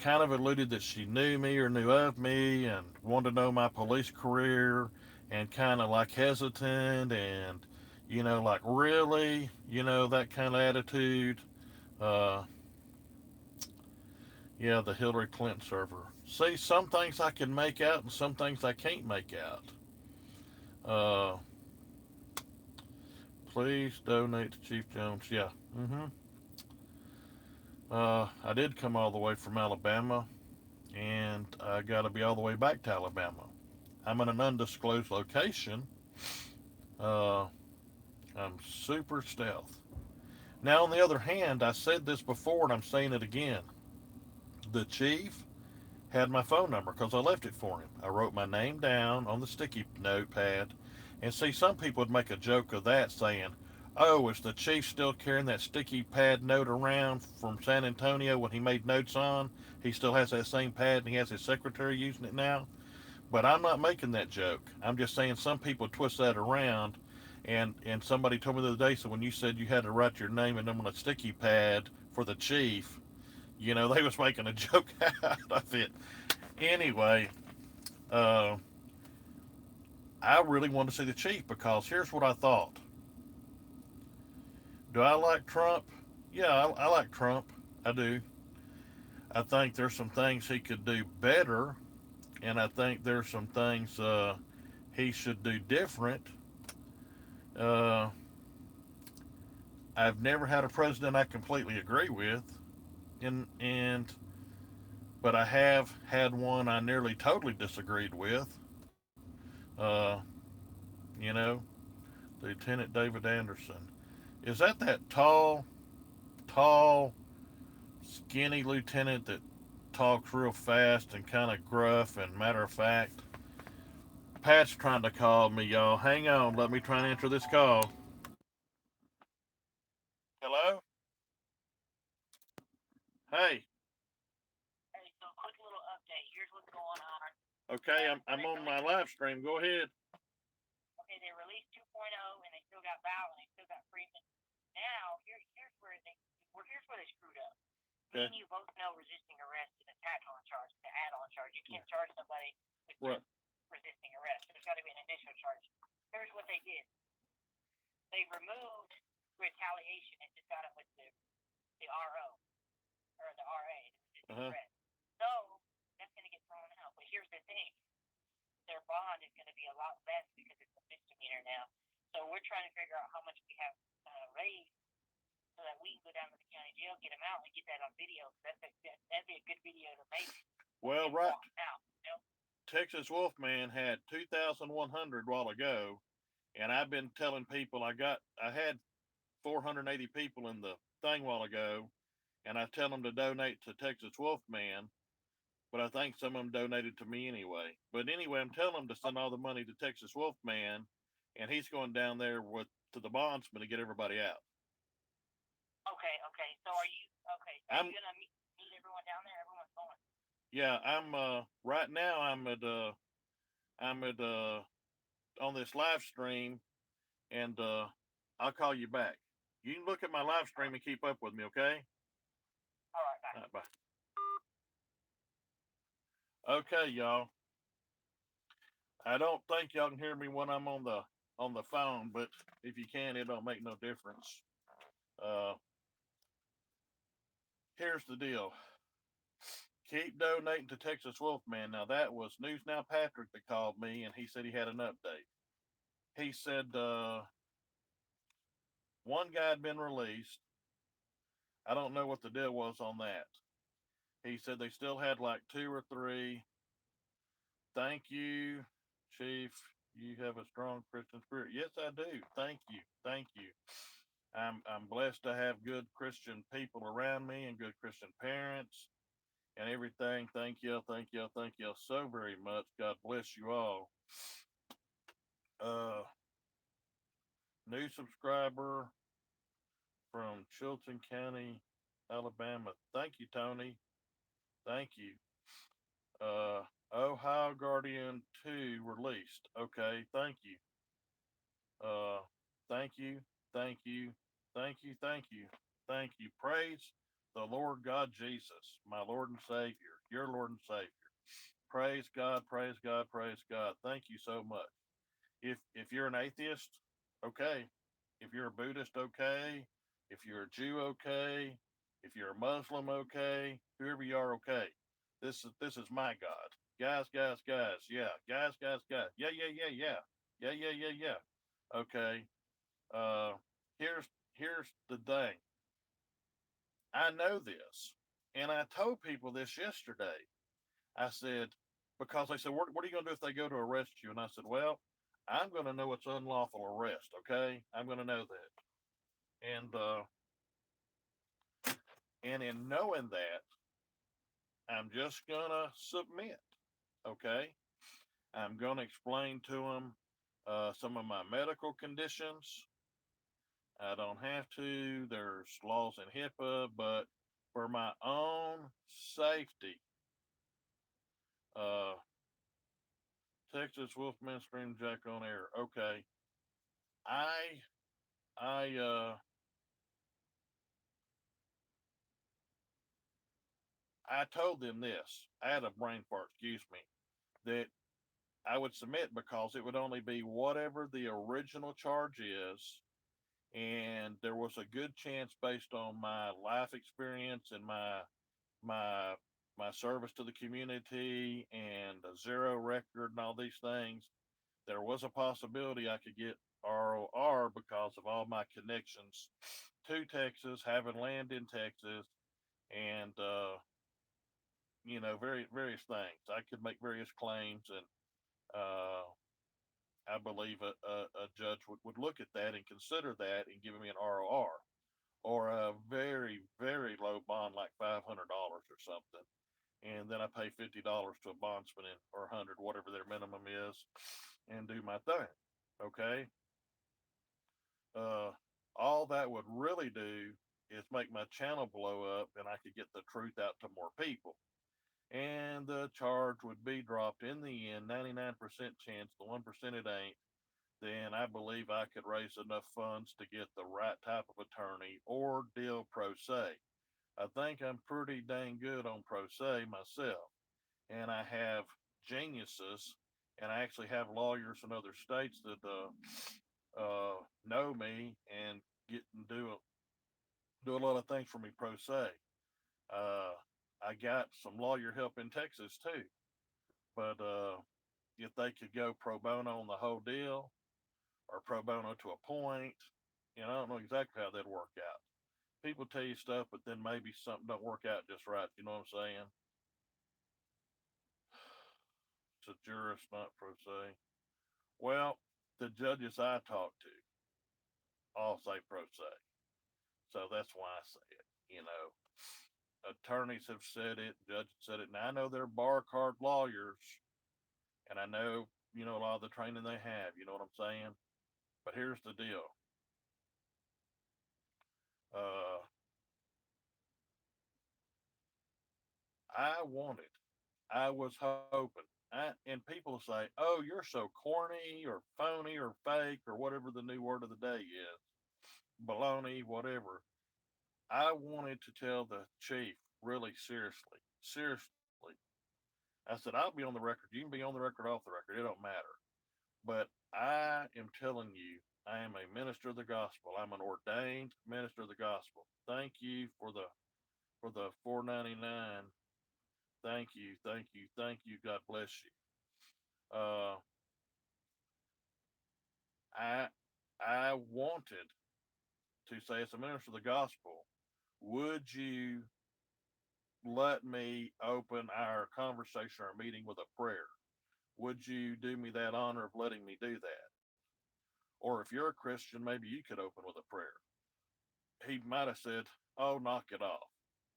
kind of alluded that she knew me or knew of me and wanted to know my police career, and kind of like hesitant and, like, really, that kind of attitude. Uh, yeah, the Hillary Clinton server. See, some things I can make out and some things I can't make out. Uh, Please donate to Chief Jones. Yeah. I did come all the way from Alabama, and I got to be all the way back to Alabama. I'm in an undisclosed location. Uh, I'm super stealth. Now, on the other hand, I said this before and I'm saying it again. The chief had my phone number because I left it for him. I wrote my name down on the sticky notepad. And see, some people would make a joke of that, saying, "Oh, is the chief still carrying that sticky pad note around from San Antonio when he made notes on? He still has that same pad and he has his secretary using it now?" But I'm not making that joke. I'm just saying some people twist that around. And somebody told me the other day, so when you said you had to write your name and number on a sticky pad for the chief, they was making a joke out of it. Anyway, uh, I really wanted to see the chief because here's what I thought. Do I like Trump? Yeah, I like Trump. I do. I think there's some things he could do better, and I think there's some things he should do different. Uh, I've never had a president I completely agree with, and but I have had one I nearly totally disagreed with. Uh, you know, Lieutenant David Anderson. Is that tall, skinny lieutenant that talks real fast and kind of gruff and matter of fact? Pat's trying to call me, y'all. Hang on, let me try and answer this call. Hello? Hey. Okay, I'm on my live stream. Go ahead. Okay. Right. Uh-huh. Well, right. Texas Wolfman had 2,100 while ago, and I've been telling people I had 480 people in the thing while ago, and I tell them to donate to Texas Wolfman, but I think some of them donated to me anyway. But anyway, I'm telling them to send all the money to Texas Wolfman, and he's going down there with to the bondsman to get everybody out. Okay, okay. So are you okay? So are you gonna meet everyone down there? Everyone's going. Yeah, I'm right now I'm at on this live stream, and I'll call you back. You can look at my live All stream right, and keep up with me, okay? all right, bye. Bye. Okay, y'all. I don't think y'all can hear me when I'm on the phone, but if you can, it don't make no difference. Uh, Here's the deal. Keep donating to Texas Wolfman. Now that was News Now Patrick that called me, and he said he had an update. He said one guy had been released. I don't know what the deal was on that. He said they still had like two or three. Thank you, Chief. You have a strong Christian spirit. Yes, I do. Thank you. Thank you. I'm blessed to have good Christian people around me and good Christian parents and everything. Thank you, thank you, thank you so very much. God bless you all. Uh, New subscriber from Chilton County, Alabama. Thank you, Tony. Thank you. Ohio Guardian 2 released. Okay, thank you. Uh, Thank you, thank you, thank you, thank you, thank you. Praise the Lord God Jesus, my Lord and Savior, your Lord and Savior. Praise God, praise God, praise God. Thank you so much. If you're an atheist, okay. If you're a Buddhist, okay. If you're a Jew, okay. If you're a Muslim, okay. Whoever you are, okay. This is my God. Guys, guys, guys. Yeah. Guys, guys, guys. Yeah, yeah, yeah, yeah. Yeah, yeah, yeah, yeah. Okay. Uh here's the thing. I know this. And I told people this yesterday. I said, because they said, what are you going to do if they go to arrest you? And I said, well, I'm going to know it's unlawful arrest. Okay. I'm going to know that. And in knowing that, I'm just going to submit. Okay. I'm going to explain to them some of my medical conditions. I don't have to. There's laws in HIPAA, but for my own safety, uh, Texas Wolfman Stream Jack on air. Okay. I I I told them this. I had a brain fart, excuse me, that I would submit because it would only be whatever the original charge is, and there was a good chance based on my life experience and my my service to the community and a zero record and all these things. There was a possibility I could get ROR because of all my connections to Texas, having land in Texas, and various things. I could make various claims, and uh, I believe a judge would look at that and consider that and give me an ROR or a very, very low bond, like $500 or something. And then I pay $50 to a bondsman or 100, whatever their minimum is, and do my thing. Okay. Uh, all that would really do is make my channel blow up and I could get the truth out to more people, and the charge would be dropped in the end. 99% chance, the 1% it ain't. Then I believe I could raise enough funds to get the right type of attorney or deal pro se. I think I'm pretty dang good on pro se myself, and I have geniuses, and I actually have lawyers in other states that know me and get and do a lot of things for me pro se. Uh, I got some lawyer help in Texas too. But if they could go pro bono on the whole deal or pro bono to a point, I don't know exactly how that'd work out. People tell you stuff, but then maybe something don't work out just right. You know what I'm saying? a jurist, not pro se. Well, the judges I talk to all say pro se. So that's why I say it. You know, attorneys have said it, judges said it. Now I know they're bar card lawyers, and I know, a lot of the training they have. You know what I'm saying? But here's the deal. Uh, I wanted, I was hoping, and people say, "Oh, you're so corny or phony or fake or whatever the new word of the day is, baloney, whatever." I wanted to tell the chief really seriously. I said, "I'll be on the record. You can be on the record, off the record. It don't matter. But I am telling you, I am a minister of the gospel. I'm an ordained minister of the gospel. Thank you for the 4.99. Thank you, thank you, thank you. God bless you. I I wanted to say, as a minister of the gospel, would you let me open our conversation, our meeting, with a prayer? Would you do me that honor of letting me do that? Or if you're a Christian, maybe you could open with a prayer. He might have said, "Oh, knock it off,"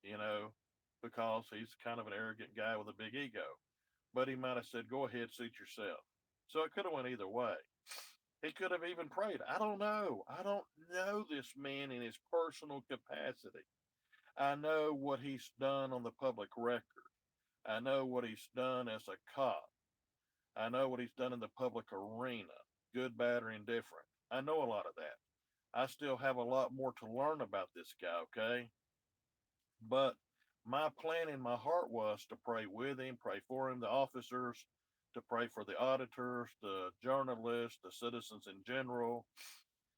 you know, because he's kind of an arrogant guy with a big ego. But he might have said, "Go ahead, suit yourself." So it could have went either way. He could have even prayed. I don't know. I don't know this man in his personal capacity. I know what he's done on the public record. I know what he's done as a cop. I know what he's done in the public arena, good, bad, or indifferent. I know a lot of that. I still have a lot more to learn about this guy, okay? But my plan in my heart was to pray with him, pray for him, the officers, to pray for the auditors, the journalists, the citizens in general,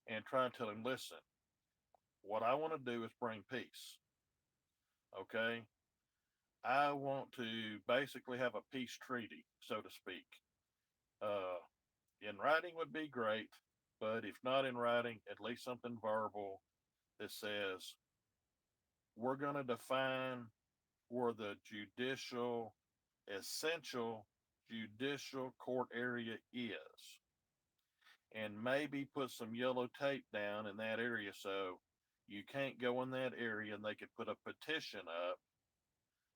and try and tell him, listen, what I want to do is bring peace, okay? I want to basically have a peace treaty, so to speak. Uh, in writing would be great, but if not in writing, at least something verbal that says we're going to define where the essential judicial court area is, and maybe put some yellow tape down in that area so you can't go in that area, and they could put a petition up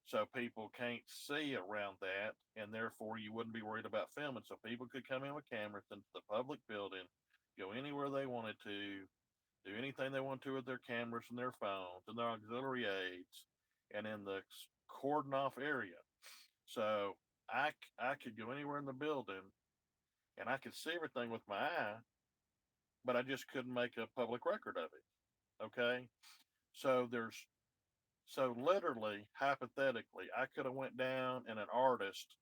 so people can't see around that, and therefore you wouldn't be worried about filming. So people could come in with cameras into the public building, go anywhere they wanted to, do anything they want to with their cameras and their phones and their auxiliary aids, and in the cordon off area. So I could go anywhere in the building and I could see everything with my eye, but I just couldn't make a public record of it. Okay, so there's so literally, hypothetically, I could have went down and an artist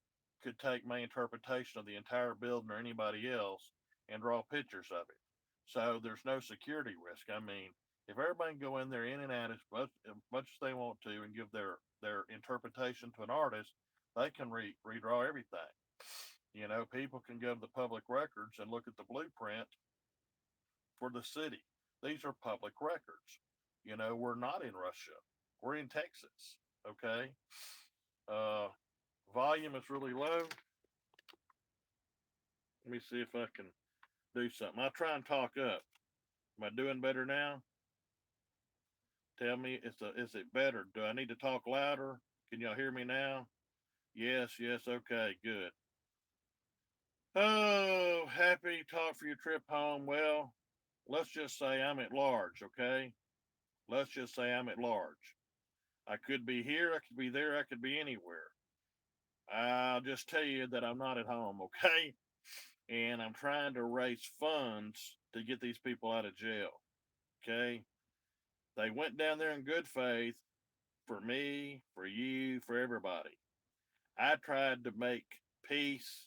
could take my interpretation of the entire building or anybody else and draw pictures of it. So there's no security risk. I mean, if everybody can go in there in and out as much as they want to and give their interpretation to an artist, they can redraw everything. People can go to the public records and look at the blueprint for the city. These are public records. We're not in Russia. We're in Texas. Okay. Uh, volume is really low. Let me see if I can do something. I'll try and talk up. Am I doing better now? Tell me, is it better? Do I need to talk louder? Can y'all hear me now? Yes, yes. Okay, good. Oh, happy talk for your trip home. Well, let's just say I'm at large, okay? Let's just say I'm at large. I could be here, I could be there, I could be anywhere. I'll just tell you that I'm not at home, okay? And I'm trying to raise funds to get these people out of jail, okay? They went down there in good faith for me, for you, for everybody. I tried to make peace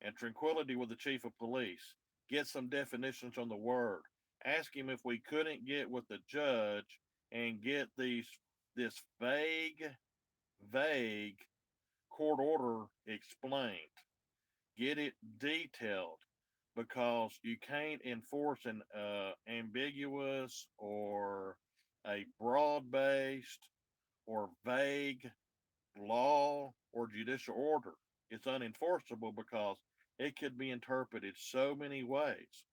and tranquility with the chief of police, get some definitions on the word, ask him if we couldn't get with the judge and get this vague court order explained, get it detailed, because you can't enforce an ambiguous or a broad based or vague law or judicial order. it's unenforceable because it could be interpreted so many ways.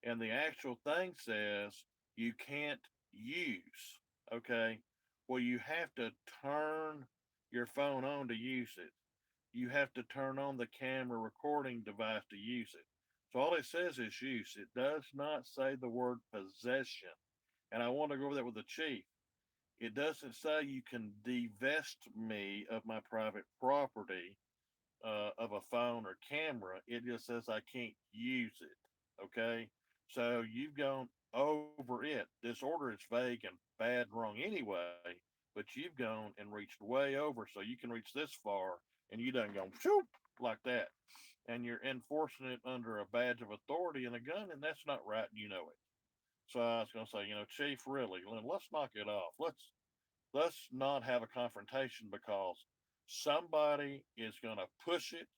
And the actual thing says you can't use, okay? Well, you have to turn your phone on to use it. You have to turn on the camera recording device to use it. So all it says is use. It does not say the word possession. And I want to go over that with the chief. It doesn't say you can divest me of my private property, of a phone or camera. It just says I can't use it. Okay. So you've gone over it. This order is vague and bad and wrong anyway, but you've gone and reached way over. So you can reach this far and you done gone shoop like that. And you're enforcing it under a badge of authority and a gun, and that's not right, and you know it. So I was going to say, Chief, really, let's knock it off. Let's not have a confrontation because somebody is going to push it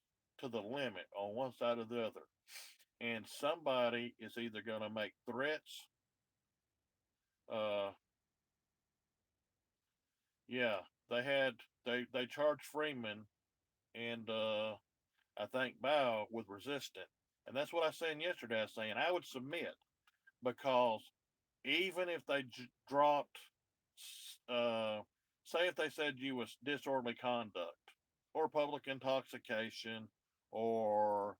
to the limit on one side or the other. And somebody is either going to make threats. Uh, yeah, they had, they charged Freeman and I think Bow with resisting. And that's what I was saying yesterday. I was saying I would submit because even if they dropped, uh, say if they said you was disorderly conduct or public intoxication or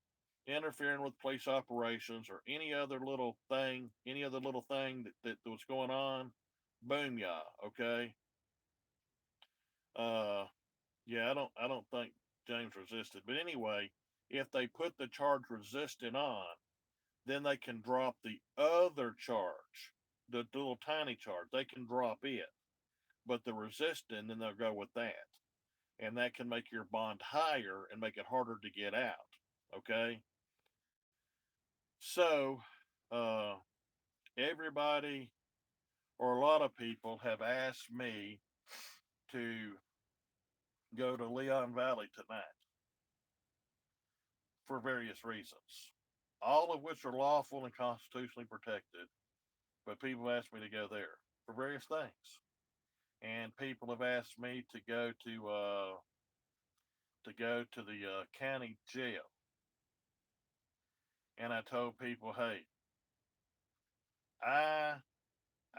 interfering with police operations or any other little thing that was going on, boom, yeah, okay. Uh, yeah, I don't think James resisted, but anyway, if they put the charge resisting on, then they can drop the other charge, the little tiny charge. They can drop it, but the resisting, then they'll go with that, and that can make your bond higher and make it harder to get out. Okay, so uh, everybody or a lot of people have asked me to go to Leon Valley tonight for various reasons, all of which are lawful and constitutionally protected. But people asked me to go there for various things, and people have asked me to go to the county jail. And I told people, hey, I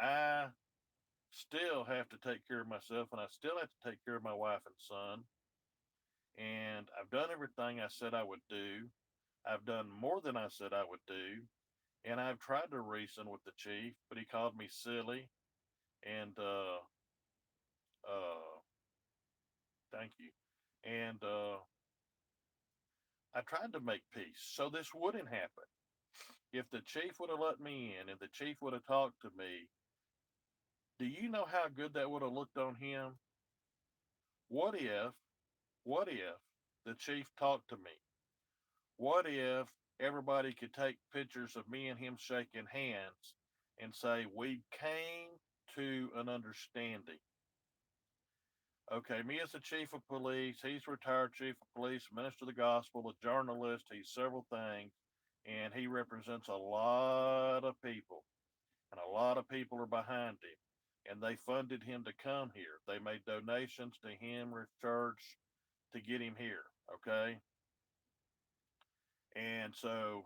I still have to take care of myself, and I still have to take care of my wife and son. And I've done everything I said I would do. I've done more than I said I would do, and I've tried to reason with the chief, but he called me silly. And thank you. And I tried to make peace so this wouldn't happen. If the chief would have let me in, if the chief would have talked to me, do you know how good that would have looked on him? What if, what if the chief talked to me? What if everybody could take pictures of me and him shaking hands and say, we came to an understanding? Okay, me as the chief of police, he's retired chief of police, minister of the gospel, a journalist, he's several things, and he represents a lot of people, and a lot of people are behind him. And they funded him to come here. They made donations to him, church, to get him here. Okay, and so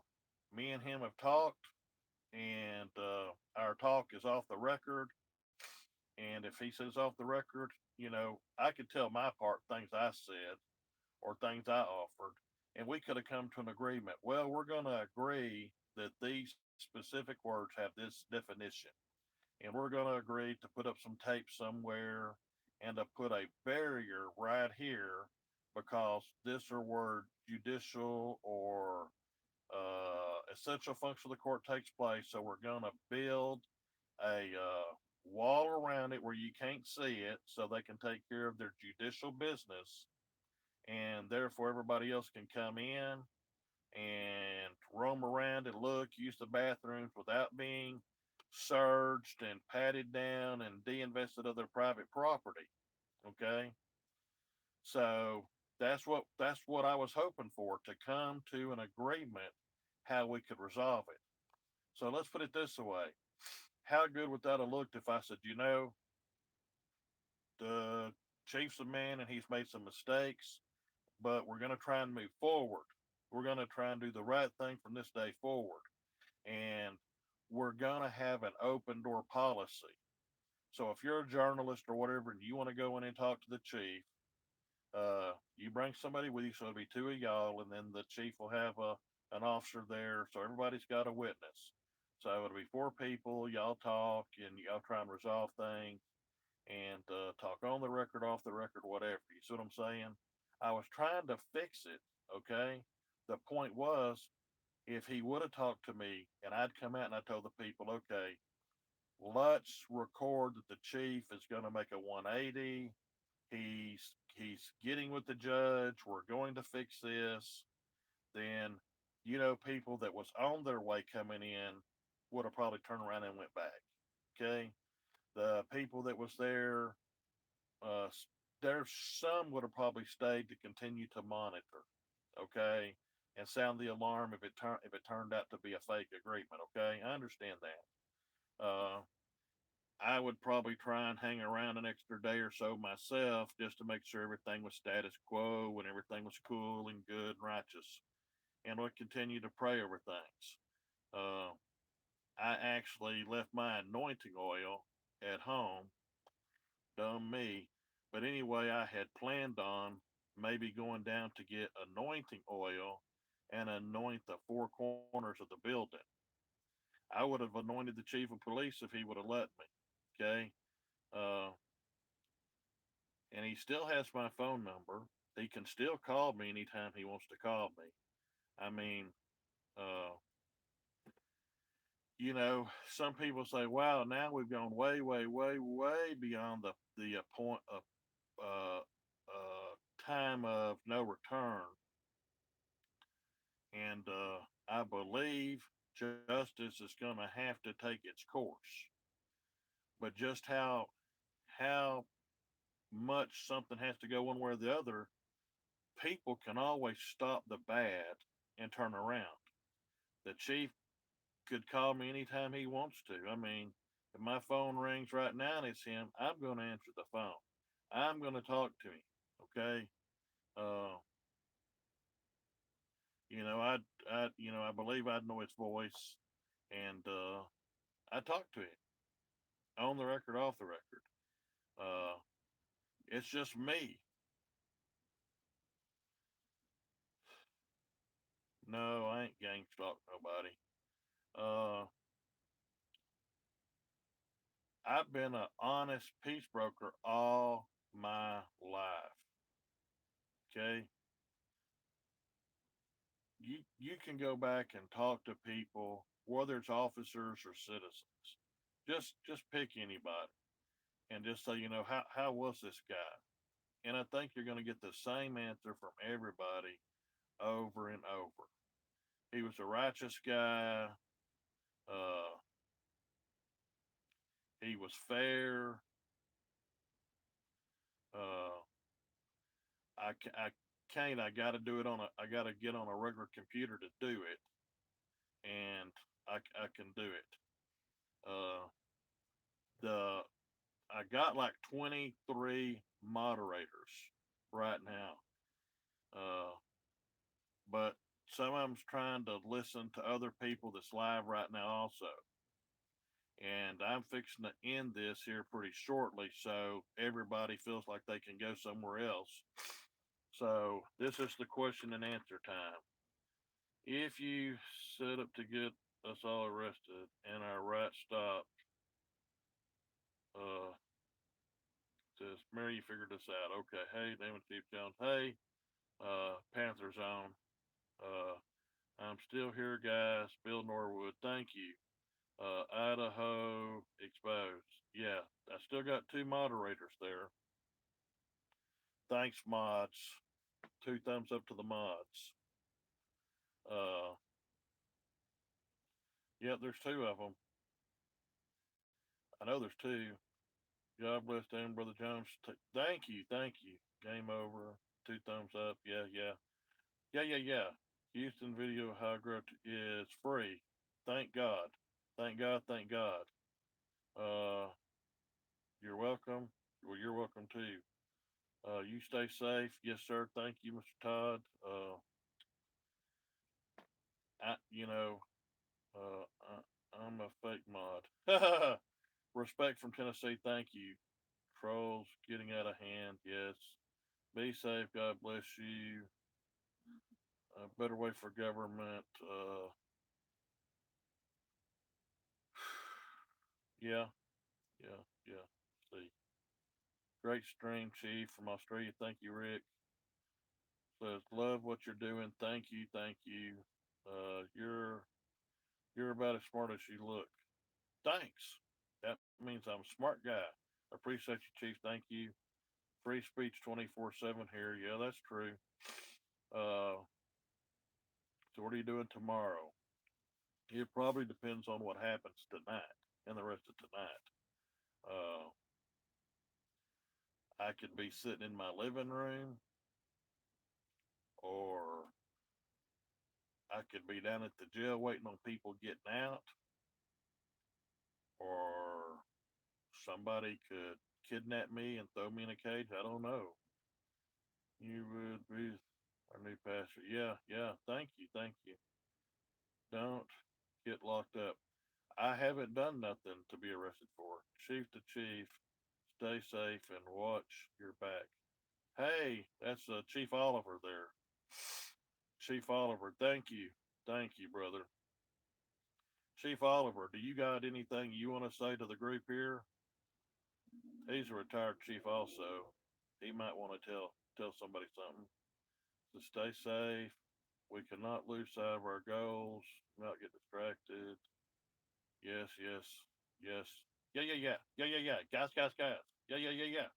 me and him have talked, and our talk is off the record. And if he says off the record, I could tell my part, things I said or things I offered, and we could have come to an agreement. Well, we're going to agree that these specific words have this definition, and we're going to agree to put up some tape somewhere and to put a barrier right here because this or word judicial or essential function of the court takes place. So we're going to build a wall around it where you can't see it so they can take care of their judicial business, and therefore everybody else can come in and roam around and look, use the bathrooms without being searched and patted down and de-invested of their private property. Okay, so that's what I was hoping for, to come to an agreement how we could resolve it. So let's put it this way: how good would that have looked if I said, the chief's a man and he's made some mistakes, but we're going to try and move forward. We're going to try and do the right thing from this day forward. And we're going to have an open door policy. So if you're a journalist or whatever and you want to go in and talk to the chief, you bring somebody with you, so it'll be two of y'all, and then the chief will have an officer there, so everybody's got a witness. So it'll be four people. Y'all talk and y'all try and resolve things and talk on the record, off the record, whatever. You see what I'm saying? I was trying to fix it. Okay. The point was, if he would have talked to me and I'd come out and I told the people, okay, let's record that the chief is going to make a 180. He's getting with the judge. We're going to fix this. Then, people that was on their way coming in would have probably turned around and went back. Okay, the people that was there, uh, there's some would have probably stayed to continue to monitor. Okay, and sound the alarm if it turned out to be a fake agreement. Okay, I understand that. I would probably try and hang around an extra day or so myself just to make sure everything was status quo and everything was cool and good and righteous, and would continue to pray over things. Uh, I actually left my anointing oil at home, dumb me. But anyway, I had planned on maybe going down to get anointing oil and anoint the four corners of the building. I would have anointed the chief of police if he would have let me. Okay. Uh, and he still has my phone number. He can still call me anytime he wants to call me. I mean, uh, some people say, "Wow, now we've gone way, way, way, way beyond the point of uh, time of no return," and I believe justice is going to have to take its course. But just how much something has to go one way or the other, people can always stop the bad and turn around. The chief could call me anytime he wants to. I mean, if my phone rings right now and it's him, I'm going to answer the phone. I'm going to talk to him. Okay. Uh, I believe I'd know his voice, and I talk to him on the record, off the record. Uh, it's just me. No, I ain't gang stalk nobody. Uh, I've been an honest peace broker all my life. Okay, you can go back and talk to people, whether it's officers or citizens. Just pick anybody and just say, how was this guy? And I think you're going to get the same answer from everybody over and over. He was a righteous guy. Uh, he was fair. Uh, I can't. I got to do it on a. I got to get on a regular computer to do it, and I can do it. Uh, the I got like 23 moderators right now, uh, but some of them's trying to listen to other people that's live right now also. And I'm fixing to end this here pretty shortly, so everybody feels like they can go somewhere else. So this is the question and answer time. If you set up to get us all arrested and our right stop, uh, says Mary, you figured this out. Okay, hey, Damon Chief Jones. Hey, Panther Zone. Uh, I'm still here, guys. Bill Norwood, thank you. Idaho Exposed. Yeah, I still got two moderators there. Thanks, mods. Two thumbs up to the mods. Uh, yeah, there's two of them. I know there's two. God bless them, Brother Jones. Thank you, thank you. Game over. Two thumbs up. Yeah, yeah, yeah, yeah, yeah. Houston Video High Growth is free. Thank God. Thank God. Thank God. Uh, you're welcome. Well, you're welcome too. You stay safe. Yes, sir. Thank you, Mr. Todd. You know, I'm a fake mod. Respect from Tennessee. Thank you. Trolls getting out of hand. Yes. Be safe. God bless you. Better way for government. Yeah, yeah, yeah. See, great stream, Chief from Australia. Thank you, Rick. Says love what you're doing. Thank you, thank you. You're about as smart as you look. Thanks. That means I'm a smart guy. Appreciate you, Chief. Thank you. Free speech 24/7 here. Yeah, that's true. Uh, so what are you doing tomorrow? It probably depends on what happens tonight and the rest of tonight. Uh, I could be sitting in my living room, or I could be down at the jail waiting on people getting out, or somebody could kidnap me and throw me in a cage. I don't know. You would be our new pastor. Yeah, yeah. Thank you, thank you. Don't get locked up. I haven't done nothing to be arrested for. Chief to chief, stay safe and watch your back. Hey, that's Chief Oliver there. Chief Oliver, thank you, brother. Chief Oliver, do you got anything you want to say to the group here? He's a retired chief, also. He might want to tell somebody something. So stay safe. We cannot lose sight of our goals. Not get distracted. Yes, yes, yes. Yeah, yeah, yeah, yeah, yeah, yeah. Guys. Yeah, yeah, yeah, yeah.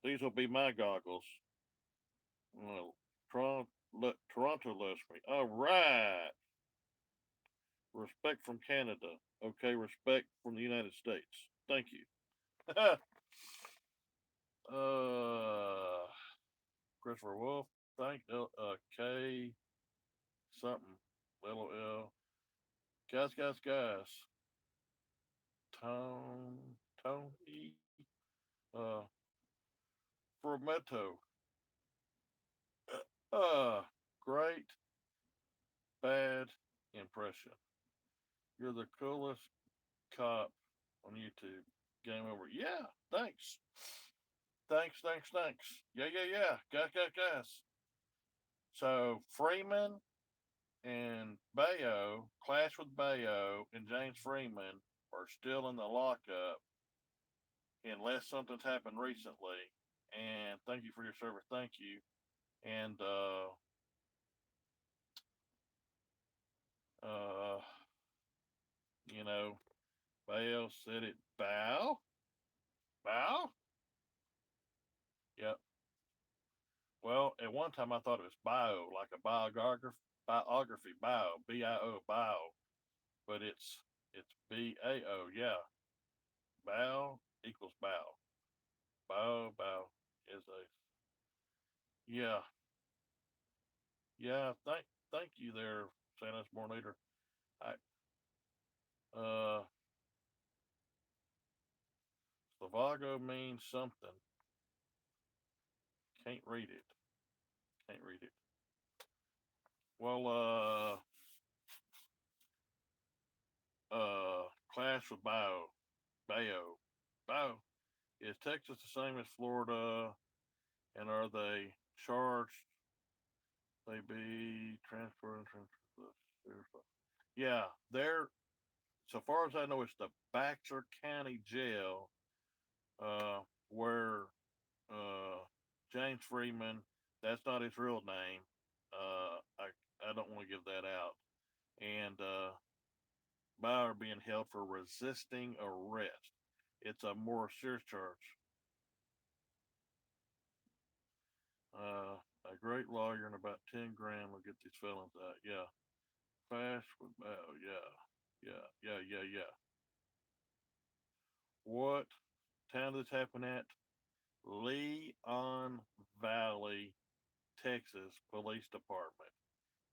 These will be my goggles. Well, Toronto loves me. All right. Respect from Canada. Okay, respect from the United States. Thank you. uh, Christopher Wolf. Thank K something. LOL. Guys. Tony. Uh, Formetto. Uh, great bad impression. You're the coolest cop on YouTube. Game over. Yeah, thanks. Thanks. Yeah. Guys. So Freeman and Bayo, Clash with Bayo and James Freeman are still in the lockup unless something's happened recently. And thank you for your service. Thank you. And uh you know, Bayo said it. Bow. Yep. Well, at one time I thought it was bio, like a biography, bio, but it's BAO. Yeah, bow equals bow. Bow is a yeah, yeah. Thank you there, Santa's born leader. I uh Slavago means something. Can't read it. Can't read it. Well, clash with bio. Is Texas the same as Florida? And are they charged? They be transferred and transferred. Yeah, they're so far as I know, it's the Baxter County Jail, where uh, James Freeman. That's not his real name. I don't want to give that out. And Bauer being held for resisting arrest. It's a more serious charge. A great lawyer and about 10 grand will get these felons out. Yeah, fast with Bow. Yeah. What town did this happen at? Leon Valley, Texas Police Department.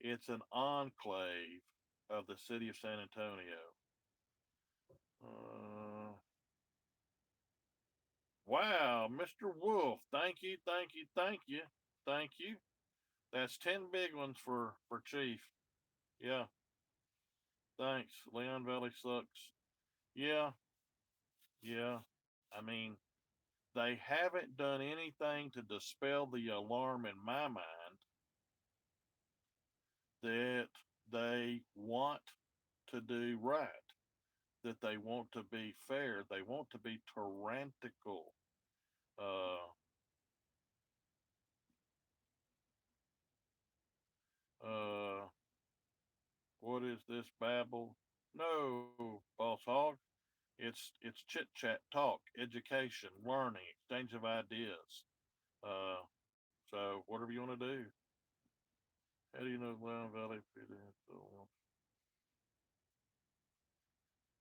It's an enclave of the city of San Antonio. Uh, wow, Mr. Wolf, Thank you, thank you, thank you, thank you. That's 10 big ones for Chief. Yeah, thanks. Leon Valley sucks. Yeah, yeah. I mean, they haven't done anything to dispel the alarm in my mind that they want to do right, that they want to be fair, they want to be tyrannical. Uh, uh, what is this babble? No, boss hog. It's chit chat, talk, education, learning, exchange of ideas. Uh, so whatever you want to do. How do you know Lion Valley?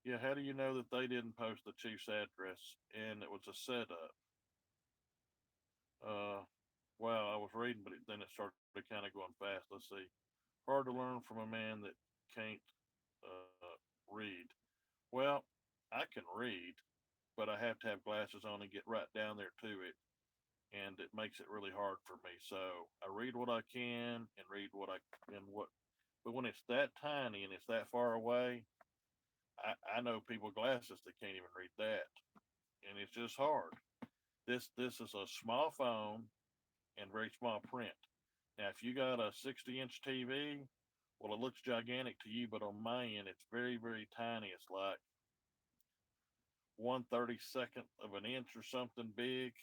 Yeah, how do you know that they didn't post the chief's address and it was a setup? Uh, wow, I was reading, but then it started kind of going fast. Let's see. Hard to learn from a man that can't read. Well, I can read, but I have to have glasses on and get right down there to it, and it makes it really hard for me. So I read what I can and read what I and what. But when it's that tiny and it's that far away, I know people with glasses that can't even read that, and it's just hard. This is a small phone and very small print. Now, if you got a 60-inch TV, well, it looks gigantic to you, but on my end, it's very, very tiny. It's like 1/32 of an inch or something big.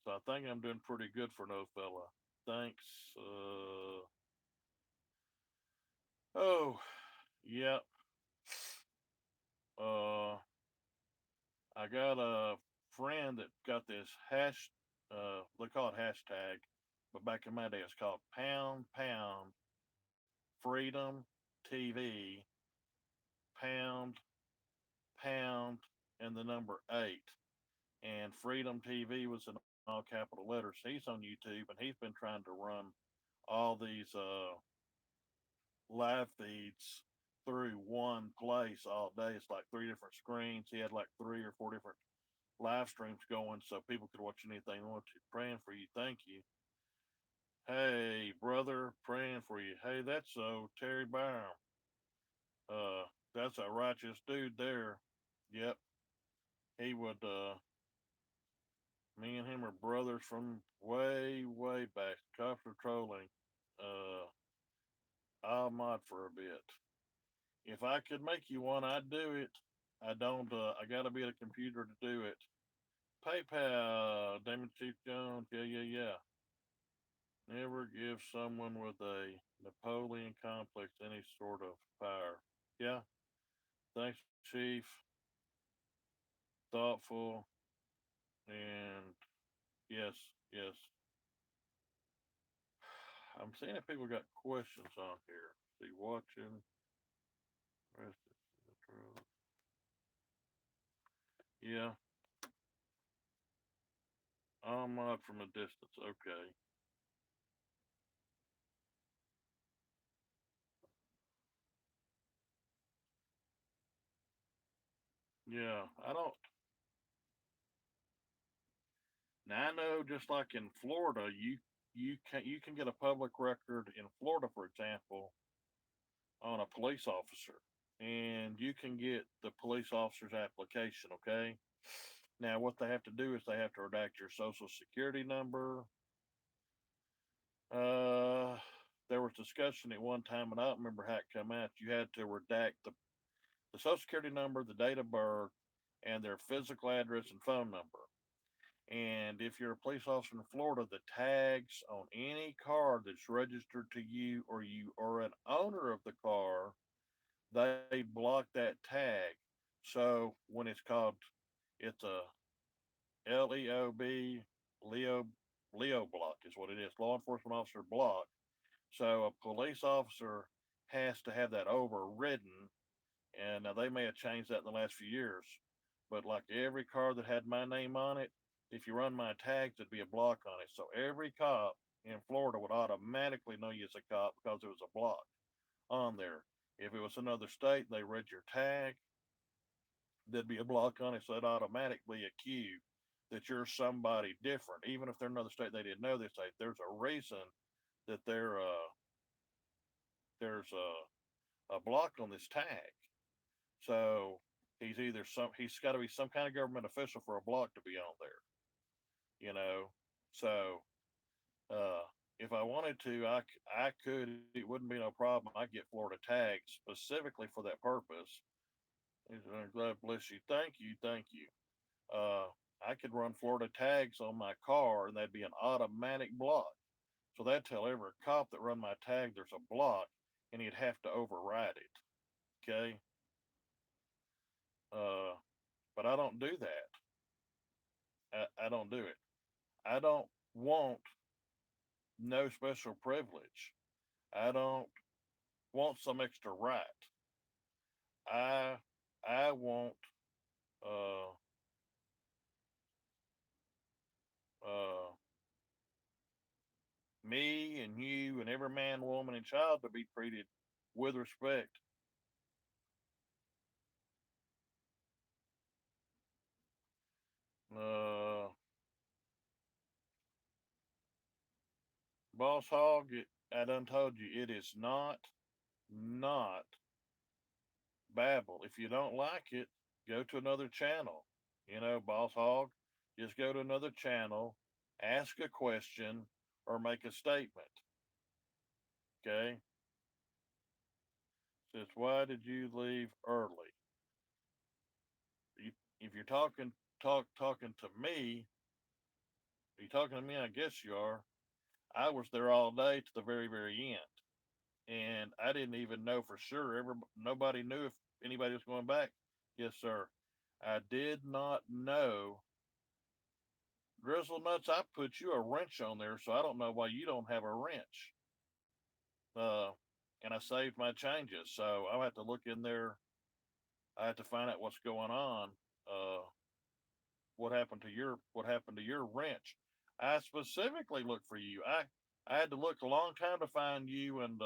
So I think I'm doing pretty good for no fella. Thanks. Oh, yeah. Uh, I got a friend that got this they call it hashtag, but back in my day, it's called pound freedom TV pound pound and the number eight. And Freedom TV was in all capital letters. He's on YouTube and he's been trying to run all these live feeds through one place all day. It's like three different screens. He had like three or four different live streams going so people could watch anything they want to. Praying for you. Thank you. Hey, brother, praying for you. Hey, that's Terry Byram. Uh, that's a righteous dude there. Yep. He would, me and him are brothers from way, way back. Cops are trolling. Uh, I'll mod for a bit. If I could make you one, I'd do it. I don't, I gotta be at a computer to do it. PayPal, Damon Chief Jones. Yeah, yeah, yeah. Never give someone with a Napoleon complex any sort of power. Yeah. Thanks, Chief. Thoughtful. And yes, yes. I'm seeing if people got questions on here. See, watching. Rest is the truth. Yeah, I'm up from a distance. Okay. Yeah, I don't. Now I know, just like in Florida, you can get a public record in Florida, for example, on a police officer, and you can get the police officer's application. Okay. Now what they have to do is they have to redact your social security number. Uh, there was discussion at one time, and I don't remember how it come out. You had to redact the social security number, the date of birth, and their physical address and phone number. And if you're a police officer in Florida, the tags on any car that's registered to you or you are an owner of the car, they block that tag. So when it's called, it's a LEOB, Leo, Leo block is what it is, law enforcement officer block. So a police officer has to have that overridden, and they may have changed that in the last few years. But like every car that had my name on it, if you run my tags, there'd be a block on it. So every cop in Florida would automatically know you as a cop because there was a block on there. If it was another state, they read your tag, there'd be a block on it, so it'd automatically a queue. that you're somebody different. Even if they're in another state, they didn't know this. Like, there's a reason that there's a block on this tag. So he's got to be some kind of government official for a block to be on there. You know, so uh, if I wanted to, I could. It wouldn't be no problem. I'd get Florida tags specifically for that purpose. God bless you. Thank you. Thank you. Uh, I could run Florida tags on my car, and that'd be an automatic block. So that'd tell every cop that run my tag there's a block, and he'd have to override it. Okay. Uh, but I don't do that. I don't do it. I don't want no special privilege. I don't want some extra right. I I want uh uh me and you and every man, woman, and child to be treated with respect. Uh, Boss Hog, I done told you it is not babble. If you don't like it, go to another channel. Boss Hog, just go to another channel, ask a question, or make a statement. Okay? Says, why did you leave early? You, if you're talking to me, you talking to me, I guess you are. I was there all day to the very end, and I didn't even know for sure. Nobody knew if anybody was going back. Yes, sir. I did not know. Grizzle nuts, I put you a wrench on there, so I don't know why you don't have a wrench. Uh, and I saved my changes, so I'll have to look in there. I have to find out what's going on. Uh, what happened to your wrench? I specifically looked for you. I had to look a long time to find you, and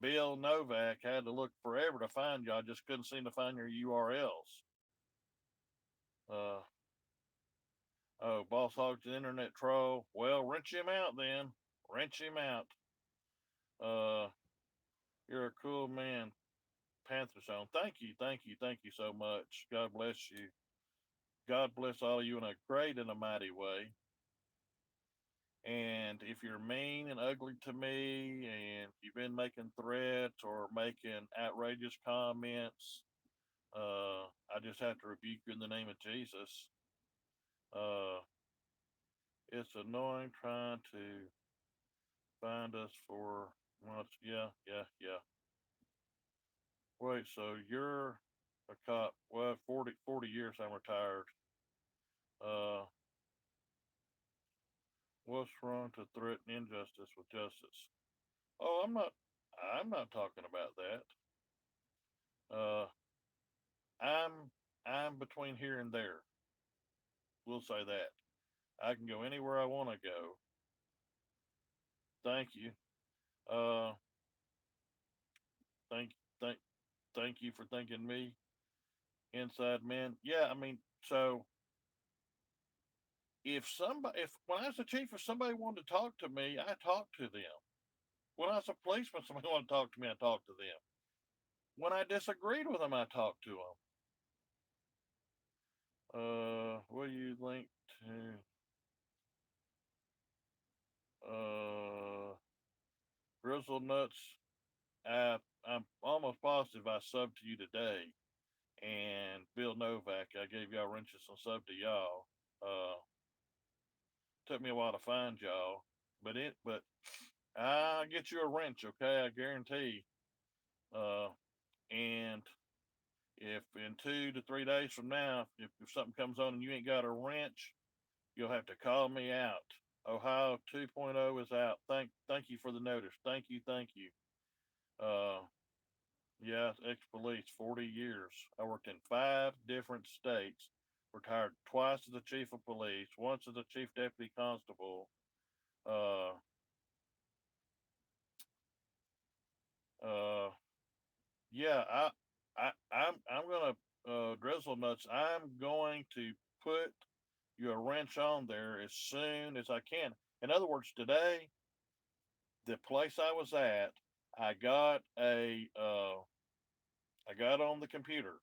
Bill Novak had to look forever to find you. I just couldn't seem to find your URLs. Uh, oh, Boss Hog's an internet troll. Well, wrench him out then. Wrench him out. Uh, you're a cool man, Panther Zone. Thank you so much. God bless you. God bless all of you in a great and a mighty way. And if you're mean and ugly to me and you've been making threats or making outrageous comments, I just have to rebuke you in the name of Jesus. Uh, it's annoying trying to find us for months. Yeah, yeah, yeah. Wait, so you're a cop? Well, 40 years I'm retired. Uh, what's wrong to threaten injustice with justice? Oh, I'm not talking about that. Uh, I'm I'm between here and there. We'll say that. I can go anywhere I want to go. Thank you. Uh, thank thank thank you for thinking me inside man. Yeah, I mean, so if when I was a chief, if somebody wanted to talk to me, I talked to them. When I was a policeman, somebody wanted to talk to me, I talked to them. When I disagreed with them, I talked to them. What do you link to? Grizzle nuts. I'm almost positive I subbed to you today. And Bill Novak, I gave y'all wrenches and sub to y'all. Took me a while to find y'all, but I'll get you a wrench, okay? I guarantee. Uh, and if in 2 to 3 days from now, if something comes on and you ain't got a wrench, you'll have to call me out. Ohio 2.0 is out. Thank you for the notice. Thank you. Uh, yeah, ex police, 40 years. I worked in 5 different states, retired twice as the chief of police, once as a chief deputy constable. Uh, uh, yeah, I'm gonna, Drizzle Nuts, I'm going to put you a wrench on there as soon as I can. In other words, today, the place I was at, I got I got on the computer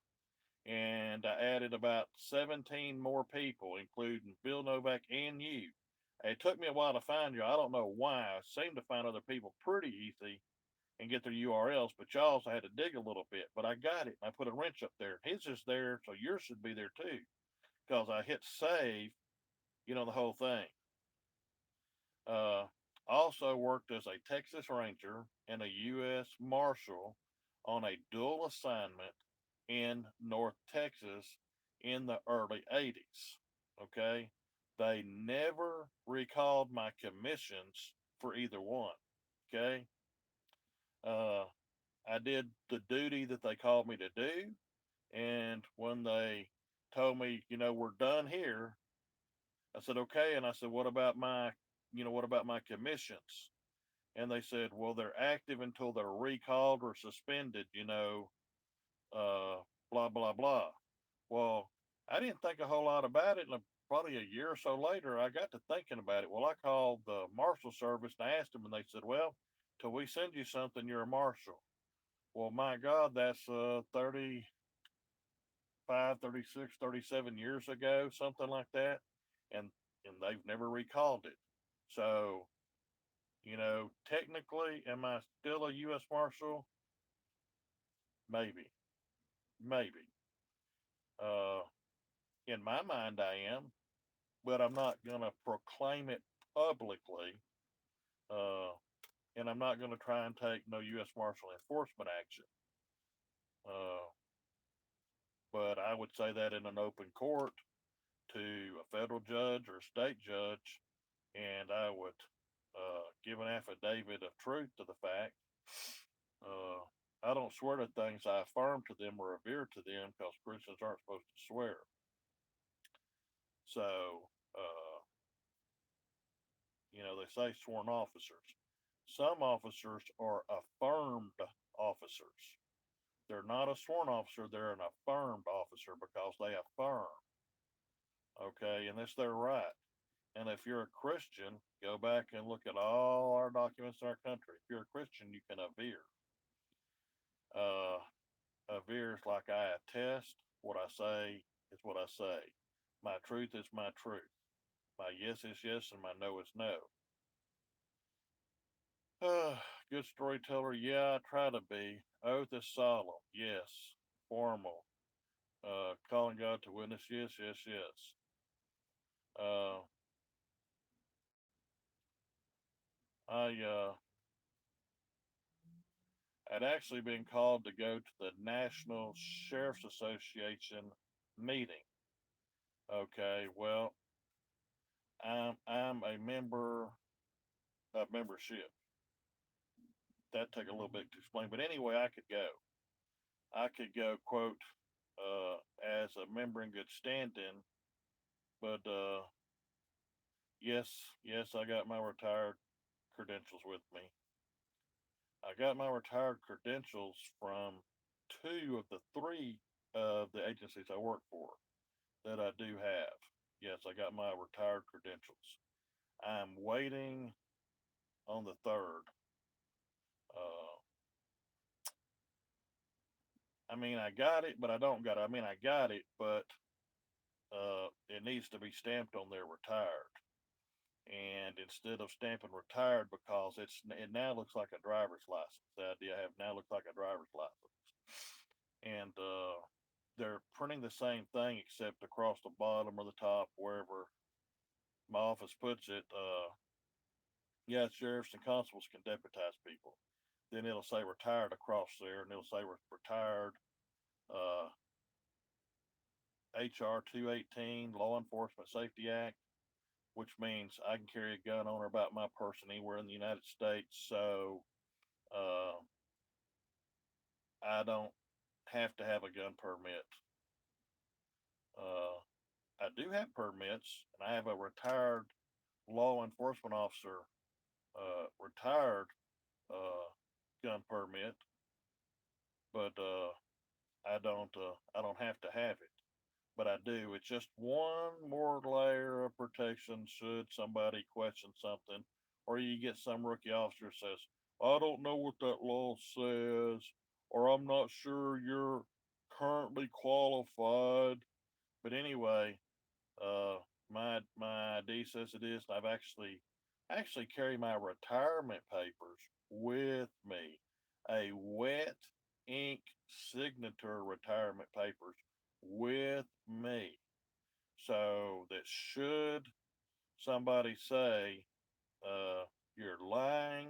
and I added about 17 more people, including Bill Novak and you. It took me a while to find you. I don't know why. I seem to find other people pretty easy and get their URLs, but y'all's I had to dig a little bit. But I got it. I put a wrench up there. His is there, so yours should be there too. Because I hit save, the whole thing. Uh, also worked as a Texas Ranger and a U.S. Marshal on a dual assignment in North Texas in the early 80s. Okay. They never recalled my commissions for either one. Okay. Uh, I did the duty that they called me to do. And when they told me, we're done here, I said, okay. And I said, what about my commissions? And they said, well, they're active until they're recalled or suspended, blah, blah, blah. Well, I didn't think a whole lot about it. And probably a year or so later, I got to thinking about it. Well, I called the Marshal Service and I asked them, and they said, well, till we send you something, you're a Marshal. Well, my God, that's 35, 36, 37 years ago, something like that. And, and they've never recalled it. So, technically, am I still a U.S. Marshal? Maybe, maybe. Uh, in my mind, I am, but I'm not going to proclaim it publicly. Uh, and I'm not going to try and take no U.S. Marshal enforcement action. Uh, but I would say that in an open court to a federal judge or a state judge, and I would give an affidavit of truth to the fact. Uh, I don't swear to things I affirm to them or revere to them because Christians aren't supposed to swear. So, they say sworn officers. Some officers are affirmed officers. They're not a sworn officer, they're an affirmed officer because they affirm. Okay, and that's their right. And if you're a Christian, go back and look at all our documents in our country. If you're a Christian, you can aver. Uh, Aver is like I attest, what I say is what I say. My truth is my truth. My yes is yes and my no is no. Good storyteller, yeah, I try to be. Oath is solemn, yes. Formal. Calling God to witness, yes, yes, yes. Uh, I had actually been called to go to the National Sheriff's Association meeting. Okay, well, I'm a member of membership. That take a little bit to explain, but anyway, I could go. I could go quote as a member in good standing, but yes, yes, I got my retired credentials with me. I got my retired credentials from two of the three of the agencies I work for that I do have. Yes, I got my retired credentials. I'm waiting on the third. Uh, I got it, but I don't got it. I got it, but it needs to be stamped on there retired. And instead of stamping retired, because it now looks like a driver's license. The idea I have now looks like a driver's license, and they're printing the same thing except across the bottom or the top, wherever my office puts it. Yeah, sheriffs and constables can deputize people. Then it'll say retired across there, and it'll say retired uh, HR 218 Law Enforcement Safety Act, which means I can carry a gun on or about my person anywhere in the United States. So uh, I don't have to have a gun permit. Uh, I do have permits, and I have a retired law enforcement officer, retired uh, gun permit, but I don't have to have it. but I do. It's just one more layer of protection should somebody question something, or you get some rookie officer says, "I don't know what that law says," or "I'm not sure you're currently qualified." But anyway, my ID says it is, and I've actually carry my retirement papers with me, a wet ink signature retirement papers with me, so that should somebody say uh, you're lying,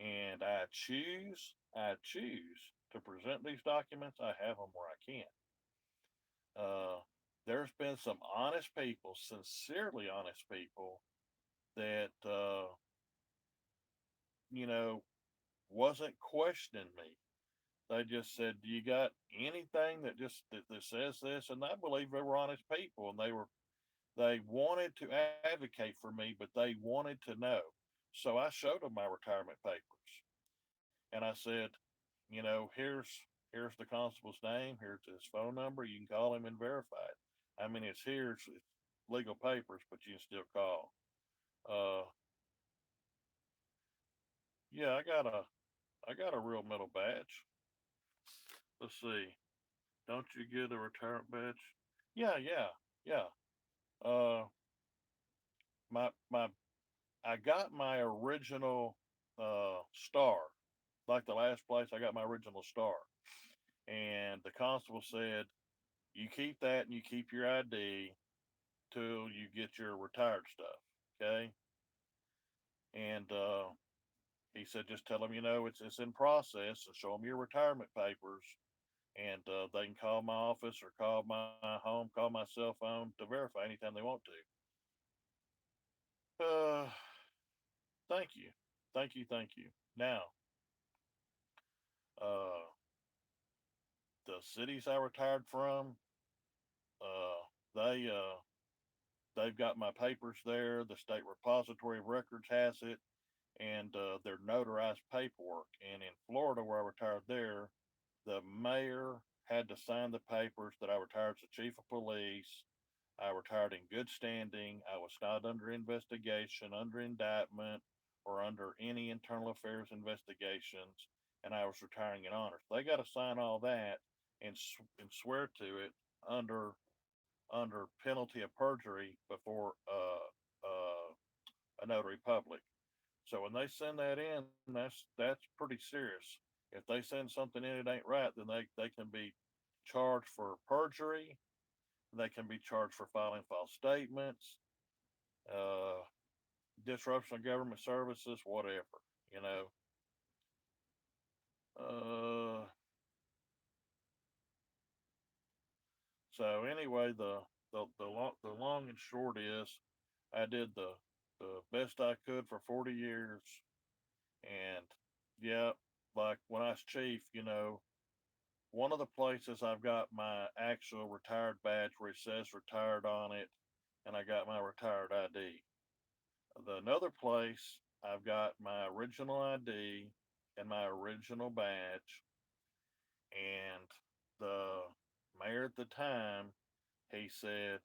and I choose to present these documents, I have them where I can. Uh, there's been some honest people, sincerely honest people, that you know wasn't questioning me. They just said, "Do you got anything that says this?" And I believe they were honest people, and they wanted to advocate for me, but they wanted to know. So I showed them my retirement papers, and I said, here's the constable's name, here's his phone number. You can call him and verify it. I mean, it's here, it's legal papers, but you can still call. Uh, yeah, I got a real metal badge. Let's see. Don't you get a retirement badge? Yeah, yeah, yeah. Uh, my I got my original star. Like the last place, I got my original star. And the constable said, "You keep that and you keep your ID till you get your retired stuff." Okay. And he said, "Just tell them, it's in process, and show them your retirement papers, and they can call my office or call my home, call my cell phone to verify anytime they want to." Thank you, thank you, thank you. Now, uh, the cities I retired from, uh, they they've got my papers there. The state repository of records has it, and their notarized paperwork. And in Florida, where I retired there, the mayor had to sign the papers that I retired as the chief of police. I retired in good standing. I was not under investigation, under indictment, or under any internal affairs investigations, and I was retiring in honor. So they got to sign all that and swear to it under under penalty of perjury before a notary public. So when they send that in, that's pretty serious. If they send something in it ain't right, then they can be charged for perjury. They can be charged for filing false statements, uh, disruption of government services, whatever. You know. Uh, so anyway, the long and short is, I did the best I could for 40 years, and yeah, like when I was chief, one of the places I've got my actual retired badge where it says retired on it, and I got my retired ID. The another place I've got my original ID and my original badge, and the mayor at the time, he said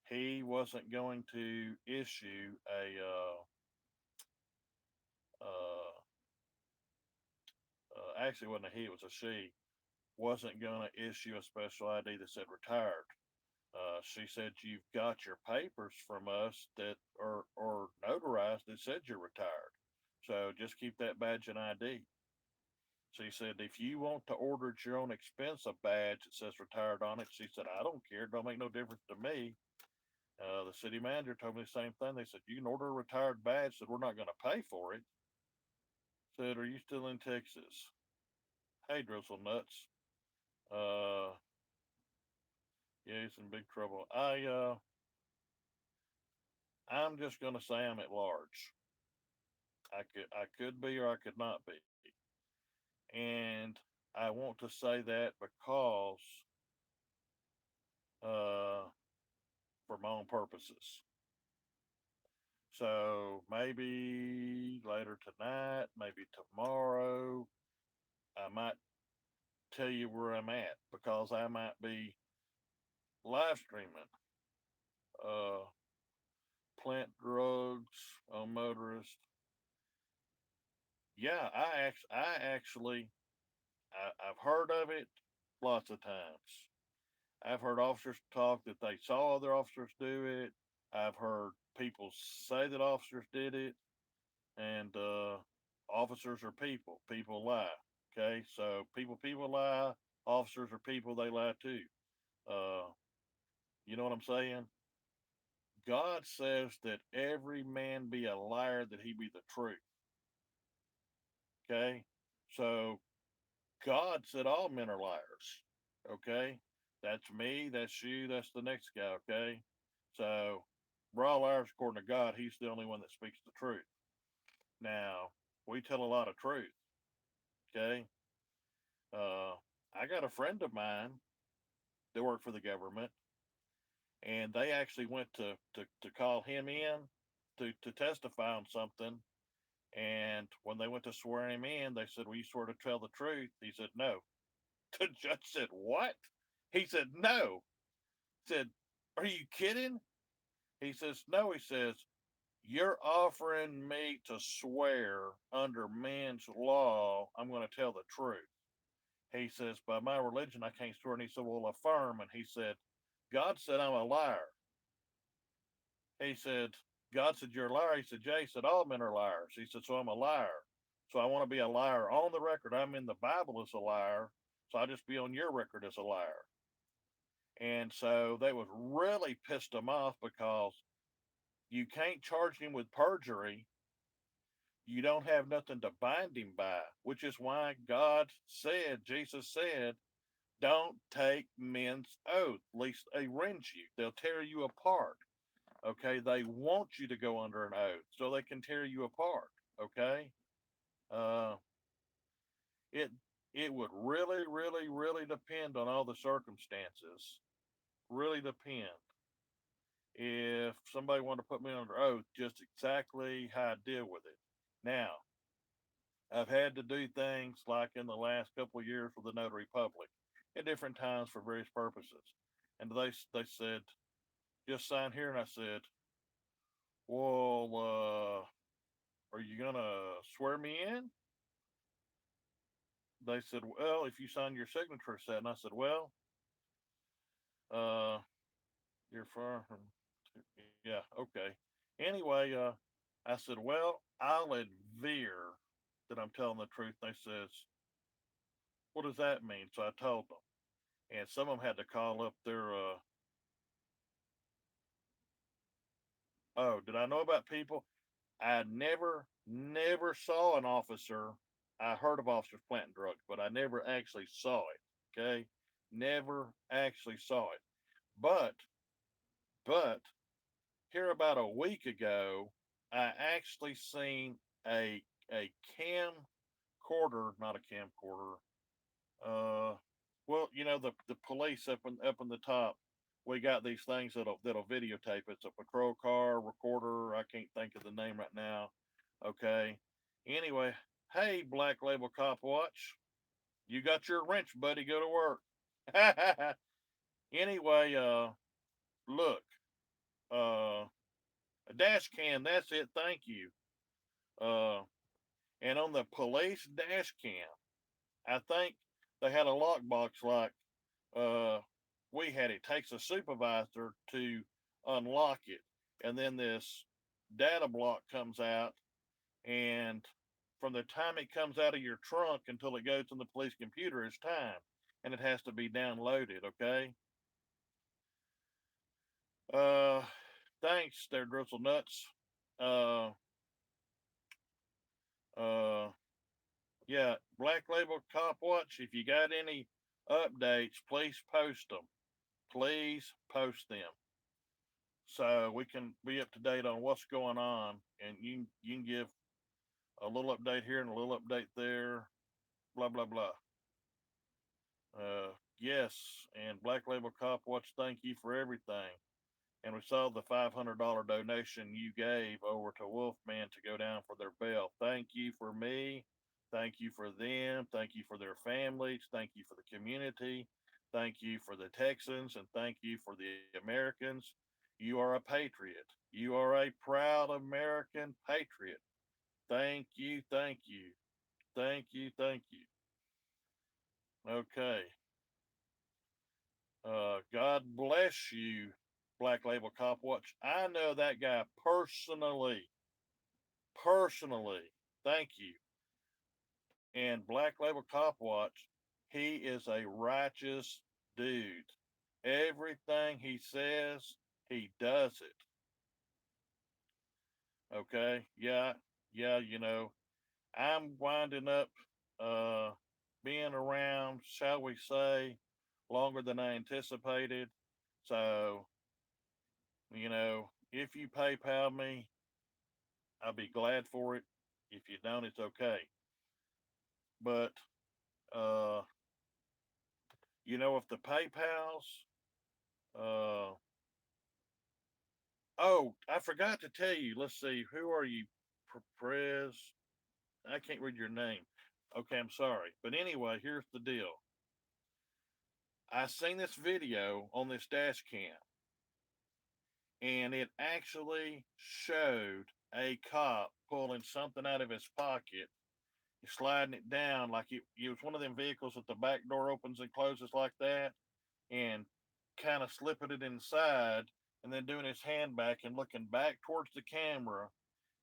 he wasn't going to issue a actually, it wasn't a he, it was a she, wasn't going to issue a special ID that said retired. She said, "You've got your papers from us that are notarized that said you're retired. So just keep that badge and ID." She said, "If you want to order at your own expense a badge that says retired on it," she said, "I don't care. It don't make no difference to me." The city manager told me the same thing. They said, "You can order a retired badge, said we're not going to pay for it." Said, "Are you still in Texas?" Hey, Drizzle Nuts. Uh, yeah, he's in big trouble. I'm just gonna say I'm at large. I could be or I could not be, and I want to say that because uh, for my own purposes. So maybe later tonight, maybe tomorrow, I might tell you where I'm at, because I might be live streaming, uh, plant drugs on motorists. Yeah, I've heard of it lots of times. I've heard officers talk that they saw other officers do it. I've heard people say that officers did it, and officers are people. People lie. Okay, so people lie. Officers are people. They lie too. Uh, you know what I'm saying? God says that every man be a liar, that he be the truth. Okay, so God said all men are liars. Okay, that's me. That's you. That's the next guy. Okay, so we're all liars according to God. He's the only one that speaks the truth. Now we tell a lot of truth. Okay, uh, I got a friend of mine that worked for the government, and they actually went to call him in to testify on something. And when they went to swear him in, they said, "Will you swear to tell the truth?" He said, "No." The judge said, "What?" He said, "No." He said, "Are you kidding?" He says, "No." He says, "You're offering me to swear under man's law I'm going to tell the truth." He says, "By my religion, I can't swear." And he said, "Well, affirm." And he said, "God said I'm a liar." He said, "God said you're a liar." He said, "Jay said all men are liars." He said, "So I'm a liar. So I want to be a liar on the record. I'm in the Bible as a liar. So I just be on your record as a liar." And so they was really pissed him off because you can't charge him with perjury. You don't have nothing to bind him by, which is why God said, Jesus said, don't take men's oath, lest they rend you. They'll tear you apart. Okay. They want you to go under an oath so they can tear you apart. Okay. Uh, it, it would really, really, really depend on all the circumstances. Really depend if somebody wanted to put me under oath, just exactly how I deal with it. Now, I've had to do things like in the last couple of years with the notary public at different times for various purposes. And they said, just sign here. And I said, well, are you going to swear me in? They said, well, if you sign your signature set. And I said, well, uh, you're far from, yeah, okay. Anyway, I said, well, I'll adhere that I'm telling the truth. They says, what does that mean? So I told them. And some of them had to call up their, oh, did I know about people? I never saw an officer. I heard of officers planting drugs, but I never actually saw it. Okay. Never actually saw it. But, but here about a week ago, I actually seen a, a camcorder, not a camcorder. Uh, well, you know the police up in the top. We got these things that'll videotape. It's a patrol car recorder. I can't think of the name right now. Okay. Anyway, hey, Black Label Cop Watch, you got your wrench, buddy. Go to work. Anyway, look, a dash cam. That's it. Thank you. Uh, and on the police dash cam, I think they had a lockbox like uh, we had. It takes a supervisor to unlock it, and then this data block comes out, and from the time it comes out of your trunk until it goes in the police computer is time, and it has to be downloaded. Okay. Uh, thanks, there, Drizzle Nuts. Uh, uh, yeah, Black Label Cop Watch. If you got any updates, please post them. Please post them so we can be up to date on what's going on, and you can give a little update here and a little update there, blah blah blah. Yes, and Black Label Cop Watch, thank you for everything. And we saw the $500 donation you gave over to Wolfman to go down for their bail. Thank you for me. Thank you for them. Thank you for their families. Thank you for the community. Thank you for the Texans, and thank you for the Americans. You are a patriot. You are a proud American patriot. Thank you, thank you, thank you, thank you. Okay. God bless you, Black Label Cop Watch. I know that guy personally. Personally. Thank you. And Black Label Cop Watch, he is a righteous dude. Everything he says, he does it. Okay? Yeah, yeah, I'm winding up uh being around, shall we say, longer than I anticipated. So, if you PayPal me, I'll be glad for it. If you don't, it's okay. But uh, if the PayPal's uh oh, I forgot to tell you. Let's see, who are you? Prez. I can't read your name. Okay, I'm sorry. But anyway, here's the deal. I seen this video on this dash cam, and it actually showed a cop pulling something out of his pocket, sliding it down like it was one of them vehicles that the back door opens and closes like that, and kind of slipping it inside, and then doing his hand back and looking back towards the camera.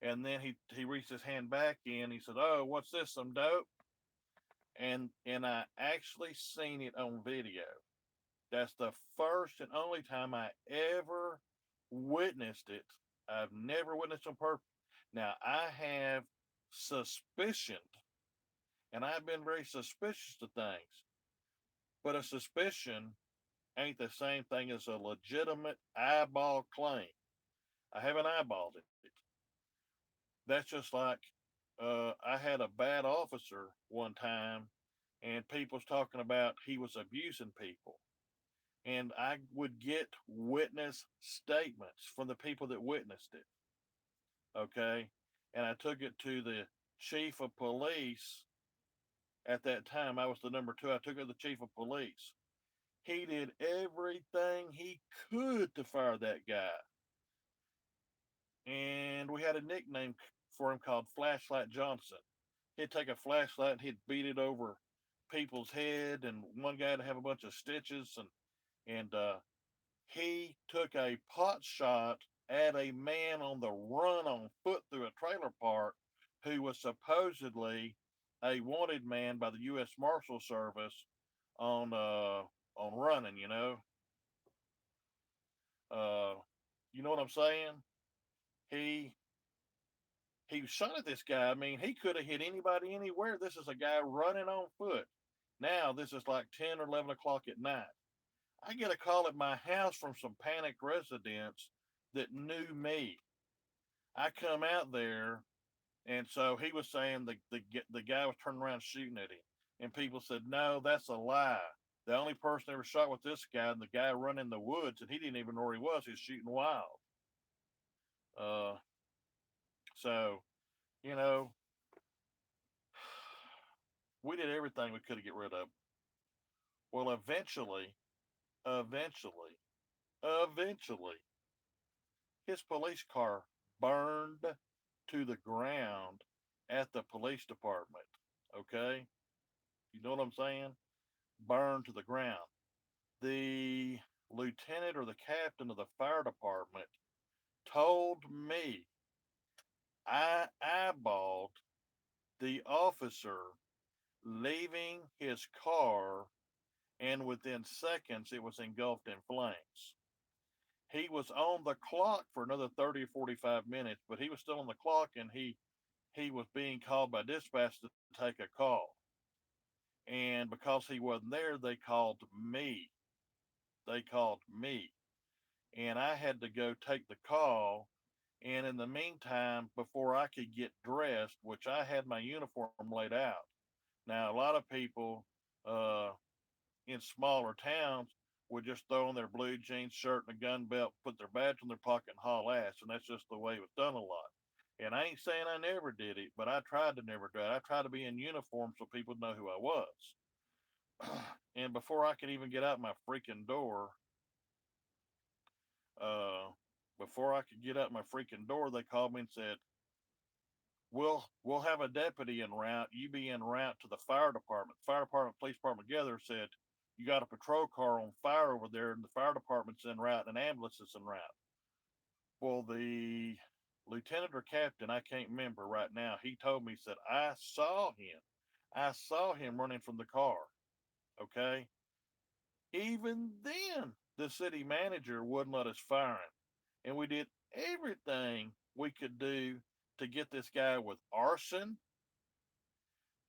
And then he reached his hand back in. He said, "Oh, what's this? Some dope?" And I actually seen it on video. That's the first and only time I ever witnessed it. I've never witnessed on purpose. Now I have suspicion, and I've been very suspicious of things, but a suspicion ain't the same thing as a legitimate eyeball claim. I haven't eyeballed it. That's just like I had a bad officer one time, and people's talking about he was abusing people. And I would get witness statements from the people that witnessed it. Okay. And I took it to the chief of police at that time. I was the number two. I took it to the chief of police. He did everything he could to fire that guy. And we had a nickname for him called Flashlight Johnson. He'd take a flashlight and he'd beat it over people's head, and one guy would have a bunch of stitches, and he took a pot shot at a man on the run on foot through a trailer park who was supposedly a wanted man by the U.S. Marshal Service on running. Uh, you know what I'm saying? He he shot at this guy. I mean, he could have hit anybody anywhere. This is a guy running on foot. Now this is like 10 or 11 o'clock at night. I get a call at my house from some panicked residents that knew me. I come out there, and so he was saying the guy was turning around shooting at him, and people said, "No, that's a lie. The only person ever shot with this guy, and the guy run in the woods, and he didn't even know where he was. He was shooting wild." Uh, so you know, we did everything we could to get rid of him. Well, eventually, eventually, his police car burned to the ground at the police department. Okay? You know what I'm saying? Burned to the ground. The lieutenant or the captain of the fire department told me I eyeballed the officer leaving his car, and within seconds it was engulfed in flames. He was on the clock for another 30 or 45 minutes, but he was still on the clock, and he was being called by dispatch to take a call. And because he wasn't there, they called me. They called me. And I had to go take the call. And in the meantime, before I could get dressed, which I had my uniform laid out. Now, a lot of people uh, in smaller towns would just throw on their blue jeans, shirt, and a gun belt, put their badge in their pocket, and haul ass. And that's just the way it was done a lot. And I ain't saying I never did it, but I tried to never do it. I tried to be in uniform so people would know who I was. And before I could even get out my freaking door, uh, before I could get out my freaking door, they called me and said, we'll have a deputy en route. You be en route to the fire department. The fire department, police department together said you got a patrol car on fire over there, and the fire department's en route, and an ambulance is en route. Well, the lieutenant or captain, I can't remember right now. He told me, he said, I saw him. I saw him running from the car. Okay. Even then, the city manager wouldn't let us fire him. And we did everything we could do to get this guy with arson,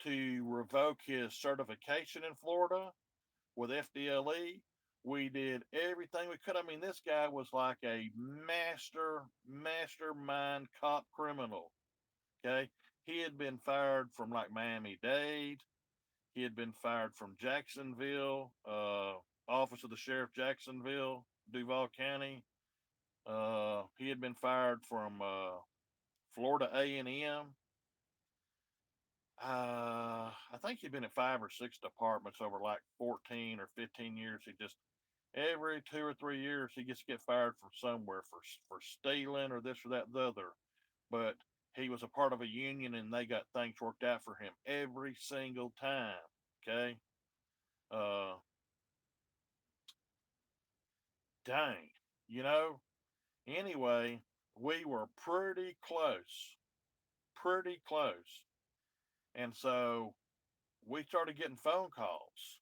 to revoke his certification in Florida with FDLE. We did everything we could. I mean, this guy was like a mastermind cop criminal. Okay. He had been fired from like Miami Dade. He had been fired from Jacksonville, Office of the Sheriff Jacksonville, Duval County. He had been fired from Florida A&M. I think he'd been at 5 or 6 departments over like 14 or 15 years. He just every 2 or 3 years he gets to get fired from somewhere for stealing or this or that and the other. But he was a part of a union and they got things worked out for him every single time. Okay. Uh, Dang. You know. Anyway, we were pretty close, and so we started getting phone calls,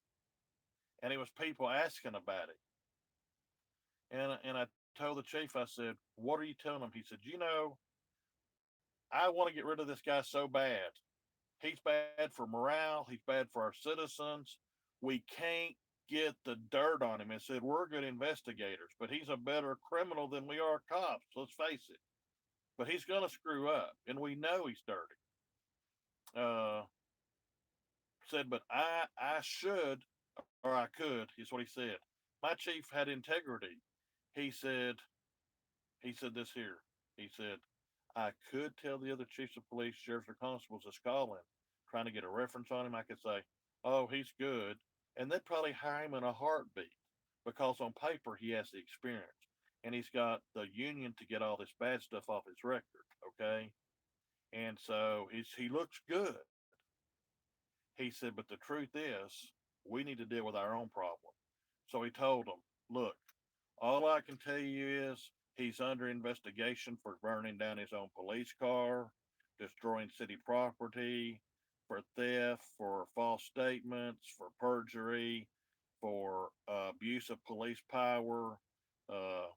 and it was people asking about it. And I told the chief, I said, "What are you telling them?" He said, I want to get rid of this guy so bad. He's bad for morale. He's bad for our citizens. We can't get the dirt on him." And said, "We're good investigators, but he's a better criminal than we are cops. Let's face it. But he's going to screw up, and we know he's dirty." Uh, Said, "But I should, or I could," is what he said. "My chief had integrity." He said, this here. He said, "I could tell the other chiefs of police, sheriffs, or constables that's calling, trying to get a reference on him. I could say, oh, he's good. And they'd probably hire him in a heartbeat because on paper he has the experience and he's got the union to get all this bad stuff off his record. Okay. And so he looks good." He said, "But the truth is, we need to deal with our own problem." So he told them, "Look, all I can tell you is he's under investigation for burning down his own police car, destroying city property, for theft, for false statements, for perjury, for abuse of police power. Uh,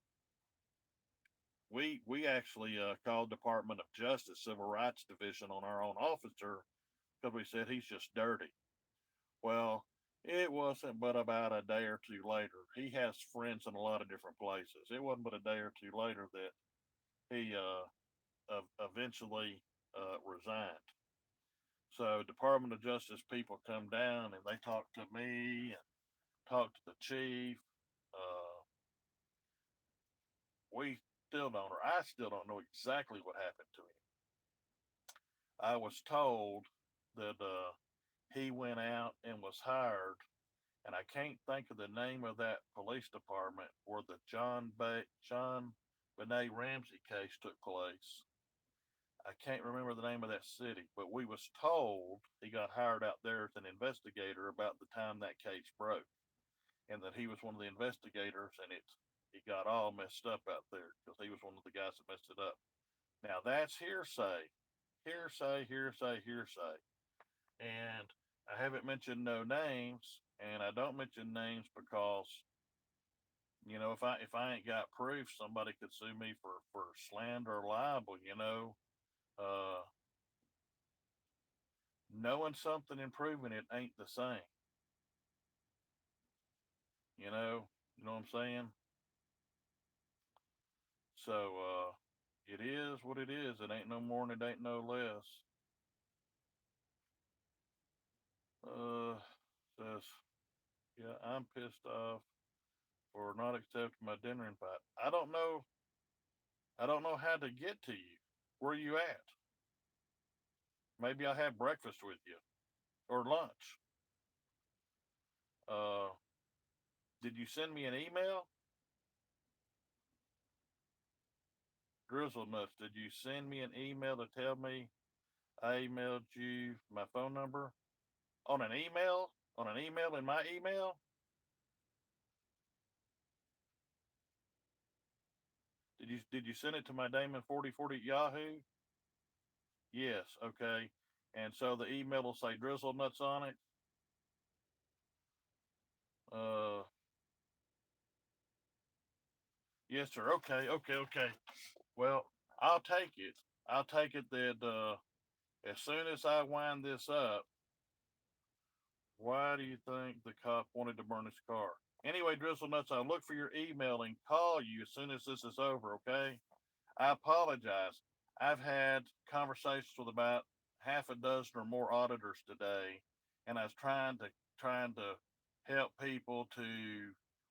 we actually called Department of Justice Civil Rights Division on our own officer because we said he's just dirty." Well, it wasn't but about a day or two later. He has friends in a lot of different places. It wasn't but a day or two later that he eventually resigned. So Department of Justice people come down and they talk to me and talk to the chief. Uh, we still don't, or I still don't know exactly what happened to him. I was told that he went out and was hired, and I can't think of the name of that police department where the John Benet Ramsey case took place. I can't remember the name of that city, but we was told he got hired out there as an investigator about the time that case broke, and that he was one of the investigators, and it got all messed up out there because he was one of the guys that messed it up. Now that's hearsay, hearsay, and I haven't mentioned no names, and I don't mention names because if I ain't got proof, somebody could sue me for slander or libel. Uh, Knowing something and proving it ain't the same. You know what I'm saying. So it is what it is. It ain't no more and it ain't no less. Uh, Says, yeah, I'm pissed off for not accepting my dinner invite. I don't know. I don't know how to get to you. Where are you at? Maybe I'll have breakfast with you or lunch. Uh, did you send me an email? Grizzle Nuts, did you send me an email to tell me I emailed you my phone number? On an email? On an email in my email? Did you send it to my Damon 4040 at Yahoo? Yes, okay. And so the email will say Drizzle Nuts on it. Uh, yes, sir. Okay, okay, okay. Well, I'll take it. I'll take it that as soon as I wind this up, why do you think the cop wanted to burn his car? Anyway, Drizzle Nuts, I'll look for your email and call you as soon as this is over, okay? I apologize. I've had conversations with about half a dozen or more auditors today, and I was trying to help people to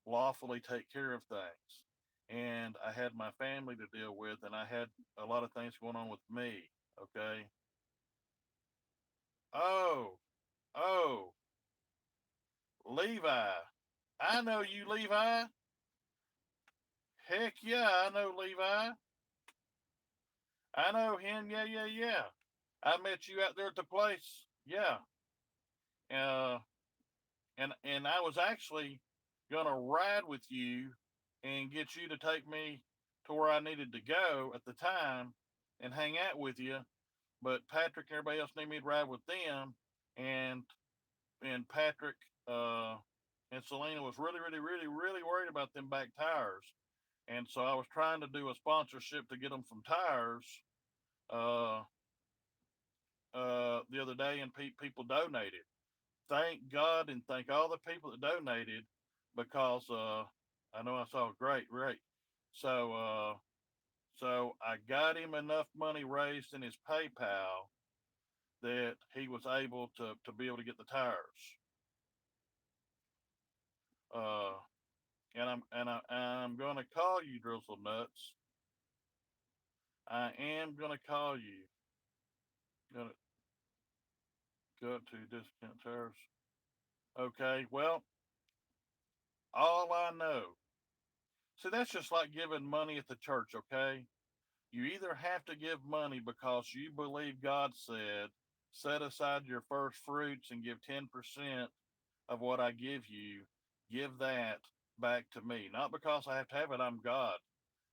lawfully take care of things. And I had my family to deal with, and I had a lot of things going on with me. Okay. Oh, oh, Levi. I know you, Levi. Heck yeah, I know Levi. I know him. Yeah, yeah, yeah. I met you out there at the place. Yeah. Uh, and I was actually gonna ride with you and get you to take me to where I needed to go at the time and hang out with you. But Patrick and everybody else needed me to ride with them, and and Patrick and Selena was really, really, really, really worried about them back tires, and so I was trying to do a sponsorship to get them some tires. Uh, the other day, and people donated. Thank God and thank all the people that donated because I know I saw great, great. So so I got him enough money raised in his PayPal that he was able to be able to get the tires. Uh, and I'm gonna call you, Drizzle Nuts. I am gonna call you. Gonna go to discount tires. Okay. Well, all I know. See, that's just like giving money at the church. Okay. You either have to give money because you believe God said, set aside your first fruits and give 10% of what I give you, give that back to me. Not because I have to have it, I'm God.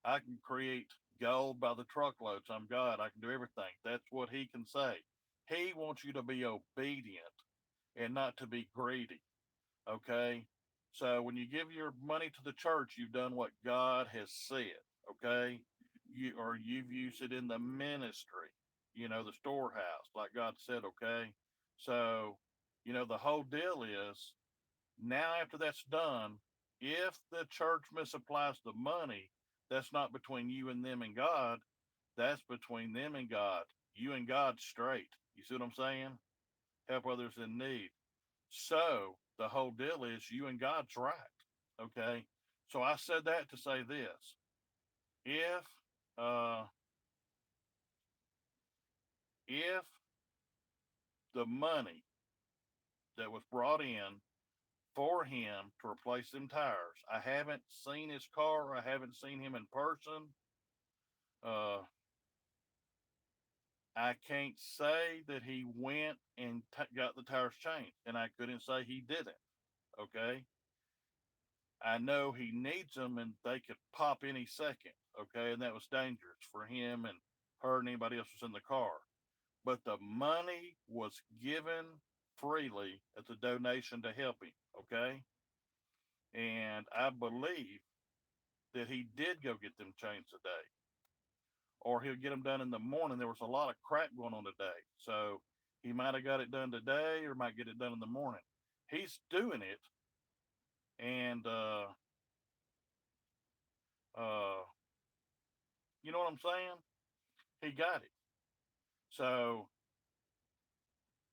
I can create gold by the truckloads. I'm God. I can do everything. That's what He can say. He wants you to be obedient and not to be greedy. Okay. So when you give your money to the church, you've done what God has said. Okay. You've used it in the ministry, the storehouse, like God said. Okay. So, the whole deal is now after that's done, if the church misapplies the money, that's not between you and them and God. That's between them and God. You and God straight. You see what I'm saying? Help others in need. So the whole deal is you and God's right. Okay. So I said that to say this. If uh if the money that was brought in for him to replace them tires, I haven't seen his car, I haven't seen him in person. Uh I can't say that he went and got the tires changed, and I couldn't say he didn't. Okay. I know he needs them and they could pop any second. Okay. And that was dangerous for him and her and anybody else was in the car. But the money was given freely as a donation to help him. Okay. And I believe that he did go get them changed today, or he'll get them done in the morning. There was a lot of crap going on today. So he might have got it done today or might get it done in the morning. He's doing it. And, uh, you know what I'm saying? He got it. So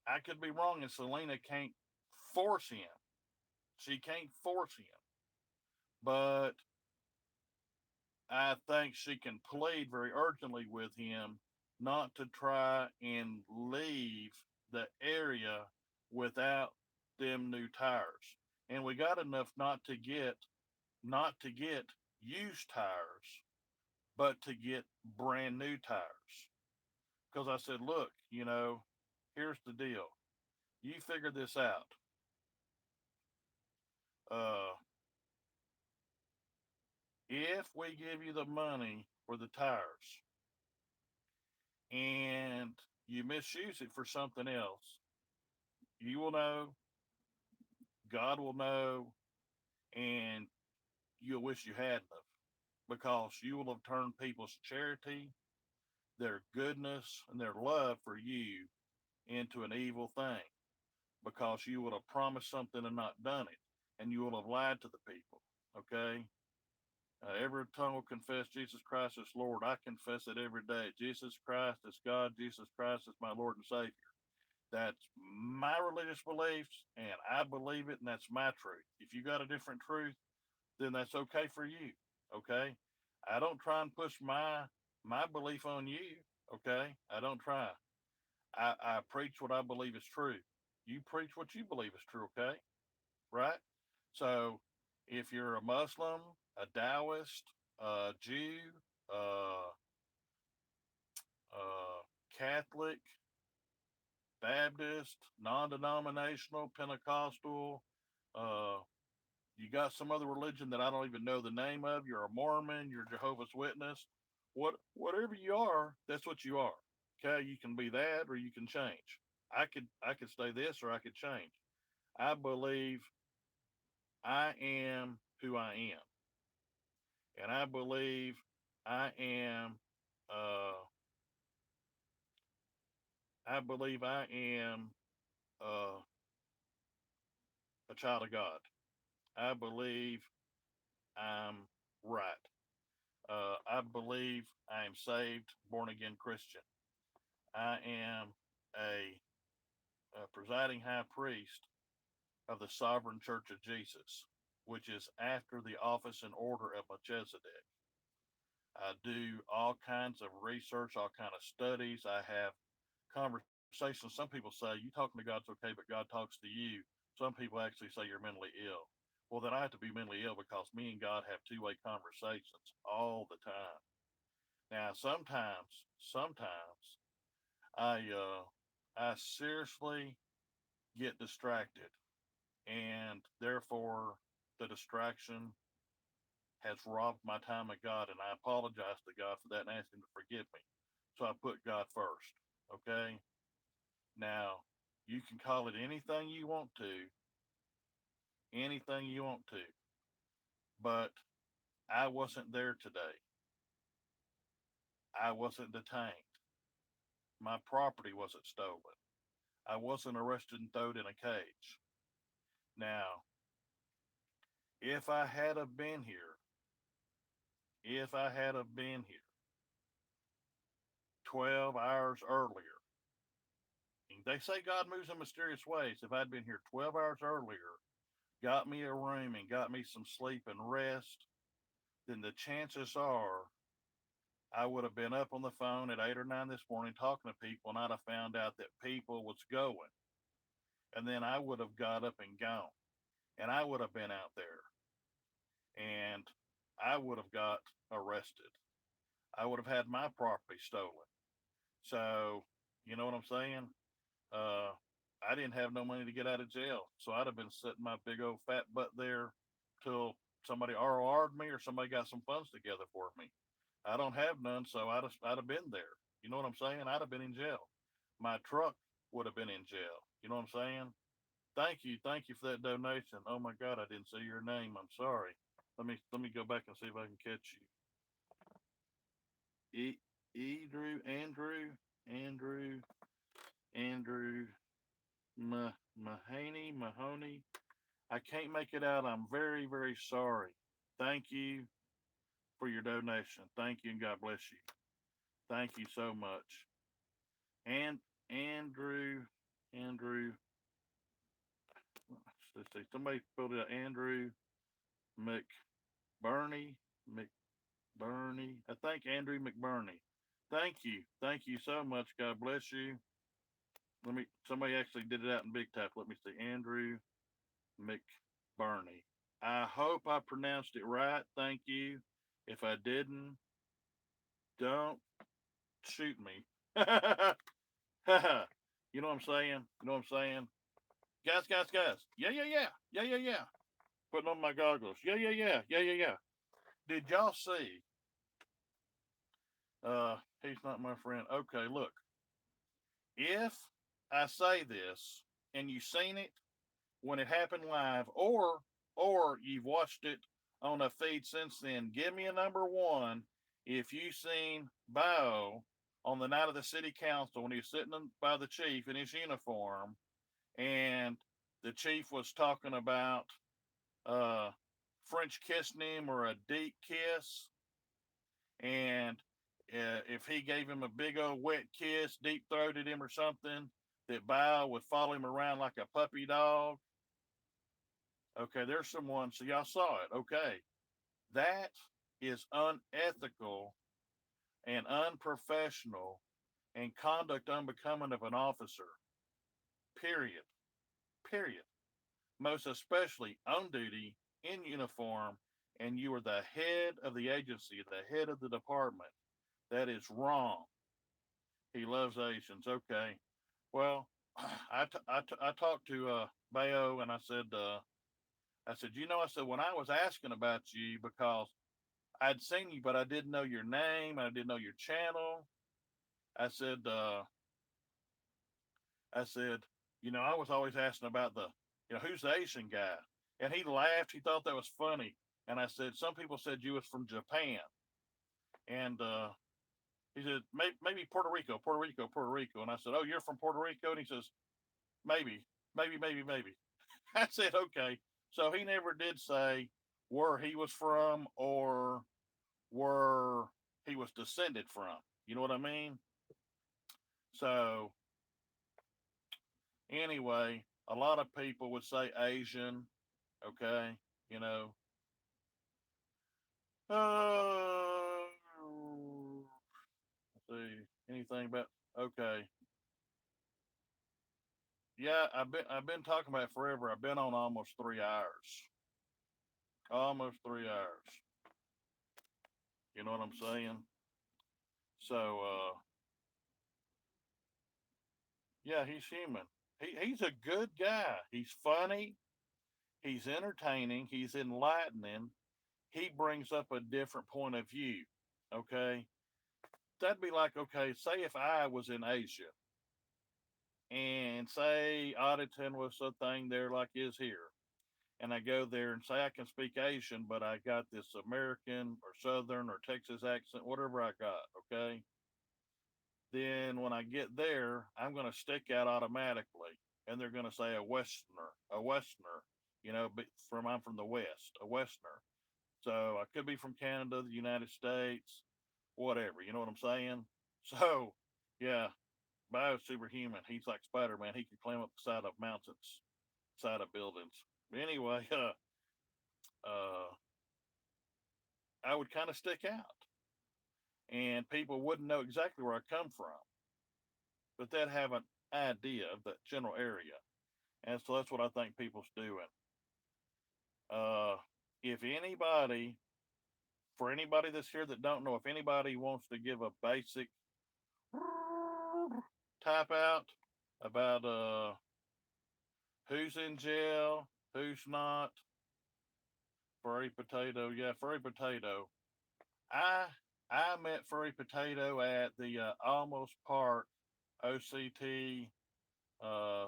I could be wrong, and Selena can't force him. She can't force him, but I think she can plead very urgently with him not to try and leave the area without them new tires. and we got enough not to get used tires, but to get brand new tires. Because I said, look, here's the deal. You figure this out. Uh, if we give you the money for the tires and you misuse it for something else, you will know, God will know, and you'll wish you hadn't have, because you will have turned people's charity, their goodness, and their love for you into an evil thing, because you would have promised something and not done it, and you will have lied to the people. Okay? Every tongue will confess Jesus Christ is Lord. I confess it every day. Jesus Christ is God. Jesus Christ is my Lord and Savior. That's my religious beliefs, and I believe it, and that's my truth. If you got a different truth, then that's okay for you. Okay? I don't try and push my belief on you. Okay? I don't try. I preach what I believe is true. You preach what you believe is true. Okay? Right? So if you're a Muslim, a Taoist, a Jew, uh, Catholic, Baptist, non-denominational, Pentecostal, uh, you got some other religion that I don't even know the name of. You're a Mormon. You're a Jehovah's Witness. Whatever you are, that's what you are. Okay, you can be that, or you can change. I could stay this, or I could change. I believe I am who I am, and I believe I am. Uh, I believe I am uh, a child of God. I believe I'm right. I believe I am saved, born again Christian. I am a presiding high priest of the sovereign church of Jesus, which is after the office and order of Melchizedek. I do all kinds of research, all kind of studies. I have conversations. Some people say you talking to God's okay, but God talks to you. Some people actually say you're mentally ill. Well, then I have to be mentally ill, because me and God have two-way conversations all the time. Now, sometimes I I seriously get distracted, and therefore the distraction has robbed my time of God, and I apologize to God for that and ask Him to forgive me. So I put God first. Okay. Now, you can call it anything you want to, but I wasn't there today. I wasn't detained. My property wasn't stolen. I wasn't arrested and thrown in a cage. Now, if I had have been here, if I had have been here 12 hours earlier, they say God moves in mysterious ways. If I'd been here 12 hours earlier, got me a room and got me some sleep and rest, then the chances are I would have been up on the phone at 8 or 9 this morning talking to people, and I'd have found out that people was going. And then I would have got up and gone. And I would have been out there, and I would have got arrested. I would have had my property stolen. So, you know what I'm saying? Uh, I didn't have no money to get out of jail. So I'd have been sitting my big old fat butt there till somebody ROR'd me, or somebody got some funds together for me. I don't have none, so I'd have been there. You know what I'm saying? I'd have been in jail. My truck would have been in jail. You know what I'm saying? Thank you for that donation. Oh my God, I didn't see your name. I'm sorry. Let me go back and see if I can catch you. Andrew, Andrew Mahoney. I can't make it out. I'm very, very sorry. Thank you for your donation. Thank you, and God bless you. Thank you so much. And Andrew, Andrew, let's see, somebody spelled it out. Andrew McBurney, McBurney. I think Andrew McBurney. Thank you so much. God bless you. Somebody actually did it out in big type. Let me see. Andrew McBurney. Bernie. I hope I pronounced it right. Thank you. If I didn't, don't shoot me. You know what I'm saying? You know what I'm saying? Guys, guys, guys. Yeah, yeah, yeah. Yeah, yeah, yeah. Putting on my goggles. Yeah, yeah, yeah. Yeah, yeah, yeah. Did y'all see? He's not my friend. Okay, look. If I say this and you've seen it when it happened live, or you've watched it on a feed since then, give me a number one if you seen Bao on the night of the city council when he was sitting by the chief in his uniform, and the chief was talking about uh, French kissing him or a deep kiss, and if he gave him a big old wet kiss, deep throated him or something, that Bao would follow him around like a puppy dog. Okay, there's someone. So y'all saw it. Okay, that is unethical and unprofessional and conduct unbecoming of an officer. Period. Period. Most especially on duty in uniform, and you are the head of the agency, the head of the department. That is wrong. He loves Asians. Okay. Well, I talked to Bayo and I said, I said, when I was asking about you, because I'd seen you, but I didn't know your name, I didn't know your channel. I said, uh, I said, I was always asking about who's the Asian guy? And he laughed. He thought that was funny. And I said, some people said you was from Japan. And he said, maybe Puerto Rico, Puerto Rico, Puerto Rico. And I said, oh, you're from Puerto Rico? And he says, maybe, maybe. I said, okay. So he never did say where he was from or where he was descended from. You know what I mean? So anyway, a lot of people would say Asian. Okay, you know. Let's see anything about. Okay, yeah, I've been talking about it forever. I've been on almost 3 hours. Almost 3 hours. You know what I'm saying? So yeah, he's human. He's a good guy. He's funny. He's entertaining. He's enlightening. He brings up a different point of view. Okay, that'd be like, okay, say if I was in Asia and say Auditon was a thing there like is here, and I go there and say I can speak Asian, but I got this American or Southern or Texas accent, whatever I got. Okay, then when I get there, I'm going to stick out automatically, and they're going to say a Westerner. I'm from the West, a Westerner. So I could be from Canada, the United States, whatever. You know what I'm saying? So, yeah, Bio's superhuman. He's like Spider Man. He can climb up the side of mountains, side of buildings. But anyway, uh, I would kind of stick out, and people wouldn't know exactly where I come from, but they'd have an idea of the general area. And so that's what I think people's doing. Uh, if anybody, for anybody that's here that don't know, if anybody wants to give a basic type out about who's in jail, who's not, Furry Potato, yeah, Furry Potato. I I met Furry Potato at the Almost Park OCT uh,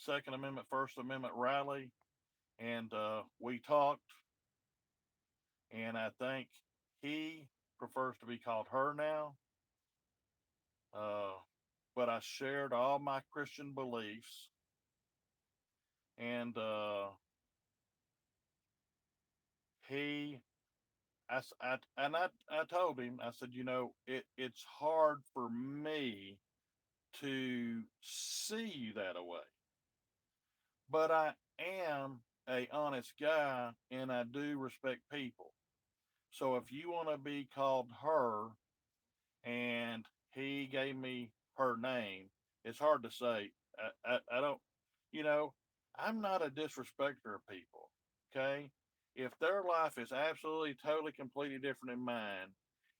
Second Amendment, First Amendment rally, and we talked, and I think he prefers to be called her now. Uh, but I shared all my Christian beliefs, and he, I told him, I said, it's hard for me to see you that way, but I am a honest guy, and I do respect people. So if you want to be called her, and he gave me her name. It's hard to say. I don't, you know, I'm not a disrespecter of people. Okay, if their life is absolutely, totally, completely different than mine,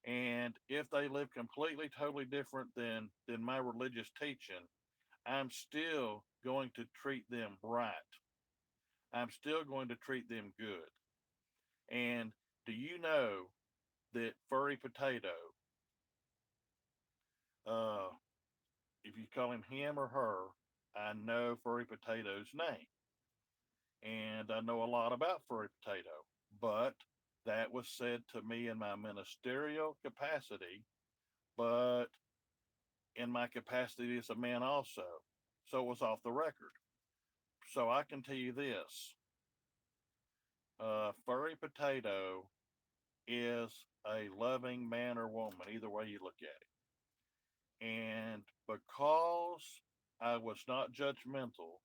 and if they live completely, totally different than my religious teaching, I'm still going to treat them right. I'm still going to treat them good. And do you know that Furry Potato, uh, if you call him or her, I know Furry Potato's name, and I know a lot about Furry Potato. But that was said to me in my ministerial capacity, but in my capacity as a man also. So it was off the record. So I can tell you this: Furry Potato is a loving man or woman, either way you look at it. And because I was not judgmental,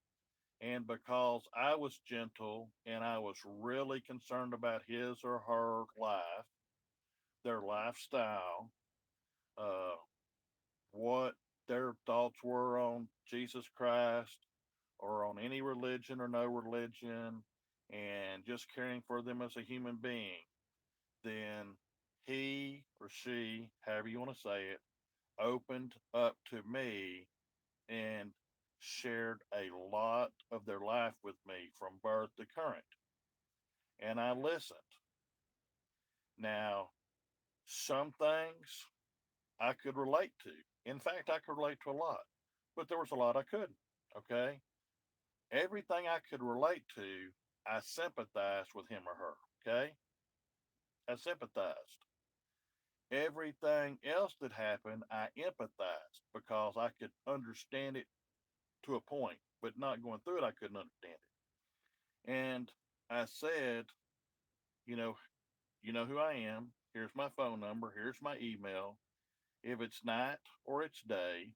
and because I was gentle and I was really concerned about his or her life, their lifestyle, uh, what their thoughts were on Jesus Christ or on any religion or no religion, and just caring for them as a human being, then he or she, however you want to say it, opened up to me and shared a lot of their life with me from birth to current. And I listened. Now, some things I could relate to. In fact, I could relate to a lot, but there was a lot I couldn't. Okay. Everything I could relate to, I sympathized with him or her. Okay. I sympathized. Everything else that happened, I empathized because I could understand it to a point, but not going through it, I couldn't understand it. And I said, you know, you know who I am. Here's my phone number. Here's my email. If it's night or it's day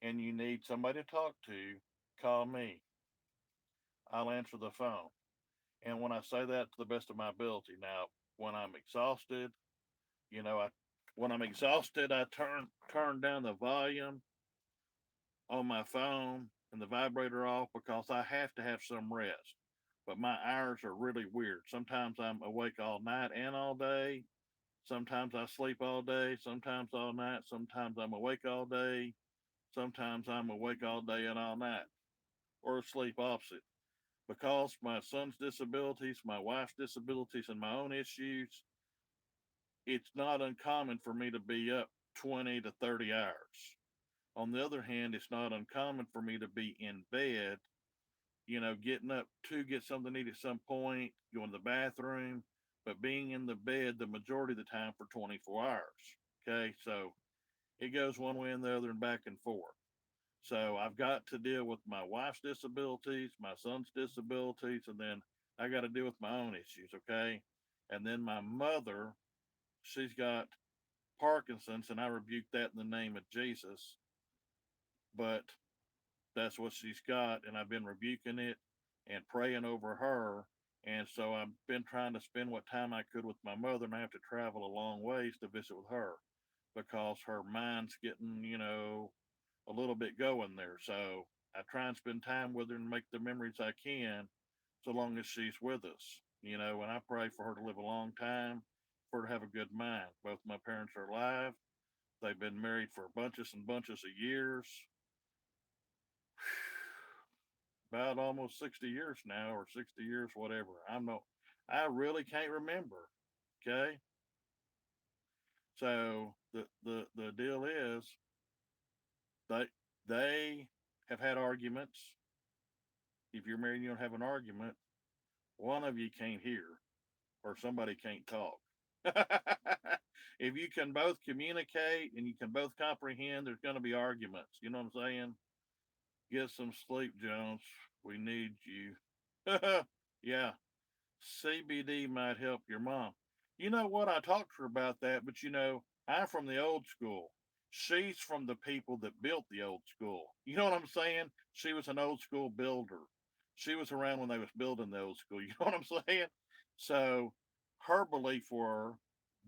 and you need somebody to talk to, call me. I'll answer the phone. And when I say that, to the best of my ability. Now, when I'm exhausted, you know, I when I'm exhausted, I turn down the volume on my phone and the vibrator off because I have to have some rest. But my hours are really weird. Sometimes I'm awake all night and all day. Sometimes I sleep all day. Sometimes all night. Sometimes I'm awake all day. Sometimes I'm awake all day and all night, or sleep opposite. Because my son's disabilities, my wife's disabilities, and my own issues, it's not uncommon for me to be up 20 to 30 hours. On the other hand, it's not uncommon for me to be in bed, getting up to get something to eat at some point, going to the bathroom, but being in the bed the majority of the time for 24 hours. Okay, so it goes one way and the other and back and forth. So I've got to deal with my wife's disabilities, my son's disabilities, and then I got to deal with my own issues. Okay. And then my mother, she's got Parkinson's, and I rebuke that in the name of Jesus. But that's what she's got, and I've been rebuking it and praying over her. And so I've been trying to spend what time I could with my mother, and I have to travel a long ways to visit with her because her mind's getting, a little bit going there. So I try and spend time with her and make the memories I can so long as she's with us, and I pray for her to live a long time, for her to have a good mind. Both my parents are alive. They've been married for bunches and bunches of years, about almost 60 years now, or 60 years, whatever. I really can't remember. Okay. So the deal is they, they have had arguments. If you're married and you don't have an argument, one of you can't hear or somebody can't talk. If you can both communicate and you can both comprehend, there's going to be arguments. You know what I'm saying? Get some sleep, Jones. We need you. Yeah, CBD might help your mom. You know what? I talked to her about that, but I'm from the old school. She's from the people that built the old school. You know what I'm saying? She was an old school builder. She was around when they was building the old school. You know what I'm saying? So her belief were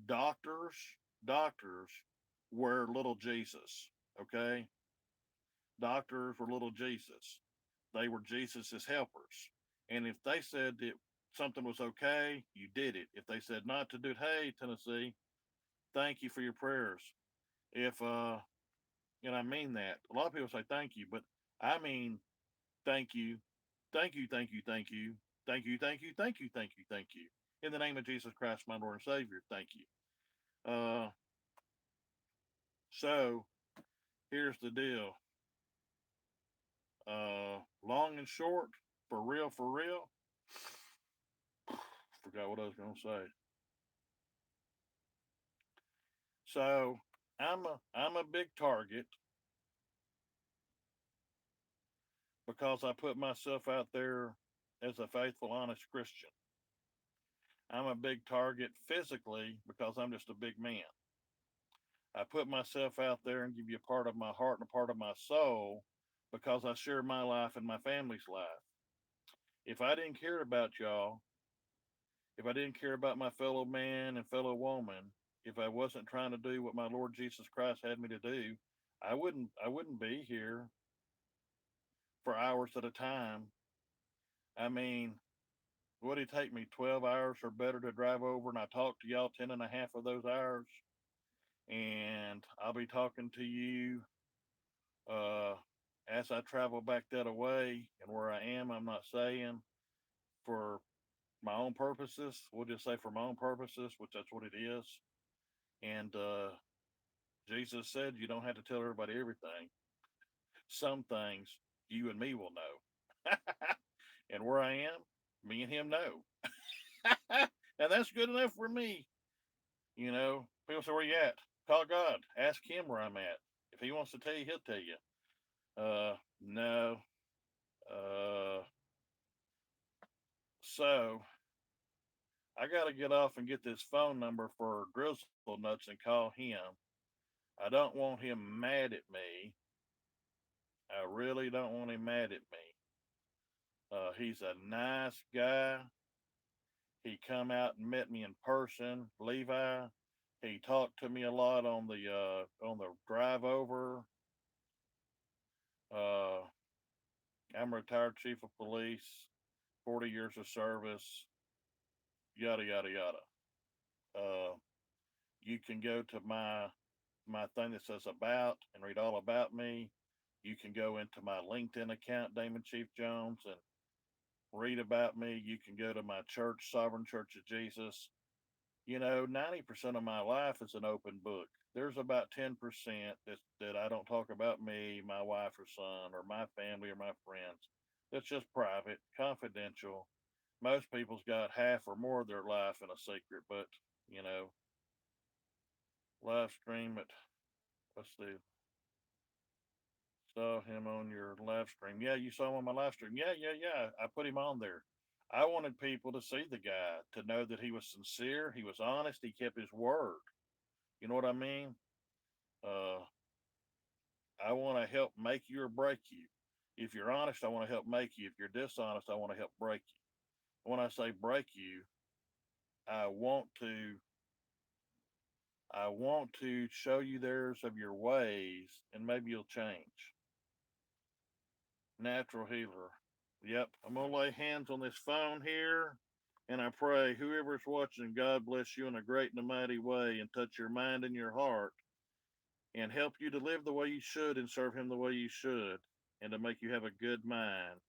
doctors, doctors were little Jesus. Okay? Doctors were little Jesus. They were Jesus's helpers. And if they said that something was okay, you did it. If they said not to do it, hey, Tennessee, thank you for your prayers. If and I mean that. A lot of people say thank you, but I mean thank you, thank you, thank you, thank you, thank you, thank you, thank you, thank you, thank you. In the name of Jesus Christ, my Lord and Savior, thank you. Uh, so here's the deal. Long and short, for real, for real. Forgot what I was gonna say. So I'm a big target because I put myself out there as a faithful, honest Christian. I'm a big target physically because I'm just a big man. I put myself out there and give you a part of my heart and a part of my soul because I share my life and my family's life. If I didn't care about y'all, if I didn't care about my fellow man and fellow woman, if I wasn't trying to do what my Lord Jesus Christ had me to do, I wouldn't be here for hours at a time. I mean, would it take me 12 hours or better to drive over and I talk to y'all 10 and a half of those hours? And I'll be talking to you uh, as I travel back that away and where I am. I'm not saying for my own purposes. We'll just say for my own purposes, which that's what it is. And Jesus said you don't have to tell everybody everything. Some things you and me will know. And where I am, me and him know. And that's good enough for me. You know, people say, where you at? Call God. Ask him where I'm at. If he wants to tell you, he'll tell you. No. Uh, so I got to get off and get this phone number for Grizzle Nuts and call him. I don't want him mad at me. I really don't want him mad at me. He's a nice guy. He come out and met me in person, Levi. He talked to me a lot on the drive over. Uh, I'm a retired chief of police, 40 years of service, yada yada yada. Uh, you can go to my thing that says about and read all about me. You can go into my LinkedIn account, Damon Chief Jones, and read about me. You can go to my church, Sovereign Church of Jesus. 90% of my life is an open book. There's about 10% that I don't talk about me, my wife or son, or my family or my friends. That's just private, confidential. Most people's got half or more of their life in a secret, but, you know, live stream it. Let's see. Saw him on your live stream. Yeah, you saw him on my live stream. Yeah, yeah, yeah. I put him on there. I wanted people to see the guy, to know that he was sincere, he was honest, he kept his word. You know what I mean? Uh, I want to help make you or break you. If you're honest, I want to help make you. If you're dishonest, I want to help break you. When I say break you, I want to I want to show you theirs of your ways and maybe you'll change. Natural healer. Yep, I'm gonna lay hands on this phone here and I pray whoever's watching, God bless you in a great and a mighty way and touch your mind and your heart and help you to live the way you should and serve him the way you should and to make you have a good mind.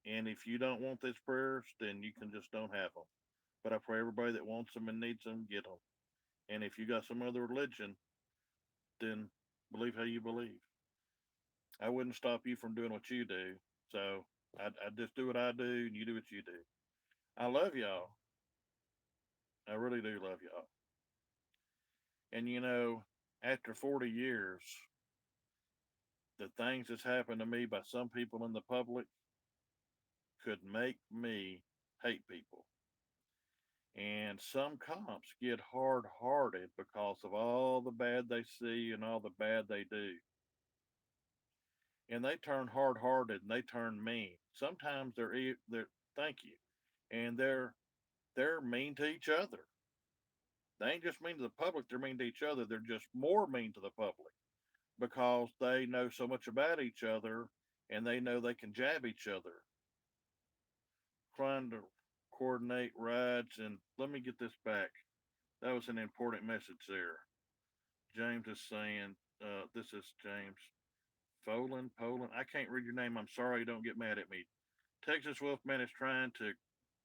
And if you don't want these prayers, then you can just don't have them. But I pray everybody that wants them and needs them, get them. And if you got some other religion, then believe how you believe. I wouldn't stop you from doing what you do. So I just do what I do and you do what you do. I love y'all. I really do love y'all. And after 40 years, the things that's happened to me by some people in the public could make me hate people. And some cops get hard hearted because of all the bad they see and all the bad they do. And they turn hard hearted and they turn mean. Sometimes they're thank you. And they're mean to each other. They ain't just mean to the public, they're mean to each other. They're just more mean to the public because they know so much about each other and they know they can jab each other. trying to coordinate rides, and let me get this back. That was an important message there. James is saying, this is James Poland. I can't read your name. I'm sorry. Don't get mad at me. Texas Wolfman is trying to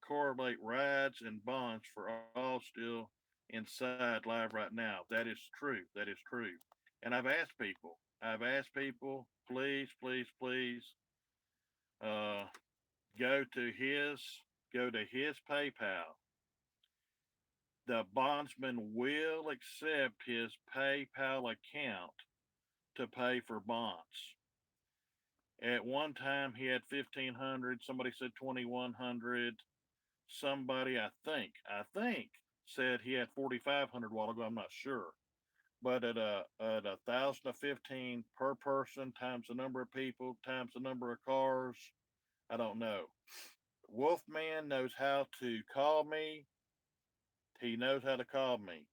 correlate rides and bonds for all still inside live right now. That is true. That is true. And I've asked people, please, uh, go to his PayPal. The bondsman will accept his PayPal account to pay for bonds. At one time, he had 1,500. Somebody said 2,100. Somebody, I think, said he had 4,500 a while ago. I'm not sure, but at 1,015 per person times the number of people times the number of cars, I don't know. Wolfman knows how to call me. He knows how to call me,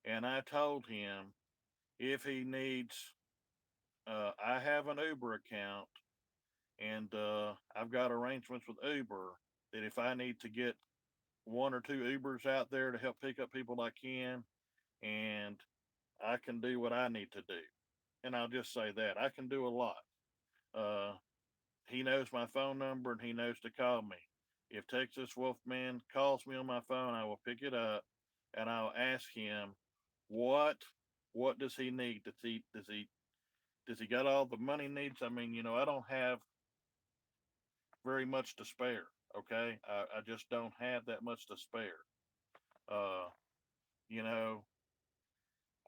and I told him if he needs, I have an Uber account, and I've got arrangements with Uber that if I need to get one or two Ubers out there to help pick up people I can, and I can do what I need to do. And I'll just say that I can do a lot. Uh, he knows my phone number and he knows to call me. If Texas Wolfman calls me on my phone, I will pick it up and I'll ask him what what does he need? Does he got all the money he needs? I mean, I don't have very much to spare. Okay, I just don't have that much to spare. Uh, you know,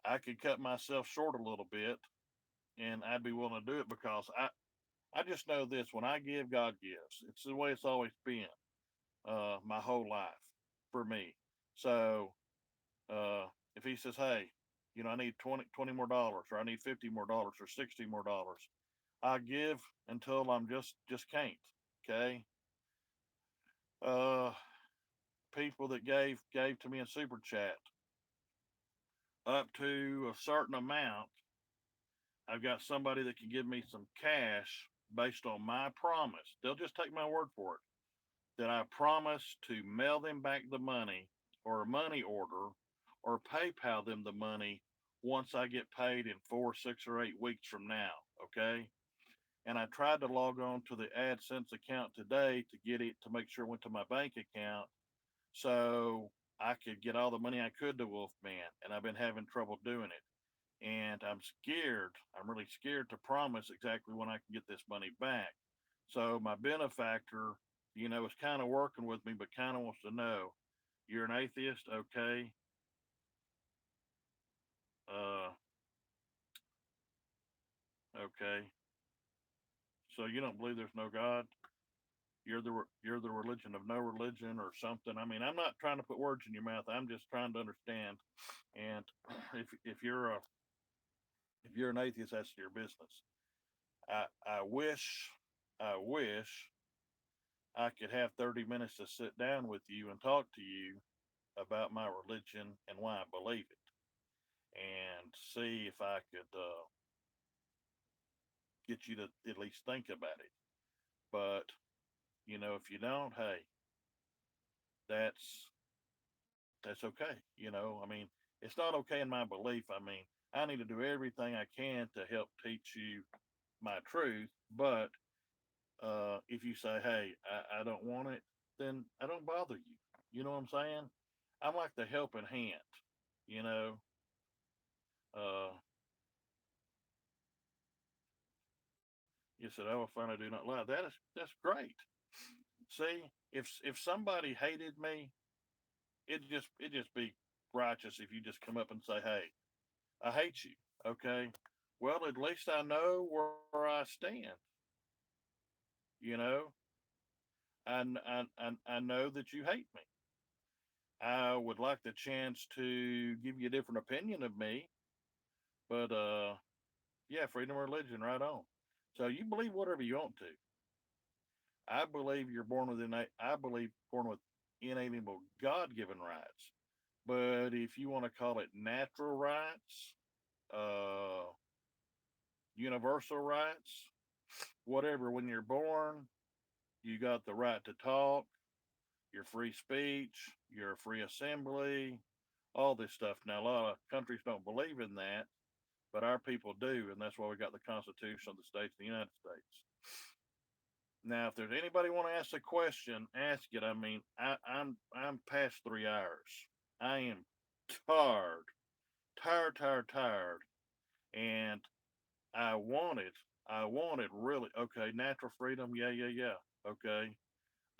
I could cut myself short a little bit, and I'd be willing to do it because I just know this: when I give, God gives. It's the way it's always been, my whole life for me. So if he says, "Hey, I need 20 more dollars, or I need 50 more dollars, or 60 more dollars," I give until I'm just can't. Okay. Uh, People that gave to me in super chat up to a certain amount. I've got somebody that can give me some cash based on my promise. They'll just take my word for it that I promise to mail them back the money or a money order or PayPal them the money once I get paid in 4, 6, or 8 weeks from now. Okay. And I tried to log on to the AdSense account today to get it to make sure it went to my bank account so I could get all the money I could to Wolfman. And I've been having trouble doing it. And I'm scared. I'm really scared to promise exactly when I can get this money back. So my benefactor, is kind of working with me, but kind of wants to know, you're an atheist, okay? Uh, okay. So you don't believe there's no God? You're the religion of no religion or something. I mean, I'm not trying to put words in your mouth. I'm just trying to understand. And if you're an atheist, that's your business. I wish I could have 30 minutes to sit down with you and talk to you about my religion and why I believe it, and see if I could get you to at least think about it. But if you don't, hey, that's that's okay. I mean, it's not okay in my belief. I mean, I need to do everything I can to help teach you my truth. But if you say, hey, I don't want it, then I don't bother you. You know what I'm saying? I'm like the helping hand. You know, uh, you said, "Oh, fine, I do not lie." That's great. See, if somebody hated me, it just be righteous if you just come up and say, "Hey, I hate you." Okay. Well, at least I know where I stand. You know, I know that you hate me. I would like the chance to give you a different opinion of me, but yeah, freedom of religion, right on. So you believe whatever you want to. I believe you're born with I believe born with inalienable God-given rights. But if you want to call it natural rights, uh, universal rights, whatever, when you're born, you got the right to talk. your free speech, your free assembly, all this stuff. Now, a lot of countries don't believe in that, but our people do, and that's why we got the Constitution of the States of the United States. Now, if there's anybody want to ask a question, ask it. I mean, I'm past 3 hours. I am tired, tired, and I wanted, I wanted really okay. Natural freedom, yeah. Okay,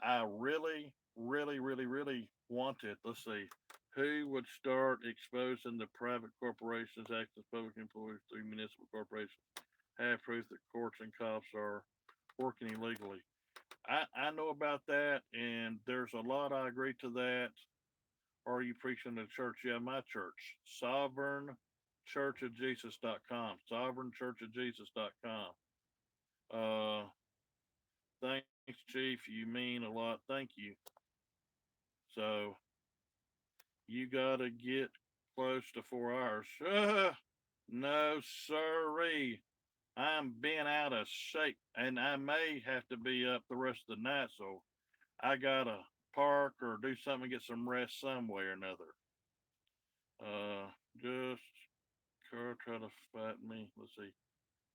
I really wanted. Let's see, who would start exposing the private corporations acting as public employees through municipal corporations? Have proof that courts and cops are working illegally. I know about that, and there's a lot I agree to that. Are you preaching to church? Yeah, my church, sovereignchurchofjesus.com, sovereignchurchofjesus.com. Thanks, Chief. You mean a lot. Thank you. So you gotta get close to 4 hours. No, sirree. I'm bent out of shape, and I may have to be up the rest of the night, so I gotta park or do something, get some rest some way or another. Just car try to fight me. Let's see.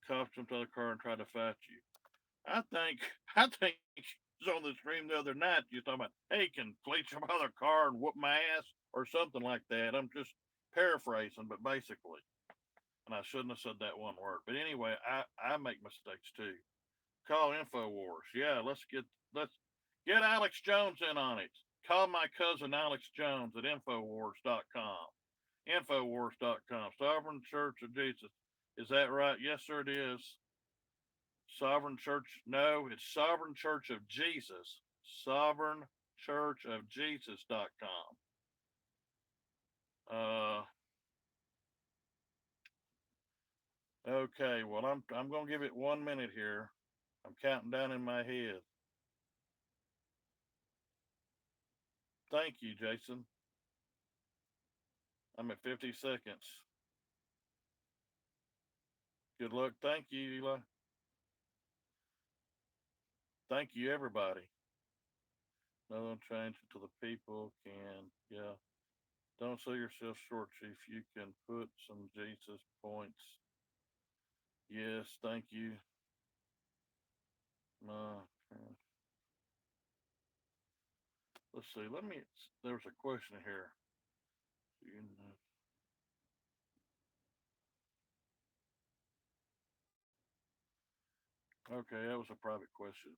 Cops jumped out of the car and tried to fight you. I think I think it was on the stream the other night. You talking about, hey, can police jump out of their car and whoop my ass or something like that. I'm just paraphrasing, but basically, and I shouldn't have said that one word. But anyway, I make mistakes too. Call Infowars. Yeah, let's get Alex Jones in on it. Call my cousin Alex Jones at Infowars.com. Infowars.com. Sovereign Church of Jesus. Is that right? Yes, sir, it is. Sovereign Church. No, it's Sovereign Church of Jesus. Sovereign Church of Jesus.com. Uh, okay, well, I'm going to give it 1 minute here. I'm counting down in my head. Thank you, Jason. I'm at 50 seconds. Good luck. Thank you, Eli. Thank you, everybody. No one change until the people can. Yeah. Don't sell yourself short, Chief. You can put some Jesus points. Yes, thank you. Uh, let's see. There's a question here. Okay, that was a private question.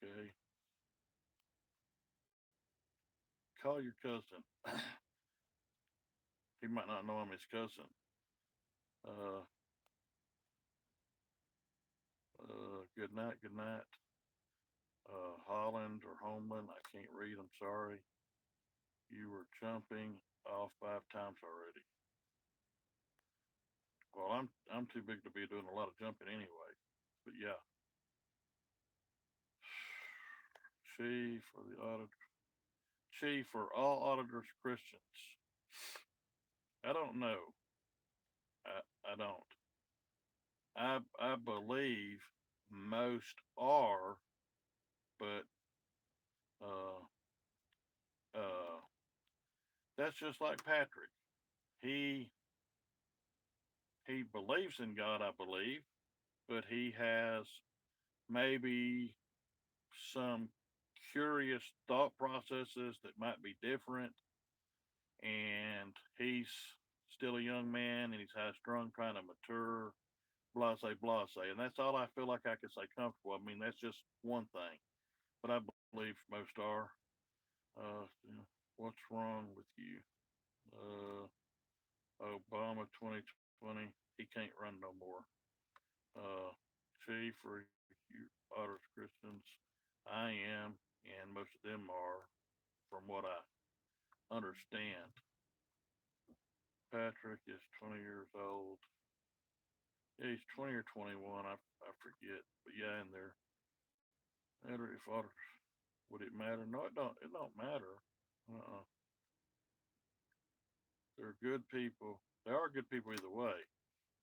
Okay. Call your cousin. He might not know I'm his cousin. Uh, good night, good night. Holland or Homeland, I can't read. I'm sorry. You were jumping off 5 times already. Well, I'm too big to be doing a lot of jumping anyway. But yeah, chief for the audit, chief for all auditors Christians. I don't know. I don't. I believe most are, but uh uh that's just like Patrick. He he believes in God, I believe, but he has maybe some curious thought processes that might be different, and he's still a young man and he's high strung, trying to mature, blase, blase. And that's all I feel like I can say comfortable. I mean, that's just one thing, but I believe most are. You know, what's wrong with you? Uh, Obama 2020, he can't run no more. Uh, Chief, for you others Christians, I am, and most of them are, from what I understand. Patrick is 20 years old. Yeah, he's 20 or 21. I forget, but yeah, in there. Matter if others would it matter? No, it don't. It don't matter. Uh-uh. They're good people. They are good people either way.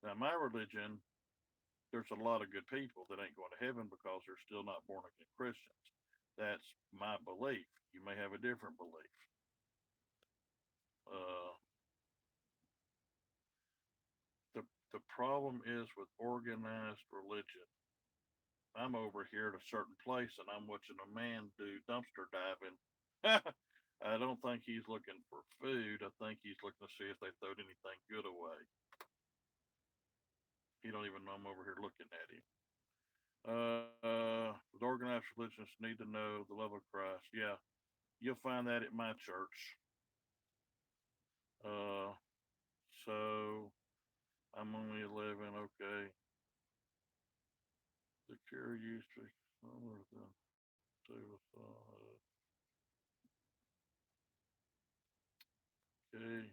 Now, my religion there's a lot of good people that ain't going to heaven because they're still not born again Christians. That's my belief. You may have a different belief. Uh, the the problem is with organized religion. I'm over here at a certain place and I'm watching a man do dumpster diving. I don't think he's looking for food. I think he's looking to see if they throwed anything good away. He don't even know I'm over here looking at him. With organized religions need to know the love of Christ. Yeah, you'll find that at my church. Uh, so I'm only 11. Okay. The care used to. Okay.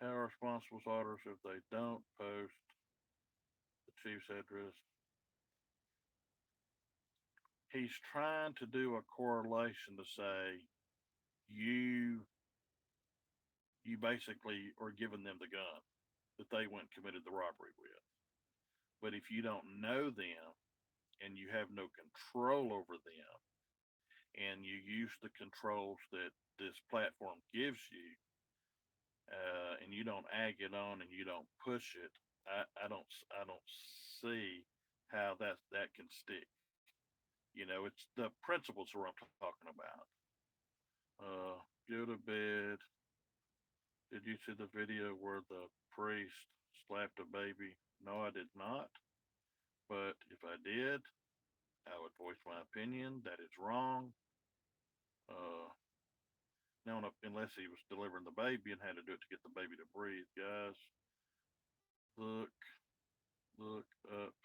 How responsible auditors if they don't post the chief's address? He's trying to do a correlation to say you you basically are giving them the gun that they went and committed the robbery with. But if you don't know them and you have no control over them and you use the controls that this platform gives you, and you don't ag it on and you don't push it, I don't see how that can stick. It's the principles are what I'm talking about. Go to bed. Did you see the video where the priest slapped a baby? No, I did not. But if I did, I would voice my opinion that it's wrong. Uh, now, unless he was delivering the baby and had to do it to get the baby to breathe, guys, look, look up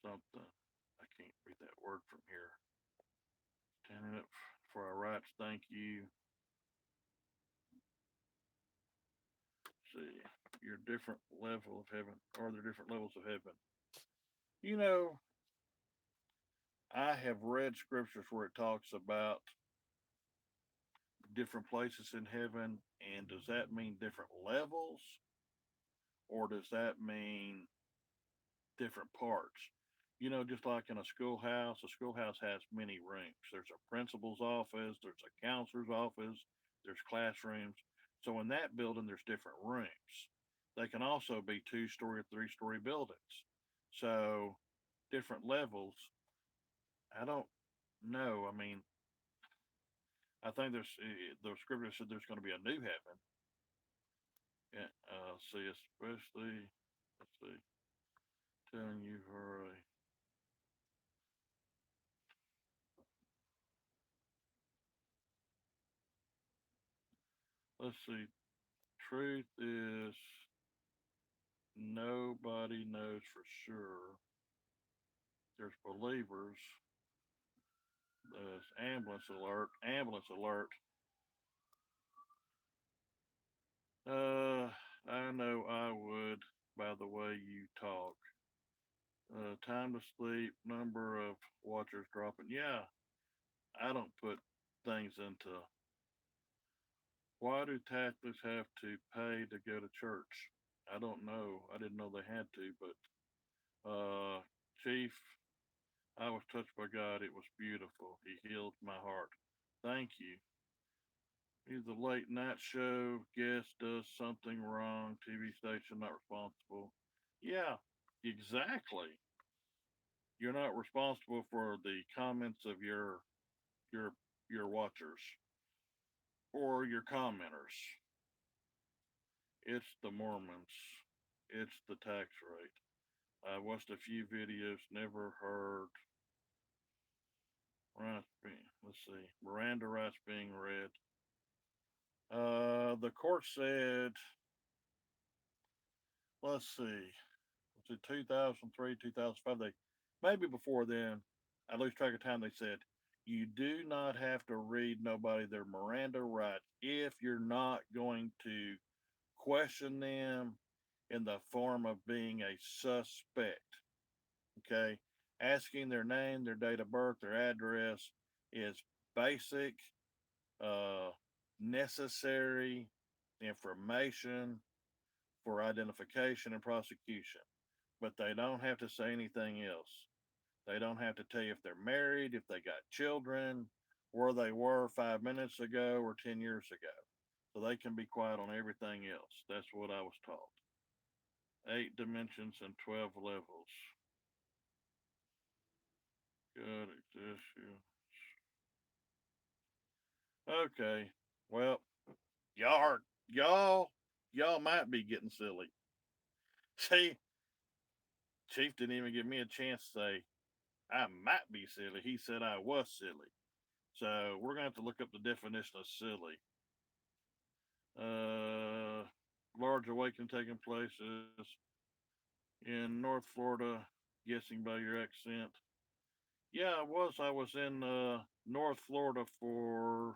something. I can't read that word from here. Standing up for our rights. Thank you. See, your different level of heaven, or the different levels of heaven. You know, I have read scriptures where it talks about different places in heaven, and does that mean different levels, or does that mean different parts? Just like in a schoolhouse has many rooms. There's a principal's office, there's a counselor's office, there's classrooms. So in that building, there's different rooms. They can also be 2-story or 3-story buildings. So different levels. I don't know. I mean, I think the scripture said there's going to be a new heaven. Yeah, see, especially, let's see, telling you for a, let's see, truth is nobody knows for sure. There's believers. There's ambulance alert. Ambulance alert. Uh, I know I would by the way you talk. Time to sleep. Number of watchers dropping. Yeah, I don't put things into. Why do Catholics have to pay to go to church? I don't know. I didn't know they had to, but Chief, I was touched by God. It was beautiful. He healed my heart. Thank you. He's a late night show. Guest does something wrong. TV station not responsible. Yeah, exactly. You're not responsible for the comments of your your watchers or your commenters. It's the Mormons. It's the tax rate. I watched a few videos. Never heard rights being. Let's see. Miranda rights being read. The court said. Let's see. Was it 2003, 2005? They maybe before then. I lose track of time. They said you do not have to read nobody their Miranda rights if you're not going to question them in the form of being a suspect. Okay, asking their name, their date of birth, their address is basic, uh, necessary information for identification and prosecution. But they don't have to say anything else. They don't have to tell you if they're married, if they got children, where they were 5 minutes ago or 10 years ago. So they can be quiet on everything else. That's what I was taught. 8 dimensions and 12 levels. Good issue. Okay. Well, y'all are y'all might be getting silly. See, Chief didn't even give me a chance to say I might be silly. He said I was silly. So we're gonna have to look up the definition of silly. Uh, large awakening taking places in North Florida. Guessing by your accent. Yeah, I was. I was in North Florida for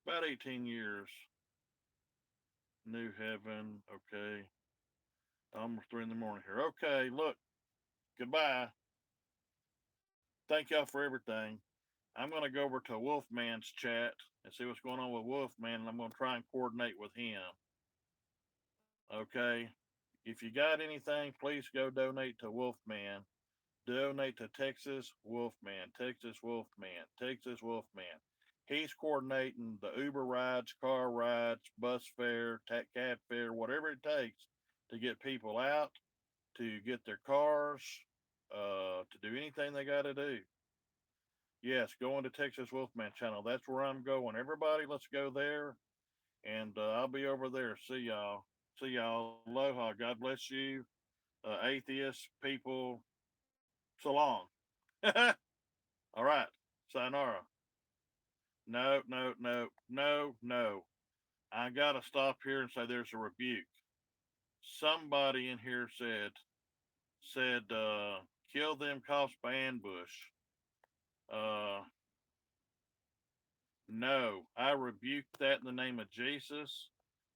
about 18 years. New Haven. Okay. Almost 3 in the morning here. Okay, look. Goodbye. Thank y'all for everything. I'm going to go over to Wolfman's chat and see what's going on with Wolfman, and I'm going to try and coordinate with him. Okay? If you got anything, please go donate to Wolfman. Donate to Texas Wolfman, Texas Wolfman, Texas Wolfman. He's coordinating the Uber rides, car rides, bus fare, cab fare, whatever it takes to get people out, to get their cars, to do anything they got to do. Yes, going to Texas Wolfman channel. That's where I'm going. Everybody, let's go there, and I'll be over there. See y'all. See y'all. Aloha. God bless you. Atheists, people. So long. All right. Sayonara. No, no, no, no, no. I gotta stop here and say there's a rebuke. Somebody in here said kill them cops by ambush. Uh no. I rebuke that in the name of Jesus.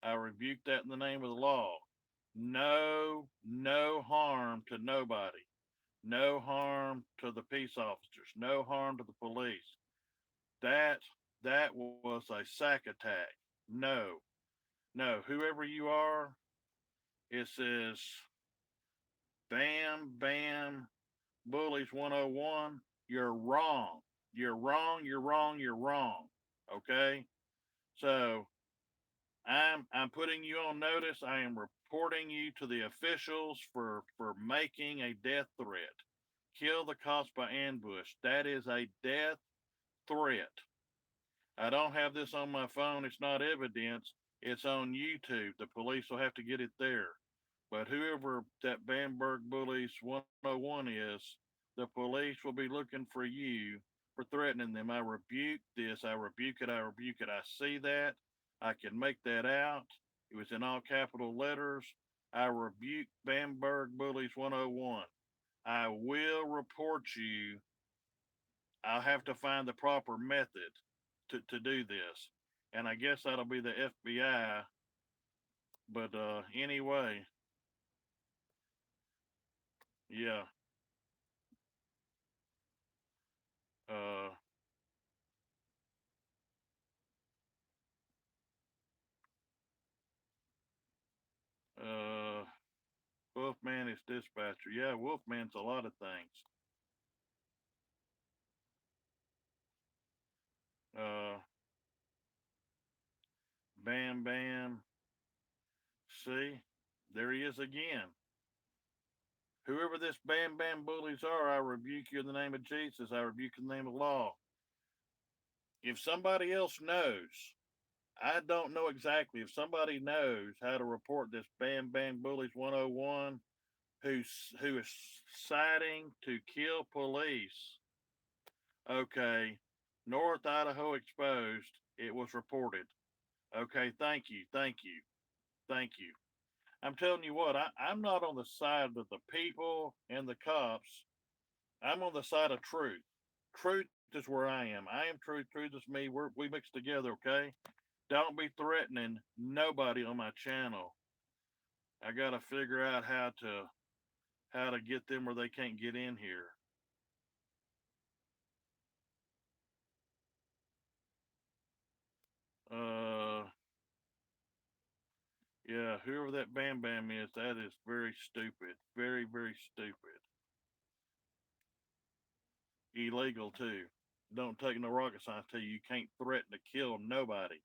I rebuke that in the name of the law. No harm to nobody. No harm to the peace officers. No harm to the police. That that was a sack attack. No, no. Whoever you are, it says bam bam bullies 101. You're wrong. You're wrong. You're wrong. You're wrong. Okay. So I'm putting you on notice. I am reporting you to the officials for making a death threat. Kill the cops by ambush. That is a death threat. I don't have this on my phone. It's not evidence. It's on YouTube. The police will have to get it there. But whoever that Bamberg Bullies 101 is, the police will be looking for you for threatening them. I rebuke this. I rebuke it. I rebuke it. I see that. I can make that out. It was in all capital letters. I rebuke Bamberg Bullies 101. I will report you. I'll have to find the proper method to do this. And I guess that'll be the FBI. But anyway, yeah. Uh, uh, Wolfman is dispatcher. Yeah, Wolfman's a lot of things. Uh, Bam Bam. See, there he is again. Whoever this Bam Bam bullies are, I rebuke you in the name of Jesus. I rebuke you in the name of law. If somebody else knows, I don't know exactly. If somebody knows how to report this Bam Bam Bullies 101 who is citing to kill police, okay, North Idaho exposed, it was reported. Okay, thank you, thank you, thank you. I'm telling you what, I'm not on the side of the people and the cops. I'm on the side of truth. Truth is where I am. I am truth. Truth is me. We mix together, okay? Don't be threatening nobody on my channel. I gotta figure out how to get them where they can't get in here. Uh, Yeah, whoever that Bam Bam is, that is very stupid. Very, very stupid. Illegal too. Don't take no rocket science to you. You can't threaten to kill nobody.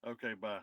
Okay, bye.